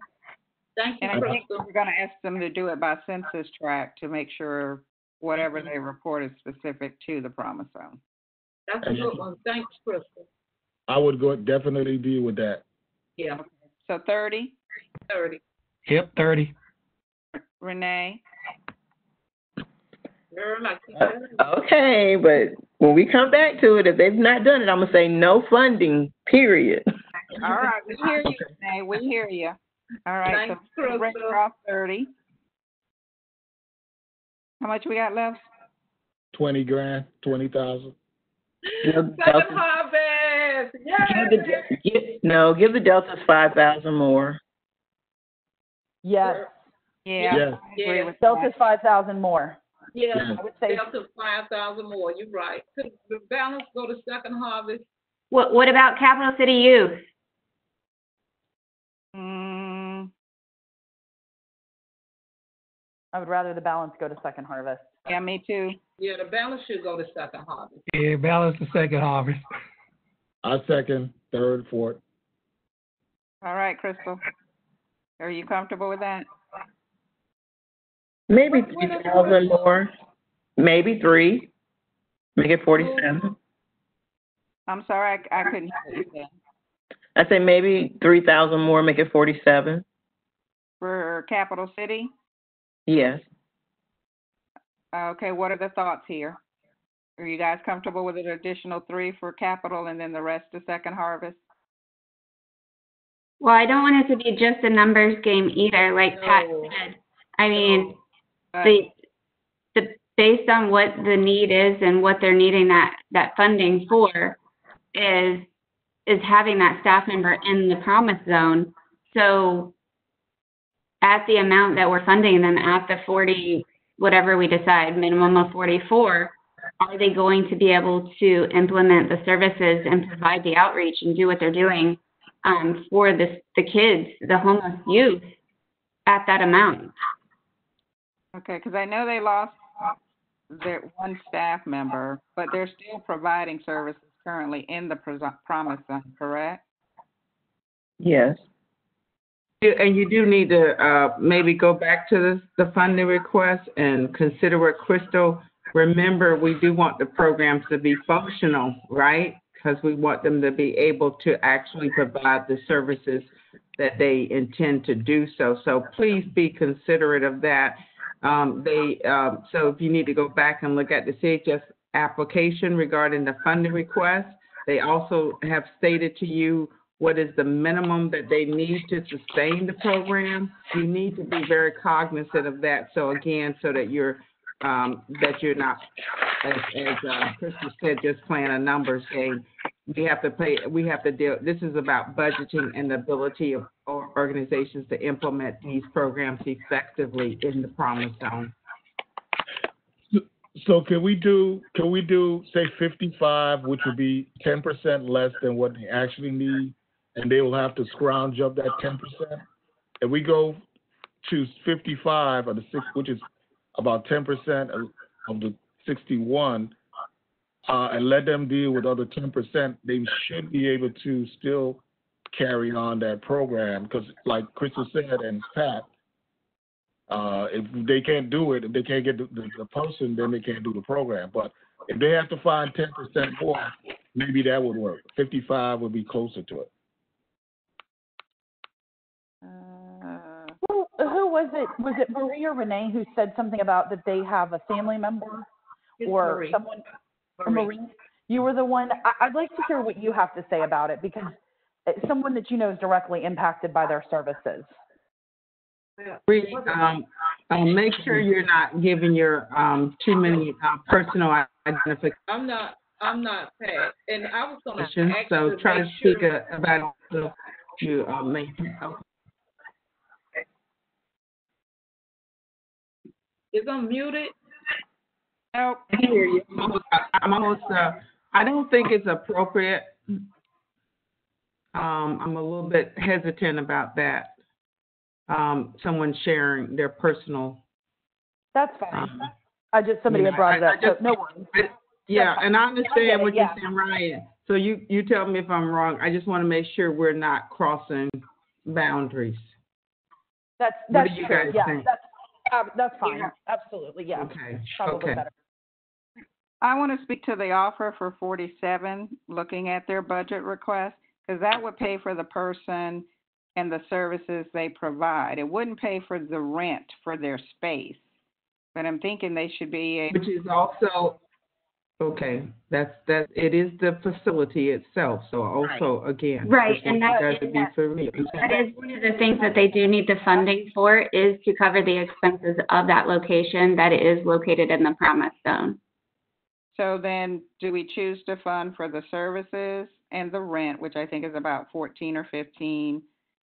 Thank you. And I think we're going to ask them to do it by census tract to make sure whatever they report is specific to the Promise Zone. That's a good one. Thanks, Crystal. I would definitely deal with that. Yeah. Okay. So 30? 30. Yep, 30. Renee? Okay, but when we come back to it, if they've not done it, I'm going to say no funding, period. All right, we hear you, Renee. We hear you. All right, Thanks, so Red Cross 30. How much we got left? 20 grand, 20,000. Second Harvest! Yay! Give the Deltas 5,000 more. Yes. Yeah. Delta's 5,000 more. Yeah, I would say Delta 5,000 more, you're right. Could the balance go to Second Harvest? What about Capital City Youth? I would rather the balance go to Second Harvest. Yeah, me too. Yeah, the balance should go to Second Harvest. Yeah, balance the second harvest. I second, third, fourth. All right, Crystal. Are you comfortable with that? Maybe 3,000 more. Maybe 3. Make it 47. I'm sorry, I couldn't hear what you said. I say maybe 3,000 more. Make it 47. For Capital City? Yes. Okay, what are the thoughts here? Are you guys comfortable with an additional 3 for Capital and then the rest to Second Harvest? Well, I don't want it to be just a numbers game either, like Pat said. I mean, based on what the need is and what they're needing that funding for is having that staff member in the promise zone. So at the amount that we're funding them at the 40, whatever we decide, minimum of 44, are they going to be able to implement the services and provide the outreach and do what they're doing for the kids, the homeless youth, at that amount? Okay, because I know they lost their one staff member, but they're still providing services currently in the promise zone, correct? Yes. And you do need to maybe go back to the funding request and consider what Crystal. Remember, we do want the programs to be functional, right? Because we want them to be able to actually provide the services that they intend to do so. So please be considerate of that. So if you need to go back and look at the CHS application regarding the funding request, they also have stated to you what is the minimum that they need to sustain the program. You need to be very cognizant of that. So again, so that you're not, as Crystal said, just playing a numbers game. We have to deal, this is about budgeting and the ability of organizations to implement these programs effectively in the promise zone. So can we do say 55, which would be 10% less than what they actually need, and they will have to scrounge up that 10%? And we go to 55 or the 6, which is about 10% of the 61, and let them deal with other 10%. They should be able to still carry on that program because, like Crystal said and Pat, if they can't do it, if they can't get the person, then they can't do the program. But if they have to find 10% more, maybe that would work. 55 would be closer to it. Who was it? Was it Marie or Renee who said something about that they have a family member or Marie. someone? Marie, you were the one. I'd like to hear what you have to say about it because it's someone that you know is directly impacted by their services. Make sure you're not giving your too many personal identifications. I'm not Pat, and I was going to ask So you try to make speak sure. about it. You make. Is unmuted? Nope. I hear you. I'm almost. I don't think it's appropriate. I'm a little bit hesitant about that. Someone sharing their personal. That's fine. Somebody had brought it up, so no worries. Yeah, and I understand what yeah. you're saying, Ryan. So you tell me if I'm wrong. I just want to make sure we're not crossing boundaries. That's what do you true. guys Yeah, think? that's fine. Yeah. Absolutely, yeah. Okay. Probably Okay. better. I want to speak to the offer for 47, looking at their budget request, because that would pay for the person and the services they provide. It wouldn't pay for the rent for their space. But I'm thinking they should be able. Which is also, okay, it is the facility itself, so also, again. Right, just want and you guys to be familiar. That is one of the things that they do need the funding for is to cover the expenses of that location that is located in the promise zone. So then, do we choose to fund for the services and the rent, which I think is about 14 or 15,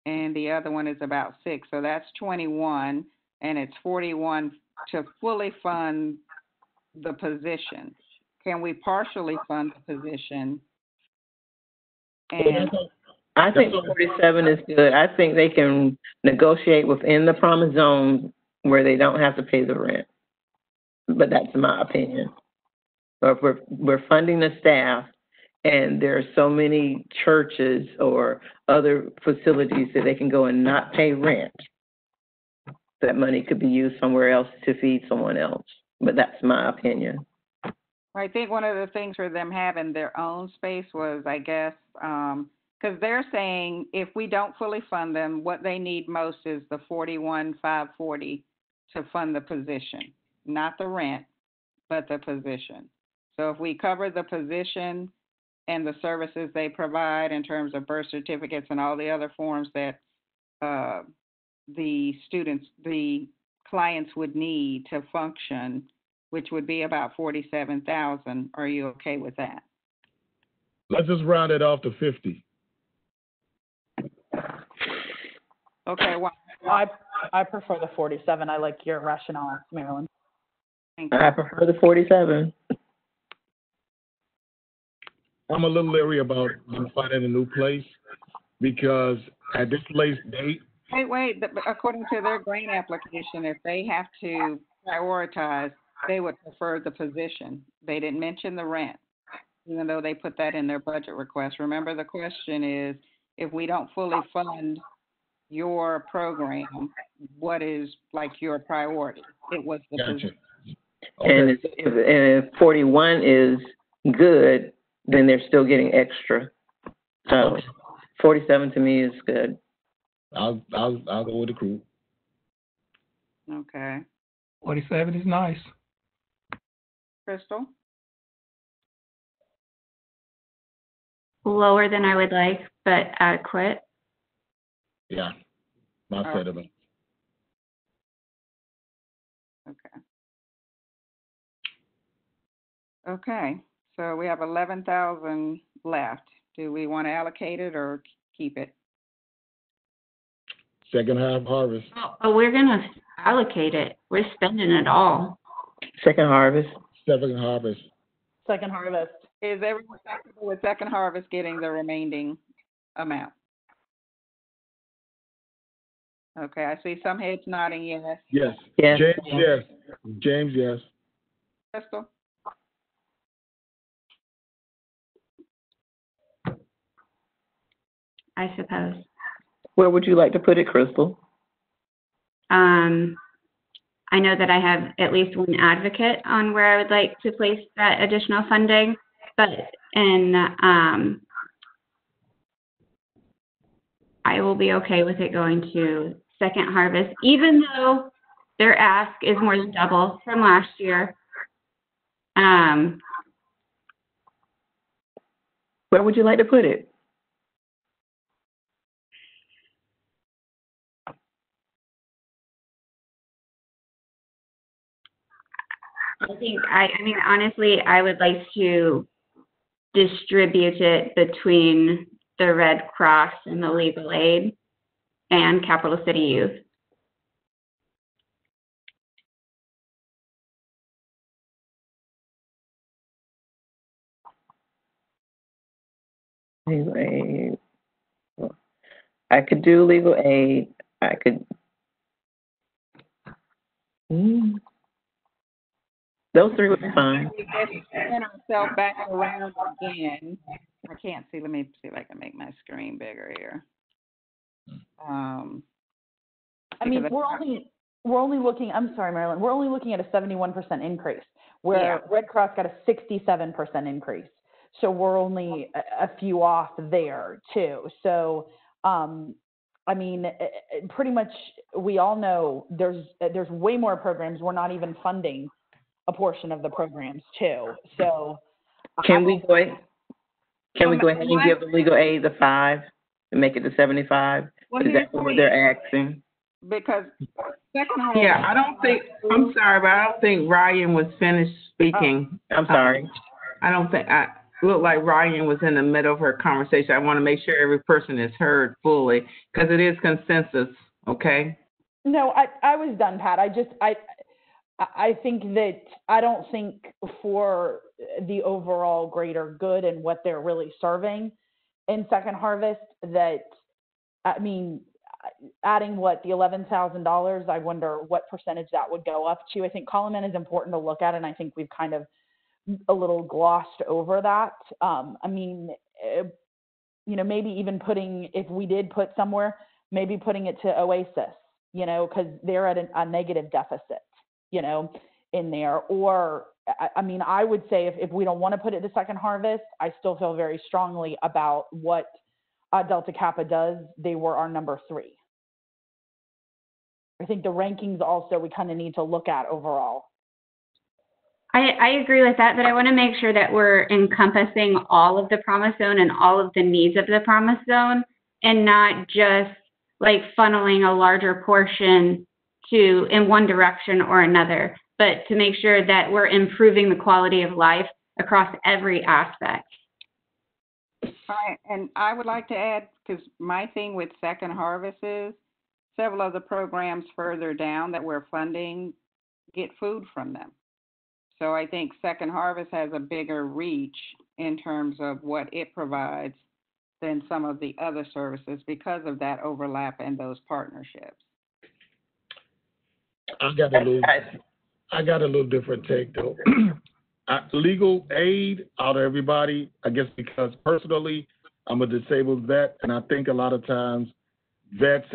and the other one is about 6, so that's 21, and it's 41 to fully fund the position? Can we partially fund the position? And I think 47 is good. I think they can negotiate within the promised zone where they don't have to pay the rent. But that's my opinion. Or if we're funding the staff, and there are so many churches or other facilities that they can go and not pay rent, that money could be used somewhere else to feed someone else. But that's my opinion. I think one of the things for them having their own space was, I guess, because they're saying if we don't fully fund them, what they need most is the 41,540 to fund the position, not the rent, but the position. So if we cover the position and the services they provide in terms of birth certificates and all the other forms that the clients would need to function, which would be about 47,000. Are you okay with that? Let's just round it off to 50. Okay. Well, I prefer the 47. I like your rationale, Marilyn. thank you. I prefer the 47. I'm a little leery about finding a new place because at this late date. Wait. According to their grant application, if they have to prioritize, they would prefer the position. They didn't mention the rent, even though they put that in their budget request. Remember, the question is, if we don't fully fund your program, what is like your priority? It was the position. Okay. And if 41 is good, then they're still getting extra. So 47 to me is good. I'll go with the crew. Okay. 47 is nice. Crystal? Lower than I would like, but adequate. Yeah, my sentiment. Okay. So we have 11,000 left. Do we want to allocate it or keep it? Second half harvest. Oh, we're going to allocate it. We're spending it all. Second harvest. Second harvest. Is everyone comfortable with second harvest getting the remaining amount? Okay, I see some heads nodding yes. Yes. Yes. James, yes. James, yes. Crystal? I suppose. Where would you like to put it, Crystal? I know that I have at least one advocate on where I would like to place that additional funding, but I will be okay with it going to second harvest, even though their ask is more than double from last year. Where would you like to put it? I mean, honestly, I would like to distribute it between the Red Cross and the Legal Aid and Capital City Youth. Legal aid. I could do legal aid. I could. Those three would be fine. Turn ourselves back around again. I can't see. Let me see if I can make my screen bigger here. I mean, we're only looking. I'm sorry, Marilyn. We're only looking at a 71% increase, where Red Cross got a 67% increase. So we're only a few off there too. So, I mean, pretty much we all know there's way more programs. We're not even funding a portion of the programs too. So, Can we go ahead and give the legal aid the 5 and make it the 75? Well, Is that what they're asking? Because Yeah, I'm sorry, but I don't think Ryan was finished speaking. I'm sorry. I looked like Ryan was in the middle of her conversation. I want to make sure every person is heard fully because it is consensus, okay? No, I was done, Pat. I think that I don't think for the overall greater good and what they're really serving in Second Harvest that, I mean, adding what, the $11,000, I wonder what percentage that would go up to. I think Coleman is important to look at, and I think we've kind of a little glossed over that. I mean, maybe even putting, if we did put somewhere, maybe putting it to Oasis, because they're at a negative deficit, in there. Or, I mean, I would say if we don't want to put it to Second Harvest, I still feel very strongly about what Delta Kappa does. They were our number 3. I think the rankings also we kind of need to look at overall. I agree with that, but I want to make sure that we're encompassing all of the promise zone and all of the needs of the promise zone, and not just like funneling a larger portion to in one direction or another, but to make sure that we're improving the quality of life across every aspect. All right, and I would like to add, because my thing with Second Harvest is several of the programs further down that we're funding get food from them. So I think Second Harvest has a bigger reach in terms of what it provides than some of the other services because of that overlap and those partnerships. I got a little different take though. Legal aid out of everybody, I guess, because personally I'm a disabled vet, and I think a lot of times vets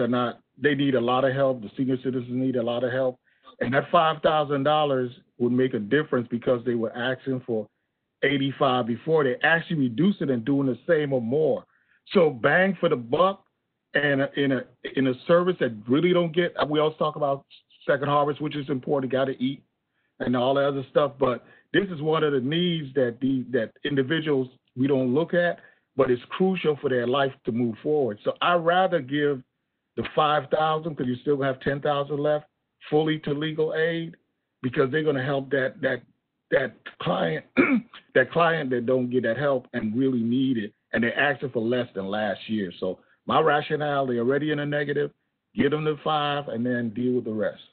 they need a lot of help. The senior citizens need a lot of help. And that $5,000 would make a difference because they were asking for $85,000 before. They actually reduced it and doing the same or more. So bang for the buck, and in a service that really don't get. We always talk about Second Harvest, which is important. Got to eat and all that other stuff. But this is one of the needs that individuals we don't look at, but it's crucial for their life to move forward. So I'd rather give the $5,000 because you still have $10,000 left fully to legal aid, because they're going to help that client that don't get that help and really need it, and they're asking for less than last year. So my rationale, they're already in a negative, get them to 5 and then deal with the rest.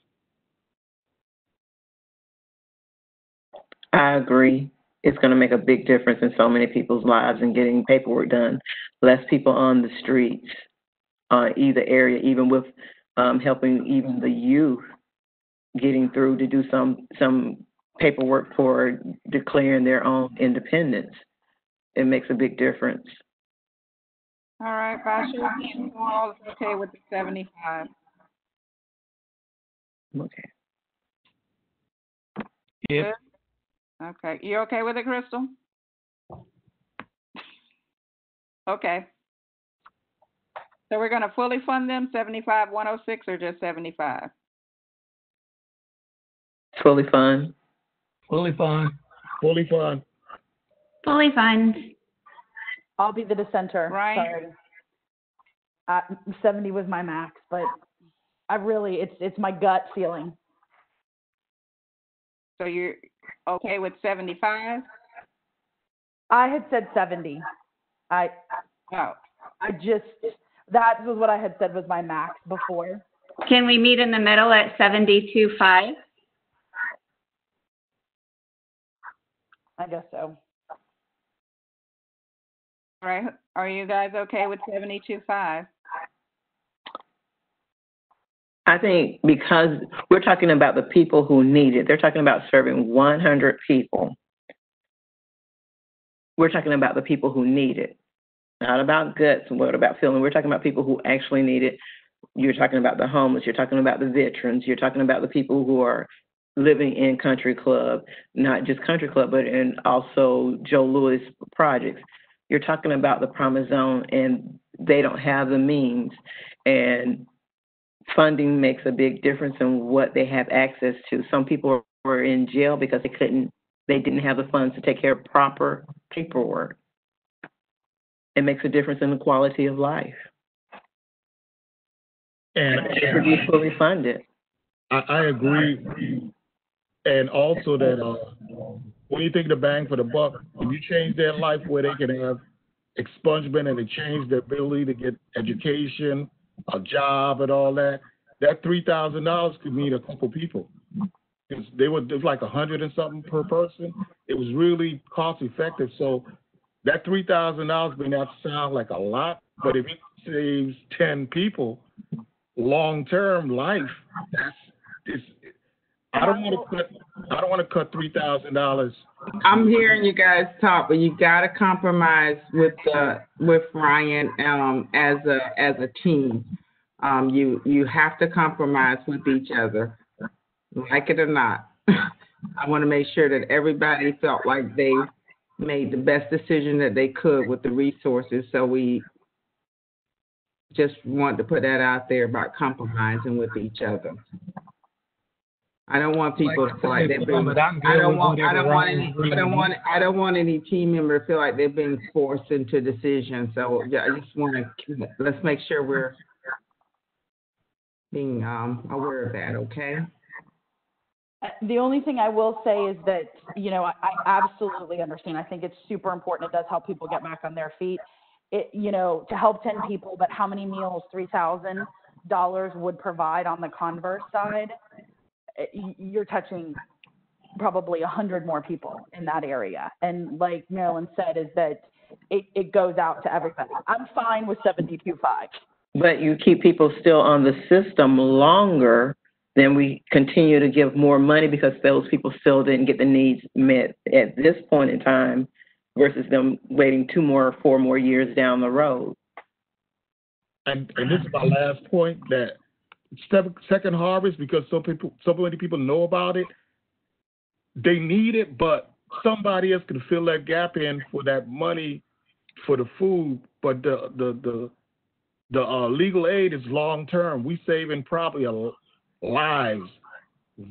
I agree. It's going to make a big difference in so many people's lives and getting paperwork done. Less people on the streets, either area, even with helping even the youth getting through to do some paperwork for declaring their own independence. It makes a big difference. All right, Basha, you all is okay with the 75? Okay. Yeah. Okay, you okay with it, Crystal? Okay. So we're going to fully fund them, 75, 106, or just 75? Fully fund. Fully fine. Fully fund. Fully fund. I'll be the dissenter. Right. Sorry. 70 was my max, but I really, it's my gut feeling. So you're okay with 75? I had said 70. That was what I had said was my max before. Can we meet in the middle at 72.5? I guess so. All right. Are you guys okay with 72.5? I think because we're talking about the people who need it. They're talking about serving 100 people. We're talking about the people who need it. Not about guts and what about feeling. We're talking about people who actually need it. You're talking about the homeless. You're talking about the veterans. You're talking about the people who are living in country club, not just country club, but in also Joe Louis projects. You're talking about the Promise Zone, and they don't have the means. And funding makes a big difference in what they have access to. Some people were in jail because they didn't have the funds to take care of proper paperwork. It makes a difference in the quality of life. And it should be fully funded. I agree. And also that when you think of the bang for the buck, if you change their life where they can have expungement and they change their ability to get education, a job and all that, that $3,000 could mean a couple people. It was like 100 and something per person. It was really cost effective. So that $3,000 may not sound like a lot, but if it saves 10 people long term life, I don't want to cut $3,000. I'm hearing you guys talk, but you got to compromise with Ryan as a team. You have to compromise with each other, like it or not. I want to make sure that everybody felt like they made the best decision that they could with the resources. So we just want to put that out there about compromising with each other. I don't want people to feel like they're being. I don't want any team member to feel like they're being forced into decisions. So yeah, I just want to let's make sure we're being aware of that. Okay. The only thing I will say is that, I absolutely understand. I think it's super important. It does help people get back on their feet. To help 10 people, but how many meals $3,000 would provide on the converse side? You're touching probably 100 more people in that area. And like Marilyn said, is that it goes out to everybody. I'm fine with 72.5. But you keep people still on the system longer, then we continue to give more money because those people still didn't get the needs met at this point in time versus them waiting 2 more or 4 more years down the road. And this is my last point, that second harvest, because so many people know about it, they need it, but somebody else can fill that gap in for that money for the food. But the legal aid is long term. We saving probably lives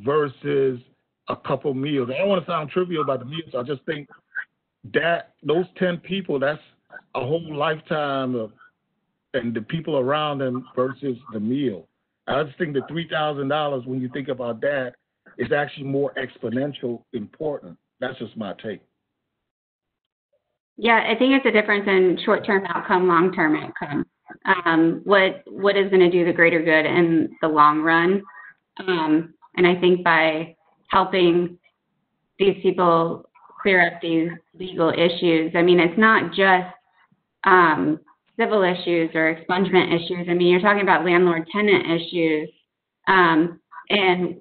versus a couple meals. I don't want to sound trivial about the meals. I just think that those 10 people, that's a whole lifetime and the people around them versus the meal. I just think the $3,000, when you think about that, is actually more exponential important. That's just my take. Yeah, I think it's a difference in short-term outcome, long-term outcome. What is going to do the greater good in the long run? And I think by helping these people clear up these legal issues, I mean, it's not just civil issues or expungement issues. I mean, you're talking about landlord-tenant issues. And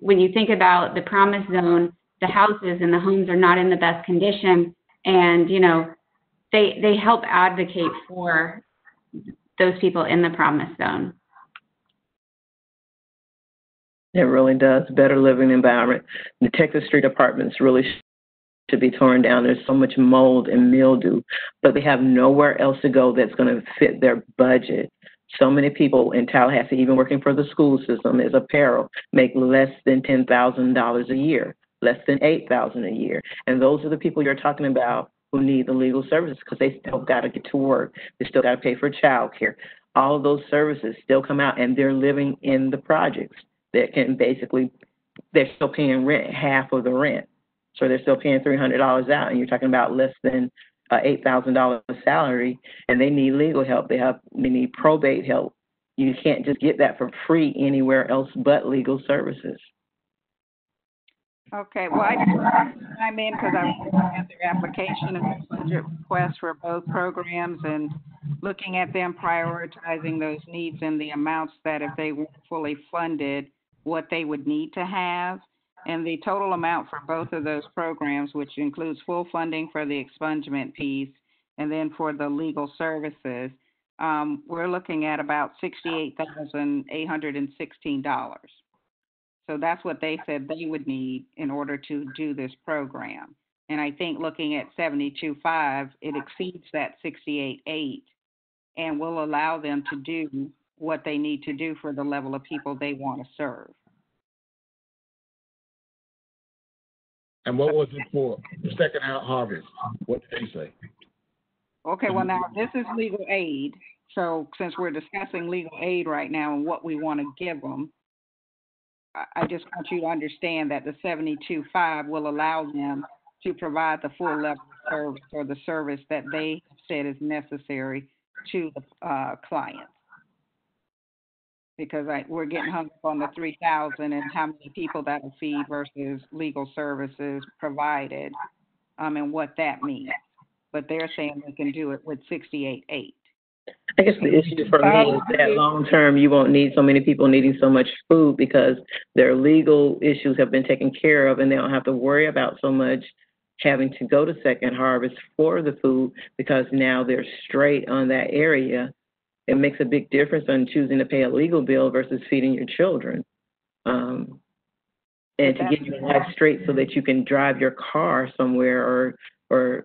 when you think about the promise zone, the houses and the homes are not in the best condition. And, they help advocate for those people in the promise zone. It really does. Better living environment. The Texas Street apartments really should be torn down. There's so much mold and mildew, but they have nowhere else to go that's going to fit their budget. So many people in Tallahassee, even working for the school system as a payroll, make less than $10,000 a year, less than $8,000 a year. And those are the people you're talking about who need the legal services because they still got to get to work. They still got to pay for child care. All of those services still come out, and they're living in the projects that can basically, they're still paying rent, half of the rent. So they're still paying $300 out, and you're talking about less than $8,000 salary, and they need legal help. They need probate help. You can't just get that for free anywhere else but legal services. Okay, well, I just want to chime in because I was looking at their application and their budget requests for both programs and looking at them prioritizing those needs and the amounts that if they were fully funded, what they would need to have. And the total amount for both of those programs, which includes full funding for the expungement piece and then for the legal services, we're looking at about $68,816. So that's what they said they would need in order to do this program. And I think looking at 72.5, it exceeds that 68.8 and will allow them to do what they need to do for the level of people they want to serve. And what was it for the second harvest? What did they say? Okay, well, now this is legal aid. So since we're discussing legal aid right now and what we want to give them, I just want you to understand that the 72.5 will allow them to provide the full level of service or the service that they said is necessary to the client. because we're getting hung up on the 3,000 and how many people that'll feed versus legal services provided, and what that means. But they're saying they can do it with 68.8. I guess the issue for me is that long term, you won't need so many people needing so much food because their legal issues have been taken care of, and they don't have to worry about so much having to go to Second Harvest for the food because now they're straight on that area. It makes a big difference on choosing to pay a legal bill versus feeding your children. And to get your life straight so that you can drive your car somewhere or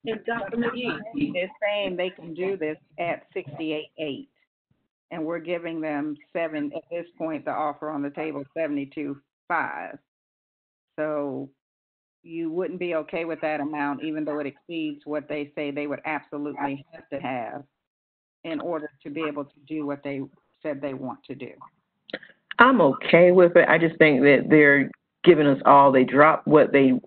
And Dr. McGee is saying they can do this at 68.8, and we're giving them at this point, the offer on the table, 72.5. So you wouldn't be okay with that amount, even though it exceeds what they say they would absolutely have to have in order to be able to do what they said they want to do. I'm okay with it. I just think that they're giving us all. They dropped what they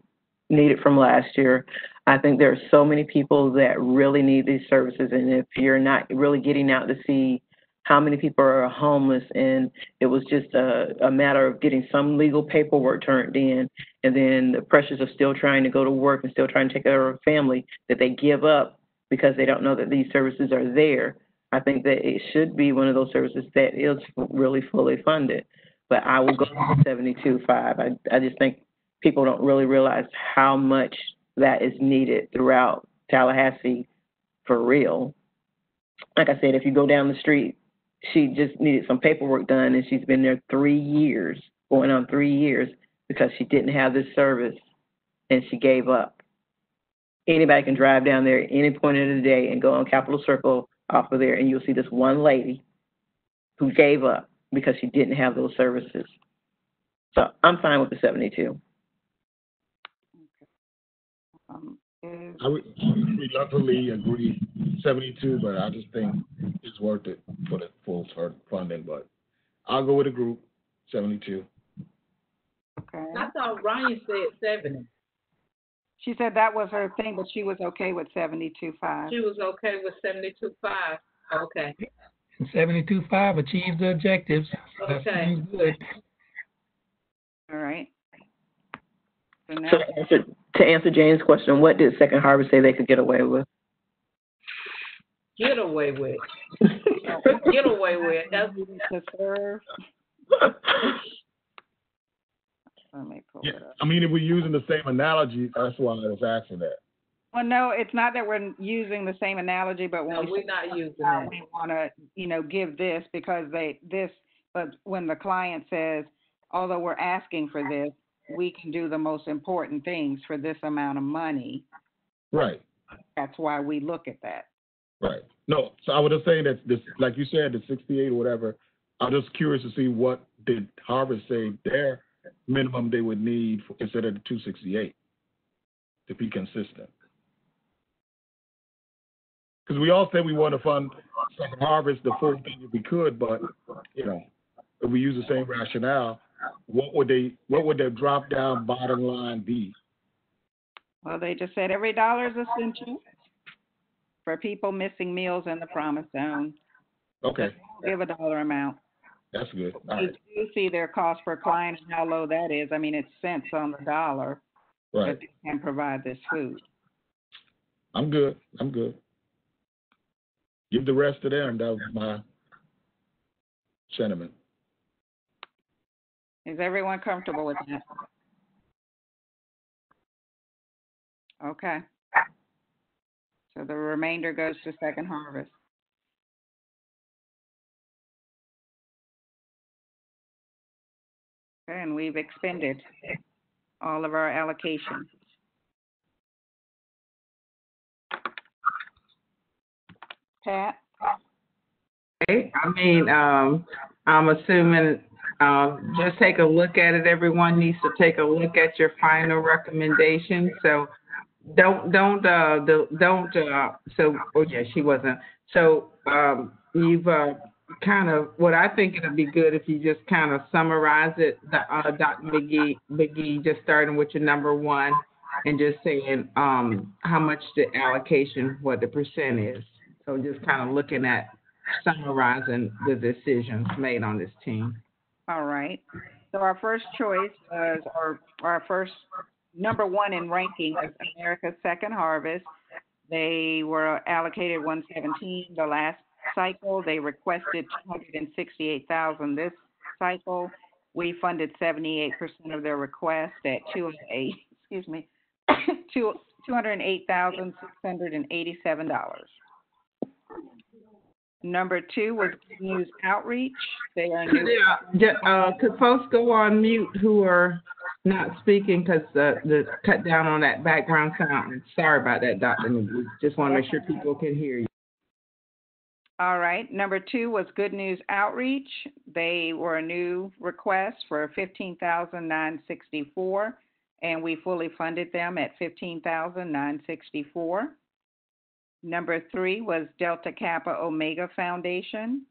needed from last year. I think there are so many people that really need these services, and if you're not really getting out to see how many people are homeless, and it was just a matter of getting some legal paperwork turned in, and then the pressures of still trying to go to work and still trying to take care of a family, that they give up because they don't know that these services are there. I think that it should be one of those services that is really fully funded. But I will go to 72.5. I just think people don't really realize how much that is needed throughout Tallahassee for real. Like I said, if you go down the street, she just needed some paperwork done, and she's been there 3 years, going on 3 years, because she didn't have this service, and she gave up. Anybody can drive down there at any point of the day and go on Capitol Circle off of there, and you'll see this one lady who gave up because she didn't have those services. So I'm fine with the 72. I would reluctantly agree 72, but I just think it's worth it for the full funding. But I'll go with the group 72. Okay. I thought Ryan said 70. She said that was her thing, but she was okay with 72.5. She was okay with 72.5. Okay. And 72.5 achieves the objectives. So that Okay. seems good. All right. So now, So to answer Jane's question, what did Second Harvest say they could get away with? Get away with. Get away with. That's to serve. Let me pull it up. I mean, if we're using the same analogy, that's why I was asking that. Well, no, it's not that we're using the same analogy, but when we're not using that. We want to, give this because but when the client says, although we're asking for this, we can do the most important things for this amount of money. Right. That's why we look at that. Right. No, so I was just saying that this, like you said, the 68 or whatever, I'm just curious to see what did Harvard say their minimum they would need instead of the 268 to be consistent. Because we all said we want to fund Second Harvest the full thing if we could, but if we use the same rationale, what would their drop down bottom line be? Well, they just said every dollar is essential for people missing meals in the Promise Zone. Okay. Give a dollar amount. That's good. All You right. do see their cost per client and how low that is. I mean, it's cents on the dollar. Right. But they can provide this food. I'm good. Give the rest to them. That was my sentiment. Is everyone comfortable with that? Okay. So the remainder goes to Second Harvest. Okay, and we've expended all of our allocations. Pat? Okay. I mean, I'm assuming just take a look at it. Everyone needs to take a look at your final recommendation. So she wasn't. So you've kind of, what I think it'll be good if you just kind of summarize it, Dr. McGee, just starting with your number one and just saying how much the allocation, what the percent is. So just kind of looking at summarizing the decisions made on this team. All right. So our first choice was, or our first number one in ranking was America's Second Harvest. They were allocated 117 the last cycle. They requested 268,000 this cycle. We funded 78% of their request at excuse me, $208,687. Number two was Good News Outreach. They are new. Could folks go on mute who are not speaking because the cut down on that background sound? Sorry about that, Dr. McGee. Just want to make sure people can hear you. All right. Number two was Good News Outreach. They were a new request for $15,964, and we fully funded them at $15,964. Number three was Delta Kappa Omega Foundation.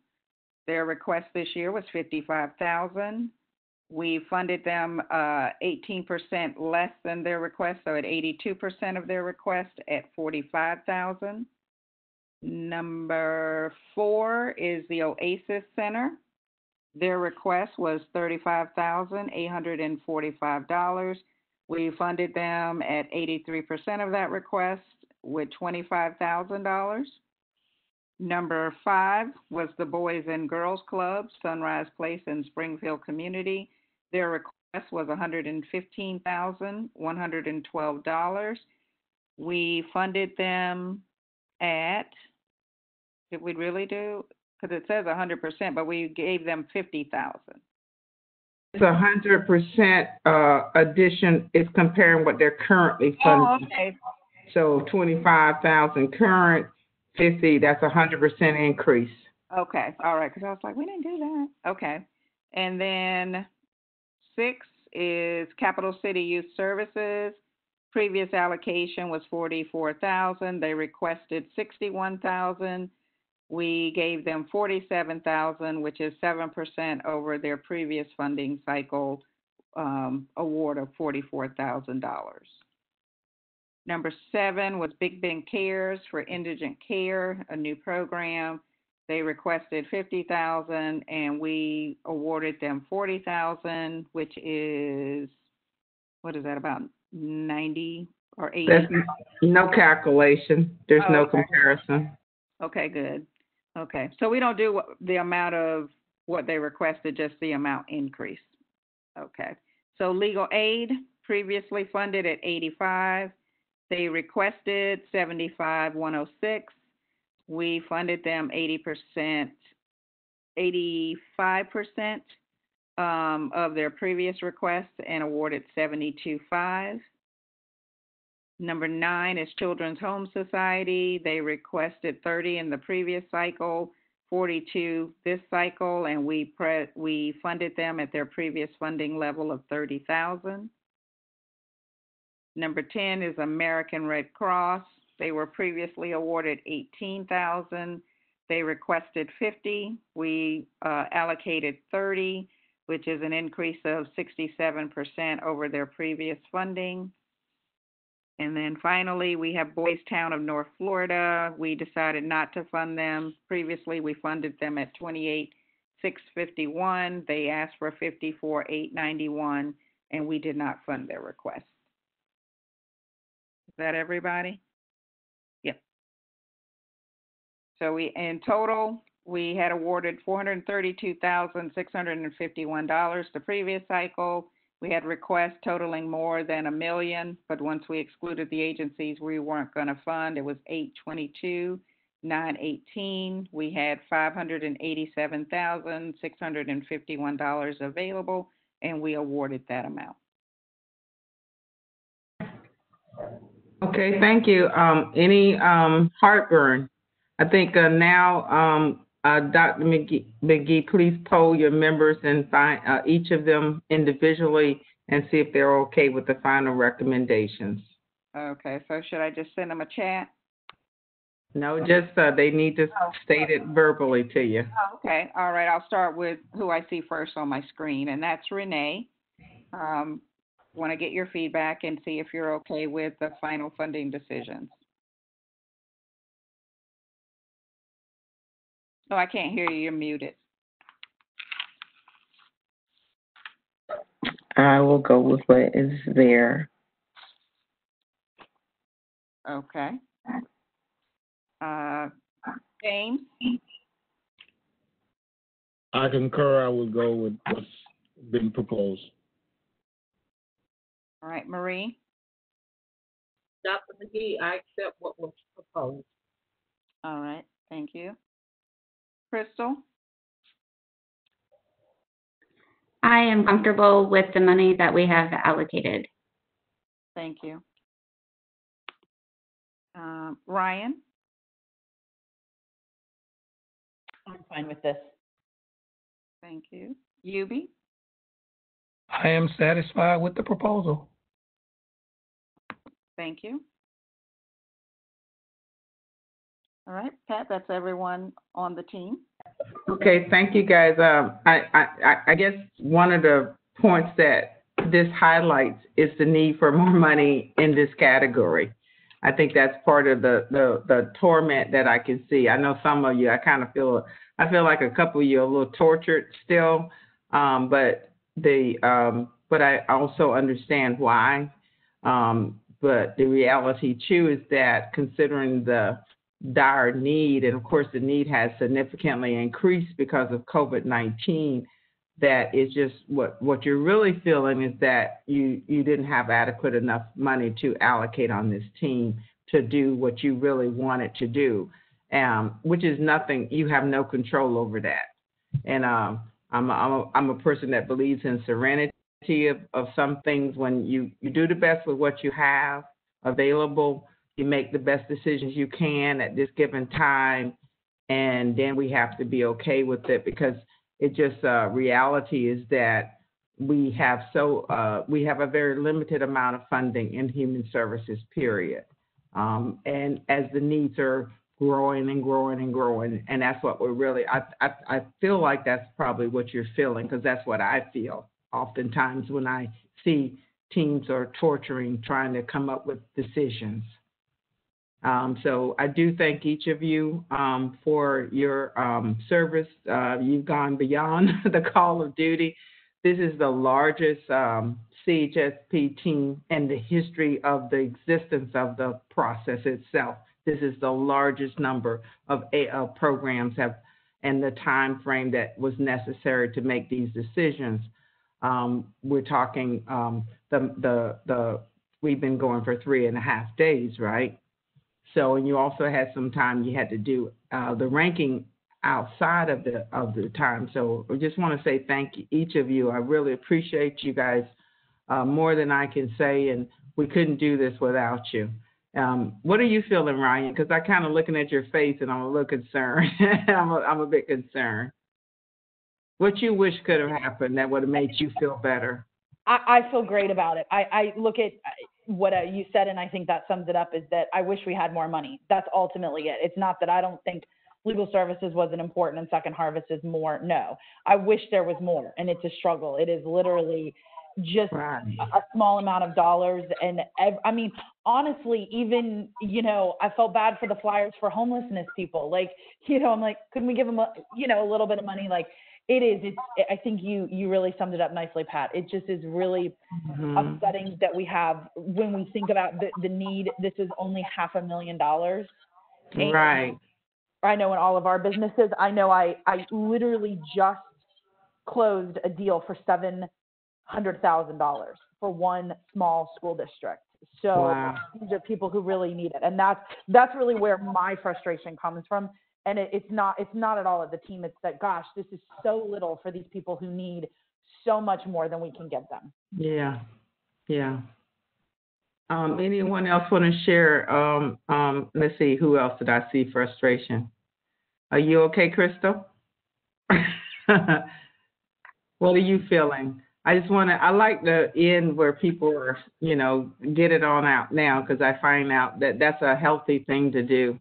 Their request this year was $55,000. We funded them 18% less than their request, so at 82% of their request at $45,000. Number four is the Oasis Center. Their request was $35,845. We funded them at 83% of that request with $25,000. Number five was the Boys and Girls Club, Sunrise Place in Springfield Community. Their request was $115,112. We funded them at, did we really do? Because it says 100%, but we gave them $50,000. It's 100% addition. It's comparing what they're currently funding. Oh, okay. So 25,000 current, 50. That's 100% increase. Okay, all right. Because I was like, we didn't do that. Okay, and then six is Capital City Youth Services. Previous allocation was $44,000. They requested $61,000. We gave them $47,000, which is 7% over their previous funding cycle award of $44,000. Number seven was Big Ben Cares for Indigent Care, a new program. They requested $50,000, and we awarded them $40,000, which is, what is that, about 90 or 80? That's no calculation. There's no comparison. Okay, good. Okay, so we don't do the amount of what they requested, just the amount increase. Okay, so legal aid, previously funded at 85. They requested 75,106. We funded them 85% of their previous request and awarded 72,500. Number nine is Children's Home Society. They requested 30 in the previous cycle, 42 this cycle, and we funded them at their previous funding level of 30,000. Number 10 is American Red Cross. They were previously awarded 18,000. They requested 50. We allocated 30, which is an increase of 67% over their previous funding. And then finally, we have Boys Town of North Florida. We decided not to fund them. Previously, we funded them at $28,651. They asked for $54,891, and we did not fund their request. Is that everybody? Yep. So in total, we had awarded $432,651 the previous cycle. We had requests totaling more than $1 million, but once we excluded the agencies we weren't going to fund, it was $822,918. We had $587,651 available, and we awarded that amount. Okay, thank you. Any heartburn? I think now, Dr. McGee, please poll your members and find each of them individually and see if they're okay with the final recommendations. Okay, so should I just send them a chat? No, just they need to state it verbally to you. Okay, all right. I'll start with who I see first on my screen, and that's Renee. Want to get your feedback and see if you're okay with the final funding decisions. No, I can't hear you. You're muted. I will go with what is there. Okay. James? I concur. I would go with what's been proposed. All right, Marie? Dr. McGee, I accept what was proposed. All right, thank you. Crystal? I am comfortable with the money that we have allocated. Thank you. Ryan? I'm fine with this. Thank you. Yubi? I am satisfied with the proposal. Thank you. All right, Pat, that's everyone on the team. Okay, thank you guys. I guess one of the points that this highlights is the need for more money in this category. I think that's part of the torment that I can see. I know some of you, I feel like a couple of you are a little tortured still, but I also understand why. But the reality too is that considering the dire need, and of course the need has significantly increased because of COVID-19, that is just what you're really feeling is that you didn't have adequate enough money to allocate on this team to do what you really wanted to do, which is nothing. You have no control over that. And I'm a person that believes in serenity of some things. When you do the best with what you have available, you make the best decisions you can at this given time, and then we have to be okay with it, because it just reality is that we have a very limited amount of funding in human services, period. And as the needs are growing and growing and growing, and that's what we're really, I feel like that's probably what you're feeling, because that's what I feel oftentimes when I see teams are torturing, trying to come up with decisions. So I do thank each of you for your service. You've gone beyond the call of duty. This is the largest CHSP team in the history of the existence of the process itself. This is the largest number of programs and the time frame that was necessary to make these decisions. We're talking we've been going for 3.5 days, right? So, and you also had some time you had to do the ranking outside of the time. So I just want to say thank you, each of you. I really appreciate you guys more than I can say, and we couldn't do this without you. What are you feeling, Ryan? Because I'm kind of looking at your face and I'm a little concerned. I'm a bit concerned. What you wish could have happened that would have made you feel better? I feel great about it. I look at what you said, and I think that sums it up, is that I wish we had more money. That's ultimately it. It's not that I don't think legal services wasn't important and Second Harvest is more. No, I wish there was more, and it's a struggle. It is literally just a small amount of dollars. And I mean, honestly, even, I felt bad for the flyers for homelessness people. Like, I'm like, couldn't we give them a little bit of money? Like, I think you really summed it up nicely, Pat. It just is really upsetting that we have, when we think about the need, this is only $500,000. Right. I know in all of our businesses, I know I literally just closed a deal for $700,000 for one small school district. So These are people who really need it. And that's really where my frustration comes from. And it's not at all at the team. It's that, gosh, this is so little for these people who need so much more than we can give them. Yeah. Anyone else want to share? Let's see, who else did I see frustration? Are you okay, Crystal? What are you feeling? I like the end where people are, get it on out now, because I find out that that's a healthy thing to do.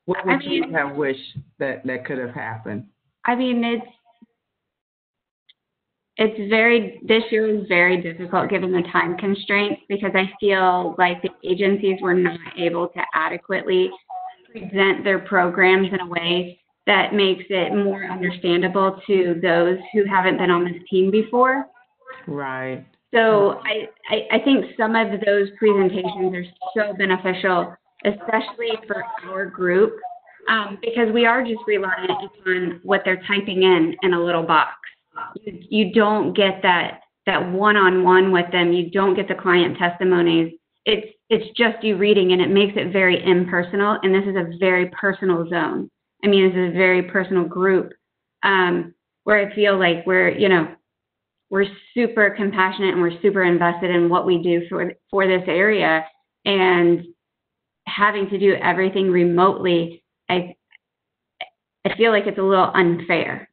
What would you have wished that could have happened? I mean, this year was very difficult given the time constraints, because I feel like the agencies were not able to adequately present their programs in a way that makes it more understandable to those who haven't been on this team before. Right. So I think some of those presentations are so beneficial, especially for our group, because we are just reliant upon what they're typing in a little box. You don't get that one-on-one with them. You don't get the client testimonies. It's just you reading, and it makes it very impersonal. And this is a very personal zone. I mean, this is a very personal group where I feel like we're super compassionate and we're super invested in what we do for this area, and having to do everything remotely, I feel like it's a little unfair.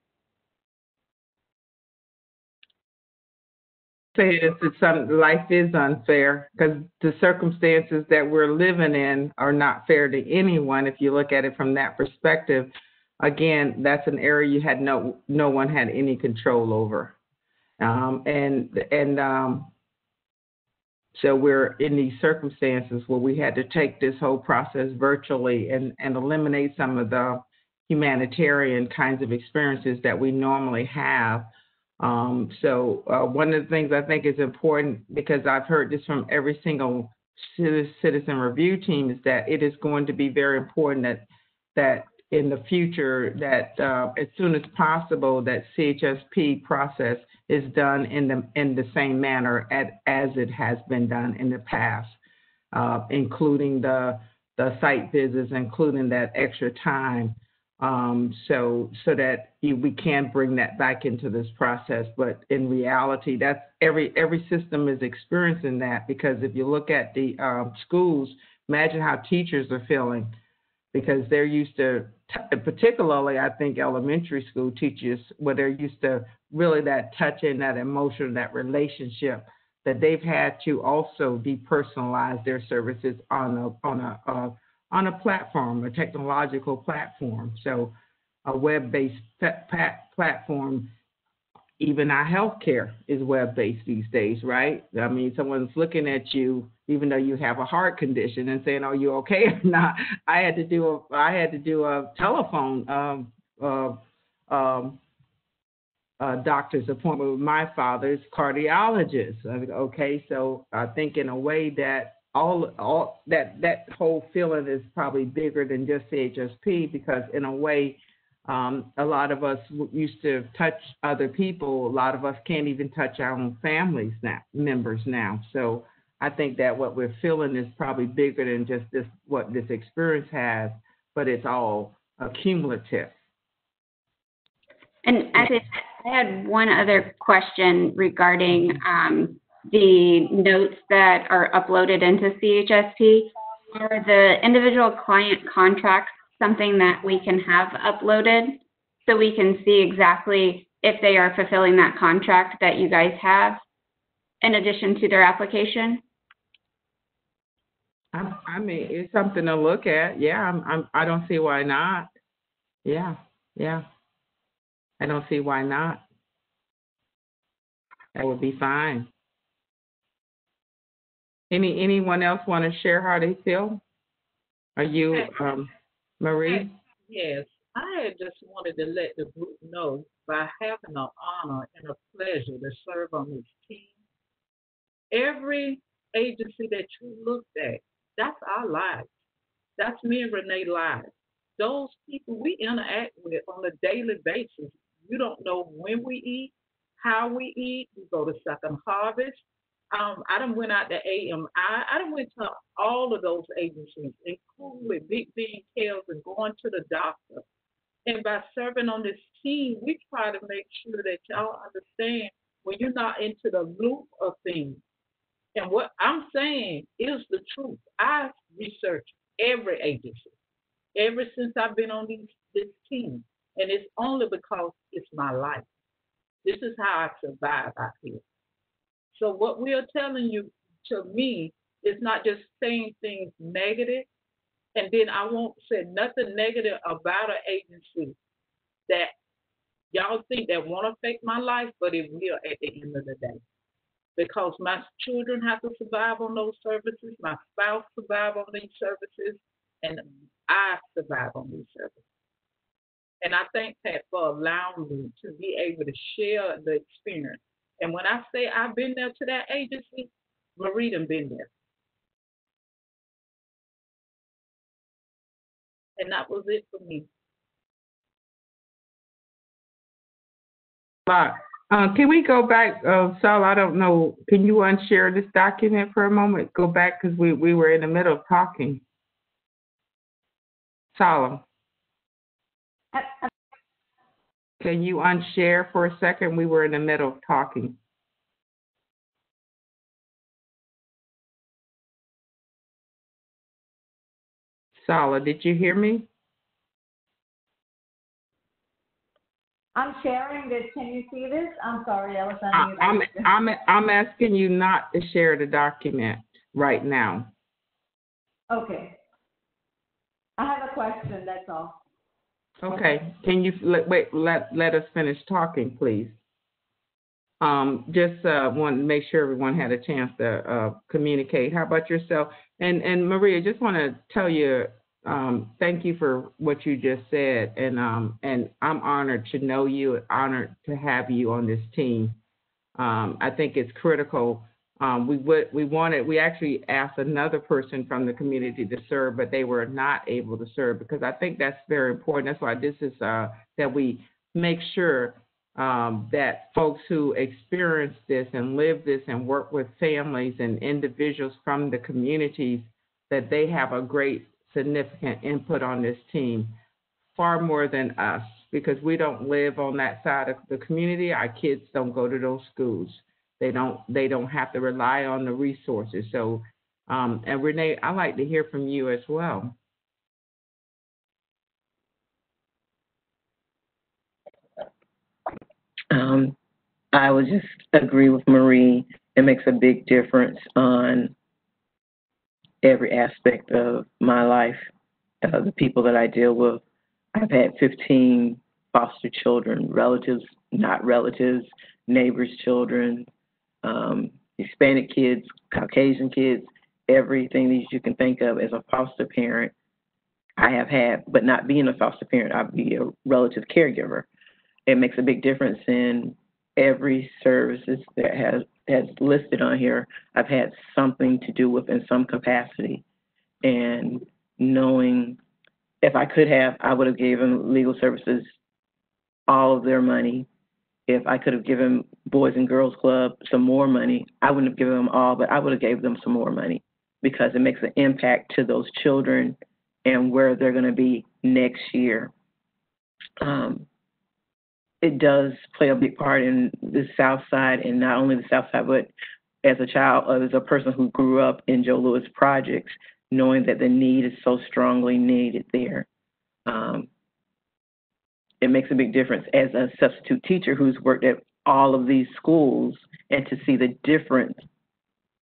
Say life is unfair because the circumstances that we're living in are not fair to anyone. If you look at it from that perspective, again, that's an area you had no one had any control over. So we're in these circumstances where we had to take this whole process virtually and eliminate some of the humanitarian kinds of experiences that we normally have. So one of the things I think is important, because I've heard this from every single citizen review team, is that it is going to be very important that in the future, that as soon as possible, that CHSP process is done in the same manner as it has been done in the past, including the site visits, including that extra time, so that we can bring that back into this process. But in reality, that's every system is experiencing that, because if you look at the schools, imagine how teachers are feeling, because they're used to, particularly I think elementary school teachers, where they're used to really that touching, that emotion, that relationship, that they've had to also depersonalize their services on a platform, a technological platform. So a web-based platform, even our healthcare is web-based these days, right? I mean, someone's looking at you, even though you have a heart condition, and saying, "Are you okay or not?" I had to do a telephone doctor's appointment with my father's cardiologist. Okay, so I think in a way that all that whole feeling is probably bigger than just CHSP, because in a way, a lot of us used to touch other people. A lot of us can't even touch our own members now. So I think that what we're feeling is probably bigger than just what this experience has, but it's all accumulative. And actually, I had one other question regarding the notes that are uploaded into CHSP. Are the individual client contracts something that we can have uploaded so we can see exactly if they are fulfilling that contract that you guys have in addition to their application? I mean, it's something to look at. Yeah, I don't see why not. Yeah. I don't see why not. That would be fine. Anyone else want to share how they feel? Are you, Marie? Yes, I had just wanted to let the group know, by having the honor and a pleasure to serve on this team, every agency that you looked at, that's our lives. That's me and Renee's lives. Those people we interact with on a daily basis. You don't know when we eat, how we eat. We go to Second Harvest. I done went out to AMI. I done went to all of those agencies, including with Big Bean Tails and going to the doctor. And by serving on this team, we try to make sure that y'all understand when you're not into the loop of things. And what I'm saying is the truth. I've researched every agency ever since I've been on this team. And it's only because it's my life. This is how I survive out here. So what we are telling you, to me, is not just saying things negative, and then I won't say nothing negative about an agency that y'all think that won't affect my life, but it will at the end of the day. Because my children have to survive on those services, my spouse survive on these services, and I survive on these services. And I thank Pat for allowing me to be able to share the experience. And when I say I've been there to that agency, Marie done been there. And that was it for me. Can we go back, Sal? I don't know. Can you unshare this document for a moment? Go back because we were in the middle of talking. Sal, can you unshare for a second? We were in the middle of talking. Sala, did you hear me? I'm sharing this. Can you see this? I'm sorry, I was I'm asking you not to share the document right now. Okay. I have a question, that's all. Okay. Can you let us finish talking, please? Just want to make sure everyone had a chance to communicate. How about yourself? And Maria, just want to tell you, thank you for what you just said, and I'm honored to know you, honored to have you on this team. I think it's critical. We actually asked another person from the community to serve, but they were not able to serve because I think that's very important. That's why this is that we make sure that folks who experience this and live this and work with families and individuals from the communities, that they have a great significant input on this team, far more than us, because we don't live on that side of the community. Our kids don't go to those schools. They don't have to rely on the resources. So, and Renee, I'd like to hear from you as well. I would just agree with Marie. It makes a big difference on every aspect of my life, the people that I deal with. I've had 15 foster children, relatives, not relatives, neighbors' children, Hispanic kids, Caucasian kids, everything that you can think of as a foster parent, I have had, but not being a foster parent, I'd be a relative caregiver. It makes a big difference in every services that has listed on here. I've had something to do with in some capacity, and knowing if I could have, I would have given legal services all of their money. If I could have given Boys and Girls Club some more money, I wouldn't have given them all, but I would have gave them some more money because it makes an impact to those children and where they're going to be next year. It does play a big part in the South Side, and not only the South Side, but as a child, as a person who grew up in Joe Louis projects, knowing that the need is so strongly needed there. It makes a big difference as a substitute teacher who's worked at all of these schools, and to see the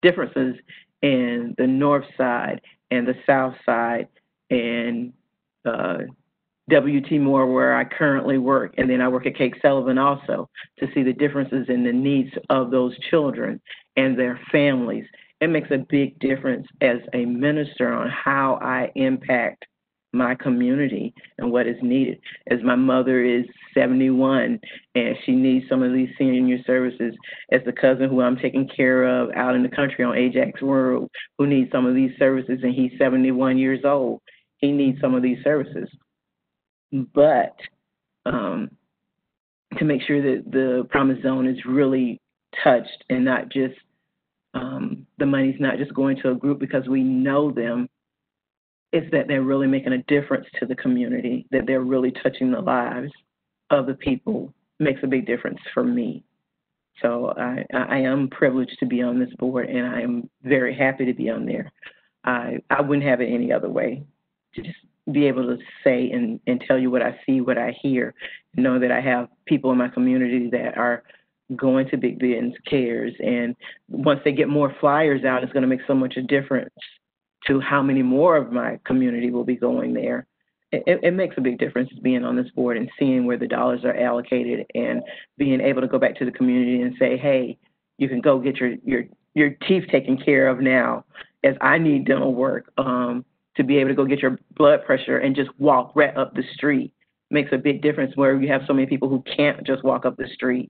differences in the North Side and the South Side and W.T. Moore, where I currently work, and then I work at Cake Sullivan also, to see the differences in the needs of those children and their families. It makes a big difference as a minister on how I impact my community and what is needed. As my mother is 71 and she needs some of these senior services, as the cousin who I'm taking care of out in the country on Ajax Road who needs some of these services, and he's 71 years old, he needs some of these services. But to make sure that the Promise Zone is really touched and not just the money's not just going to a group because we know them, it's that they're really making a difference to the community, that they're really touching the lives of the people, makes a big difference for me. So I am privileged to be on this board, and I am very happy to be on there. I wouldn't have it any other way, to just be able to say and tell you what I see, what I hear, know that I have people in my community that are going to Big Ben's Cares, and once they get more flyers out, it's going to make so much a difference to how many more of my community will be going there. It makes a big difference being on this board and seeing where the dollars are allocated and being able to go back to the community and say, hey, you can go get your teeth taken care of now, as I need dental work, to be able to go get your blood pressure and just walk right up the street makes a big difference where you have so many people who can't just walk up the street,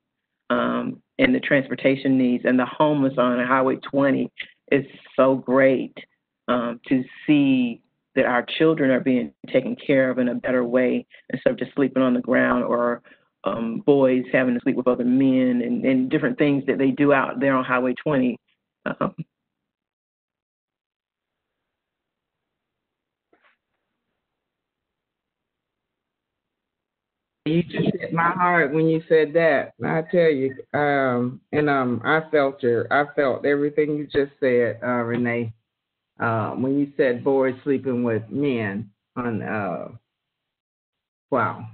and the transportation needs, and the homeless on Highway 20 is so great to see that our children are being taken care of in a better way instead of just sleeping on the ground, or boys having to sleep with other men, and different things that they do out there on Highway 20. You just hit my heart when you said that. I tell you, I felt everything you just said, Renee. When you said boys sleeping with men on, wow.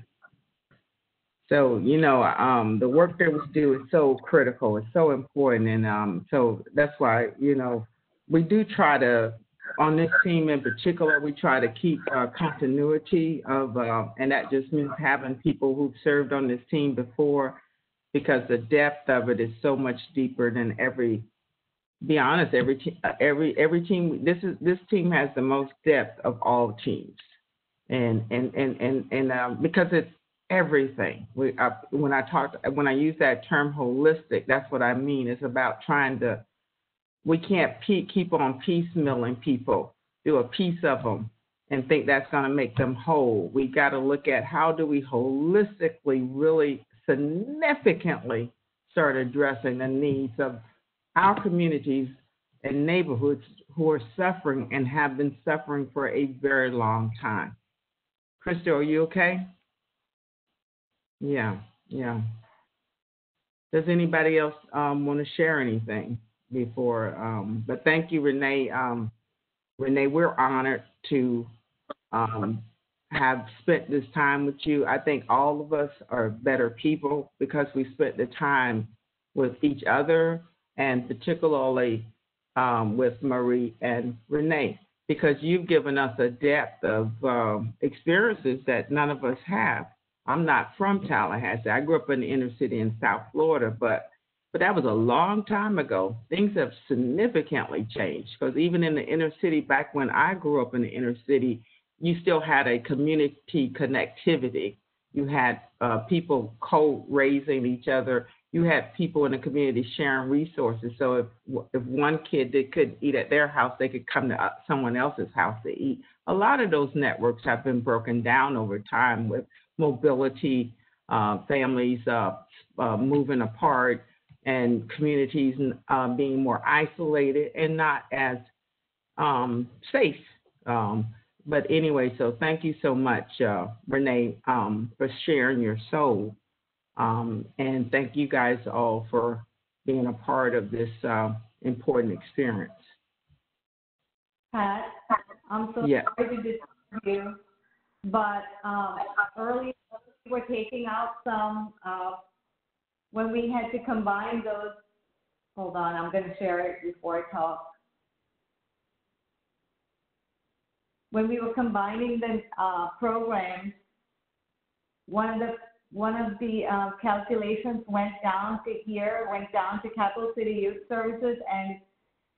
So, the work that we do is so critical. It's so important. And so that's why, we do try to, on this team in particular, we try to keep continuity of, and that just means having people who've served on this team before, because the depth of it is so much deeper than be honest, every team, this team has the most depth of all teams. And because it's everything. When I use that term holistic, that's what I mean. It's about we can't keep on piecemealing people, do a piece of them, and think that's going to make them whole. We got to look at how do we holistically, really significantly start addressing the needs of our communities and neighborhoods who are suffering and have been suffering for a very long time. Crystal, are you okay? Yeah. Does anybody else want to share anything before? But thank you, Renee. Renee, we're honored to have spent this time with you. I think all of us are better people because we spent the time with each other, and particularly with Marie and Renee, because you've given us a depth of experiences that none of us have. I'm not from Tallahassee. I grew up in the inner city in South Florida, but that was a long time ago. Things have significantly changed, because even in the inner city, back when I grew up in the inner city, you still had a community connectivity. You had people co-raising each other. You had people in the community sharing resources. So if one kid couldn't eat at their house, they could come to someone else's house to eat. A lot of those networks have been broken down over time with mobility, families moving apart, and communities being more isolated and not as safe. But anyway, so thank you so much, Renee, for sharing your soul. And thank you guys all for being a part of this important experience. Pat, I'm so sorry to disturb you, but earlier we were taking out some, when we had to combine those, hold on, I'm going to share it before I talk. When we were combining the programs, one of the calculations went down to Capital City Youth Services and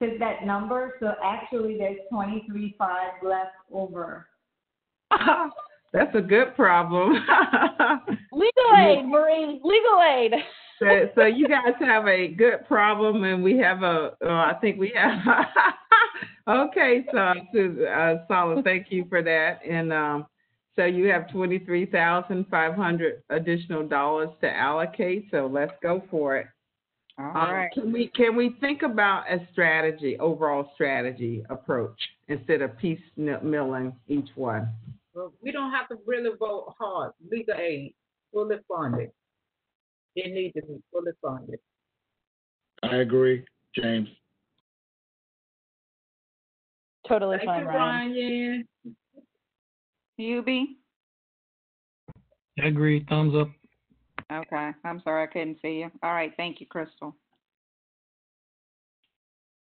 took that number. So actually there's 23.5 left over. That's a good problem. Legal aid, Marie, legal aid. So you guys have a good problem, and we have I think we have, okay, so Solid, thank you for that. And so you have $23,500 additional dollars to allocate, so let's go for it. All right. Can we think about a overall strategy approach instead of piecemealing each one? Well, we don't have to really vote hard. Legal aid, fully funded. It needs to be fully funded. I agree, James. Totally Thank fine, you, Ryan. Hubie? I agree. Thumbs up. Okay. I'm sorry I couldn't see you. All right. Thank you, Crystal.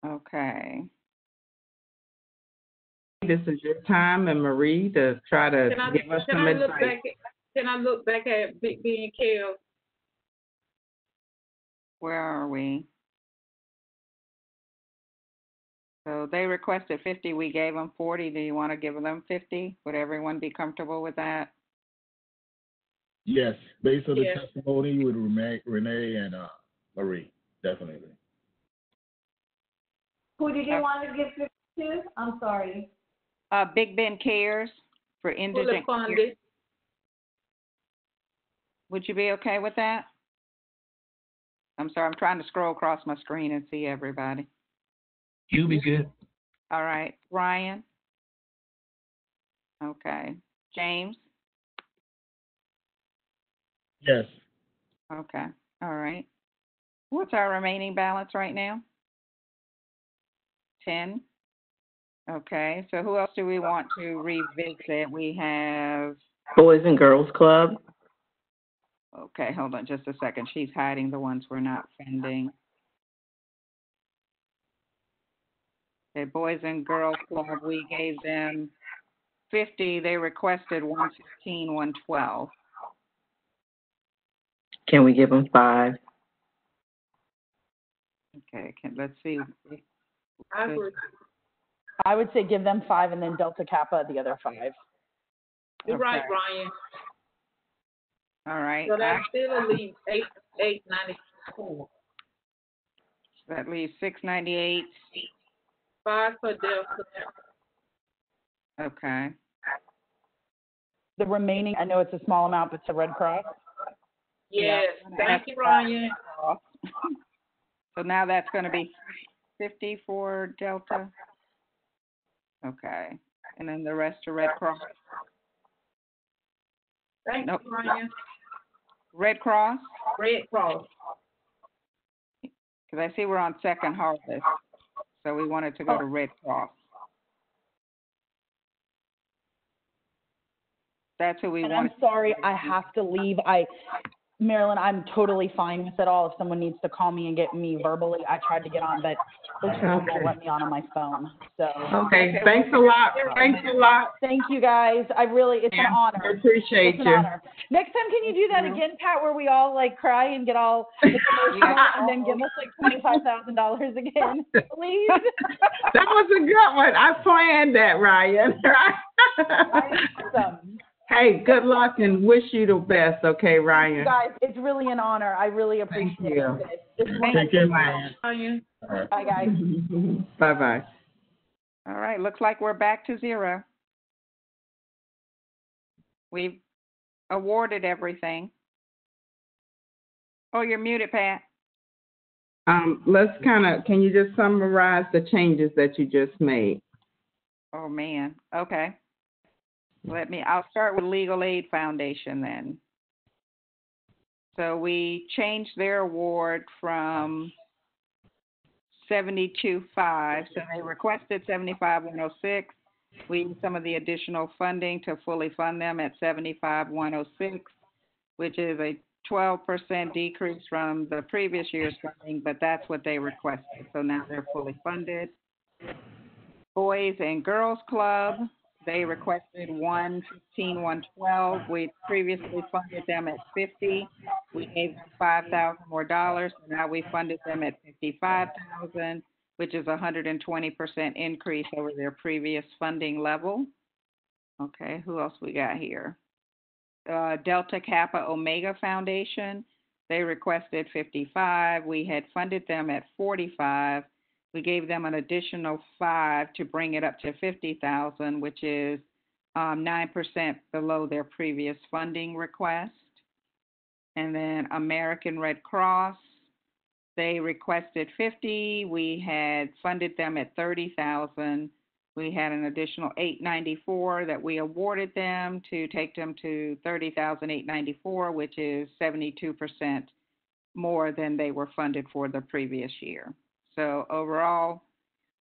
Okay. This is your time, and Marie, to try to give us some advice. Can I look back at Big B and Kel? Where are we? So they requested 50. We gave them 40. Do you want to give them 50? Would everyone be comfortable with that? Yes, based on the Yes. testimony with Renee and Marie, definitely. Who did you want to give it to? I'm sorry. Big Ben Cares for Fully indigent. Care. funded. Would you be okay with that? I'm sorry, I'm trying to scroll across my screen and see everybody. You be good. All right, Ryan. Okay, James. Yes. Okay, all right. What's our remaining balance right now? 10. Okay, so who else do we want to revisit? We have, Boys and Girls Club. okay, hold on just a second. She's hiding the ones we're not funding. Okay, Boys and Girls Club, we gave them 50. They requested 115, 112. Can we give them 5? Okay, let's see. I agree. I would say give them 5 and then Delta Kappa the other 5. You're right, Okay. Ryan. All right. So that still leaves 894. That leaves 698. 5 for Delta. Okay. The remaining, I know it's a small amount, but to Red Cross. Yes. Thank you, Ryan. So now that's going to be 50 for Delta. Okay. And then the rest are Red Cross. Thank Nope. you, Ryan. Red Cross? Red Cross. Because I see we're on Second Harvest. So we wanted to go to Red Cross. That's who we And wanted. I'm sorry, I have to leave. Marilyn, I'm totally fine with it all. If someone needs to call me and get me verbally, I tried to get on, but they won't let me on my phone. So. Okay, thanks a lot. Thanks a lot. Thank you, guys. It's an honor. I appreciate It's an you. honor. Next time, can you do that again, Pat, where we all like cry and get all emotional and then give us like $25,000 again, please? That was a good one. I planned that, Ryan. Awesome. Hey, good luck and wish you the best, okay, Ryan? Guys, it's really an honor. I really appreciate you. it. This is Take care, Ryan. Bye, guys. Bye-bye. All right. Looks like we're back to 0. We've awarded everything. Oh, you're muted, Pat. Let's can you just summarize the changes that you just made? Oh, man. Okay. I'll start with Legal Aid Foundation then. So we changed their award from 72.5, so they requested 75.106. We used some of the additional funding to fully fund them at 75.106, which is a 12% decrease from the previous year's funding, but that's what they requested. So now they're fully funded. Boys and Girls Club, they requested 115, 112. We previously funded them at 50. We gave them $5,000 more dollars. So now we funded them at 55,000, which is a 120% increase over their previous funding level. Okay, who else we got here? Delta Kappa Omega Foundation, they requested 55. We had funded them at 45. We gave them an additional 5 to bring it up to 50,000, which is 9% below their previous funding request. And then American Red Cross, they requested 50. We had funded them at 30,000. We had an additional 894 that we awarded them to take them to 30,894, which is 72% more than they were funded for the previous year. So overall,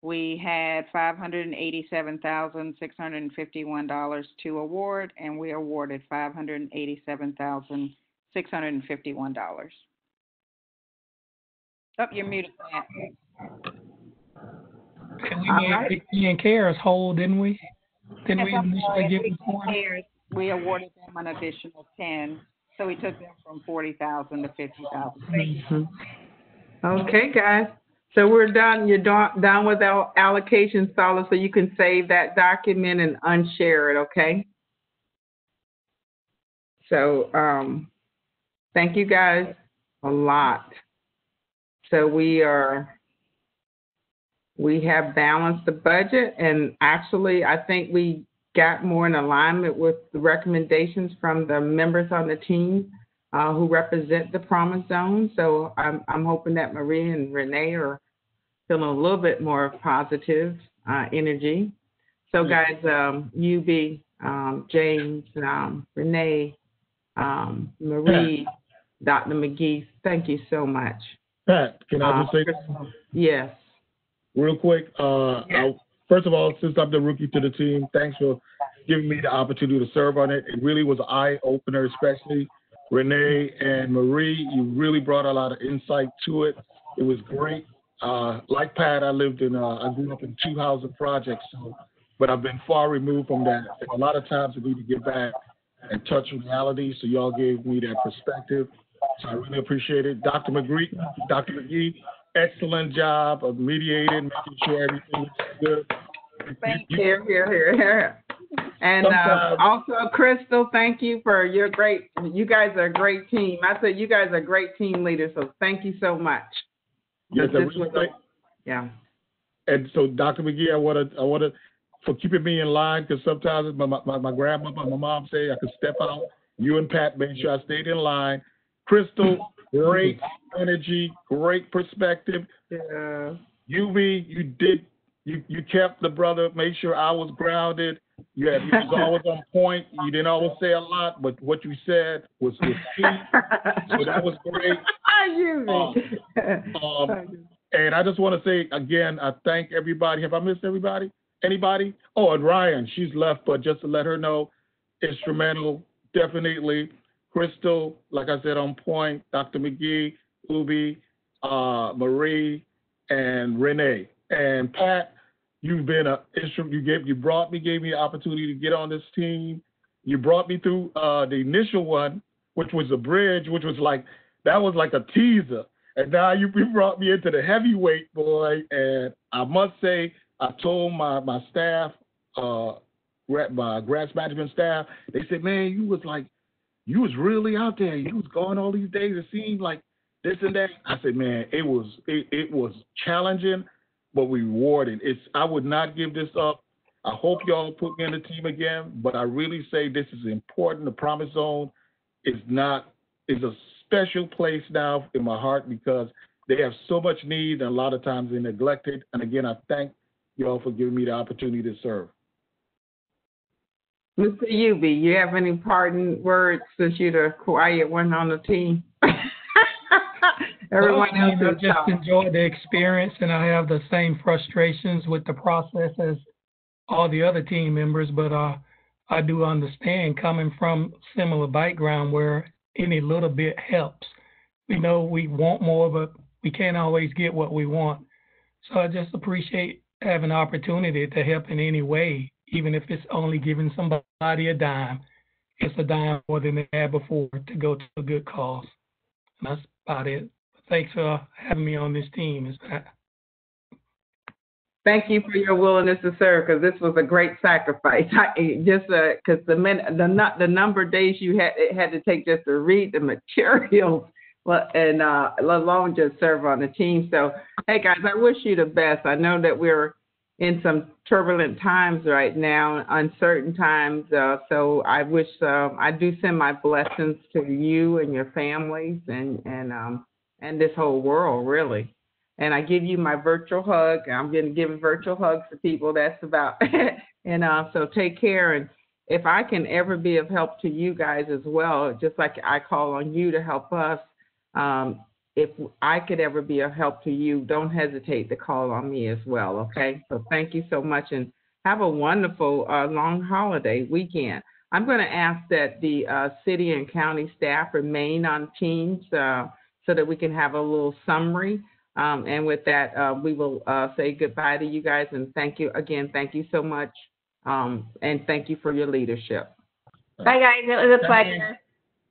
we had $587,651 to award, and we awarded $587,651. Oh, you're muted, Matt. And we made Big Ben Cares whole, didn't we? Didn't we initially give them 40? We awarded them an additional 10, so we took them from 40,000 to 50,000. Okay, guys. So we're done. You're done with our allocation, Sola, so you can save that document and unshare it, okay? So thank you guys a lot. So we have balanced the budget, and actually I think we got more in alignment with the recommendations from the members on the team who represent the Promise Zone. So I'm hoping that Marie and Renee are feeling a little bit more positive energy. So guys, UB, James, Renee, Marie, Dr. McGee, thank you so much. Pat, can I just say something? Yes. Real quick, first of all, since I'm the rookie to the team, thanks for giving me the opportunity to serve on it. It really was an eye-opener, especially Renee and Marie. You really brought a lot of insight to it. It was great. Like Pat, I grew up in 2 housing projects, but I've been far removed from that. And a lot of times I need to get back and touch reality, so y'all gave me that perspective. So I really appreciate it. Dr. McGee, excellent job of mediating, making sure everything was good. Thank you. Here. And also, Crystal, thank you for you guys are a great team. I said you guys are great team leaders, so thank you so much. Yes, yeah. And so, Dr. McGee, I want to for keeping me in line, because sometimes my grandmother and my mom say I could step out. You and Pat made sure I stayed in line. Crystal, great energy, great perspective. Yeah. UV, you kept the brother, made sure I was grounded. You was always on point. You didn't always say a lot, but what you said was key. So that was great. And I just want to say again, I thank everybody. Have I missed everybody? Anybody? Oh, and Ryan, she's left, but just to let her know, instrumental, definitely. Crystal, like I said, on point. Dr. McGee, Ubi, Marie, and Renee. And Pat, you've been an instrument. You gave me an opportunity to get on this team. You brought me through the initial one, which was a bridge, which was like a teaser. And now you brought me into the heavyweight, boy. And I must say, I told my staff, my grants management staff, they said, man, you was really out there. You was going all these days. It seemed like this and that. I said, man, it was challenging, but rewarding. I would not give this up. I hope y'all put me in the team again, but I really say this is important. The Promise Zone is a special place now in my heart because they have so much need and a lot of times they're neglected. And again, I thank y'all for giving me the opportunity to serve. Mr. Ubi, you have any parting words since you're the quiet one on the team? Everyone else I just enjoyed the experience, and I have the same frustrations with the process as all the other team members, but I do understand coming from similar background where any little bit helps. We know we want more, but we can't always get what we want. So I just appreciate having an opportunity to help in any way, even if it's only giving somebody a dime. It's a dime more than they had before to go to a good cause. And that's about it. Thanks for having me on this team. Thank you for your willingness to serve, because this was a great sacrifice. Because the number of days you had to take just to read the materials, and let alone just serve on the team. So, hey guys, I wish you the best. I know that we're in some turbulent times right now, uncertain times. So I wish I do send my blessings to you and your families and this whole world, really. And I give you my virtual hug. I'm going to give virtual hugs to people. That's about and so take care. And if I can ever be of help to you guys as well, just like I call on you to help us, if I could ever be of help to you, don't hesitate to call on me as well, okay? So thank you so much, and have a wonderful long holiday weekend. I'm going to ask that the city and county staff remain on teams so that we can have a little summary. And with that, we will say goodbye to you guys, and thank you again. Thank you so much, and thank you for your leadership. Bye, guys. It was a pleasure.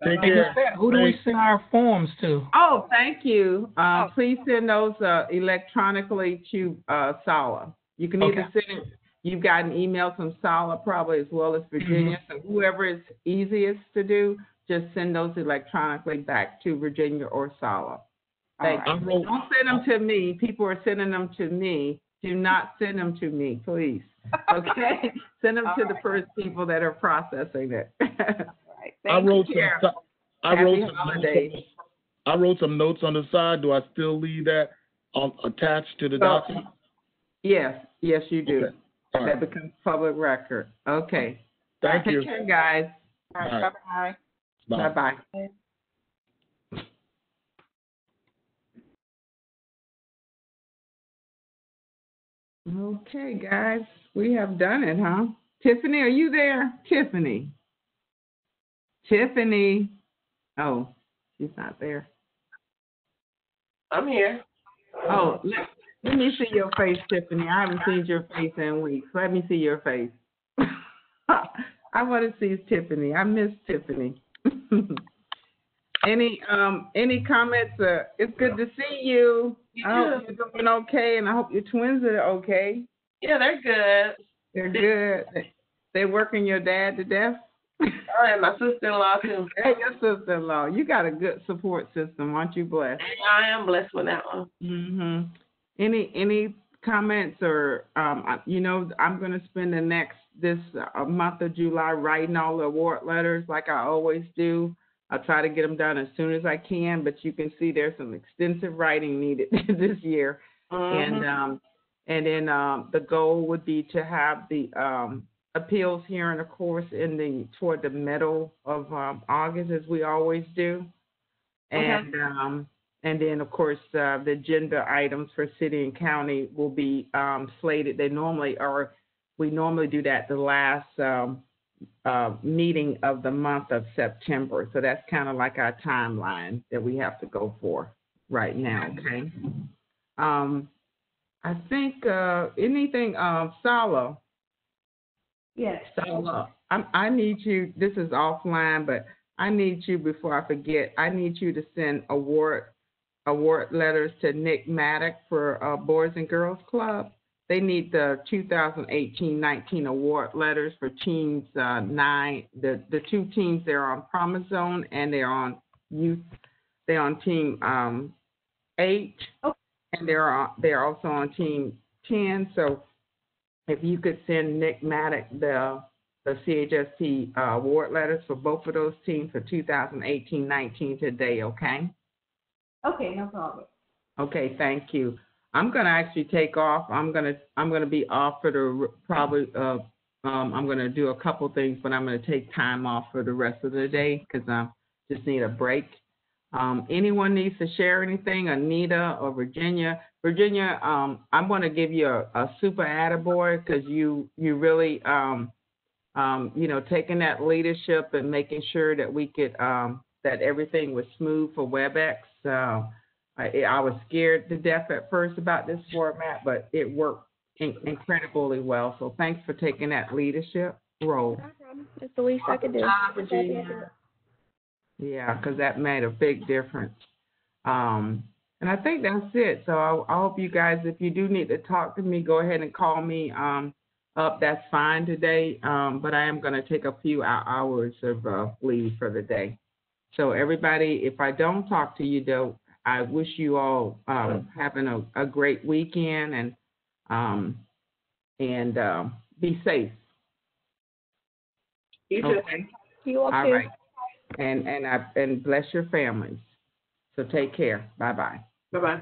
Take care. Who do we send our forms to? Oh, thank you. Please send those electronically to Sala. You can either send it. You've gotten emails from Sala probably as well as Virginia. So whoever is easiest to do, just send those electronically back to Virginia or Sala. All right. Don't send them to me. People are sending them to me. Do not send them to me, please. Okay? Send them to the first people that are processing it. All right. I wrote Happy holidays. I wrote some notes on the side. Do I still leave that attached to the document? Yes, you do. Okay. All right. That becomes public record. Okay. Thank you. Take care, guys. All right. All right. Bye-bye. Bye. Bye-bye. Okay, guys, we have done it, huh? Tiffany, are you there? Tiffany. Oh, she's not there. I'm here. Oh, let me see your face, Tiffany. I haven't seen your face in weeks. Let me see your face. I want to see Tiffany. I miss Tiffany. Any comments? It's good to see you. I hope you're doing okay, and I hope your twins are okay. Yeah, they're good. They're good. They're working your dad to death? Oh, and my sister-in-law, too. Hey, your sister-in-law. You got a good support system. Aren't you blessed? I am blessed with that one. Mm-hmm. Any comments or, I'm going to spend this month of July writing all the award letters like I always do. I'll try to get them done as soon as I can, but you can see there's some extensive writing needed this year. Mm-hmm. And then the goal would be to have the appeals hearing, of course, toward the middle of August, as we always do. And and then, of course, the agenda items for city and county will be slated. We normally do that the last meeting of the month of September. So that's kind of like our timeline that we have to go for right now, okay? I think anything, Sala. Yes. Sala, I need you, this is offline, but I need you, before I forget, I need you to send award letters to Nick Maddock for Boys and Girls Club. They need the 2018-19 award letters for teams 9. The two teams, they're on Promise Zone and they're on youth. They're on team 8, and they're also on team 10. So if you could send Nick Maddock the CHST award letters for both of those teams for 2018-19 today, okay? Okay, no problem. Okay, thank you. I'm gonna actually take off. I'm gonna be off for the probably. I'm gonna do a couple things, but I'm gonna take time off for the rest of the day because I just need a break. Anyone needs to share anything? Anita or Virginia? Virginia, I'm gonna give you a super attaboy because you really taking that leadership and making sure that we could that everything was smooth for WebEx. I was scared to death at first about this format, but it worked incredibly well. So thanks for taking that leadership role. No problem. It's the least I could do. Yeah, because that made a big difference. And I think that's it. So I hope you guys, if you do need to talk to me, go ahead and call me up. That's fine today. But I am going to take a few hours of leave for the day. So everybody, if I don't talk to you, though, I wish you all having a great weekend and be safe. You too. Okay. You all All too. right. And bless your families. So take care. Bye-bye. Bye-bye.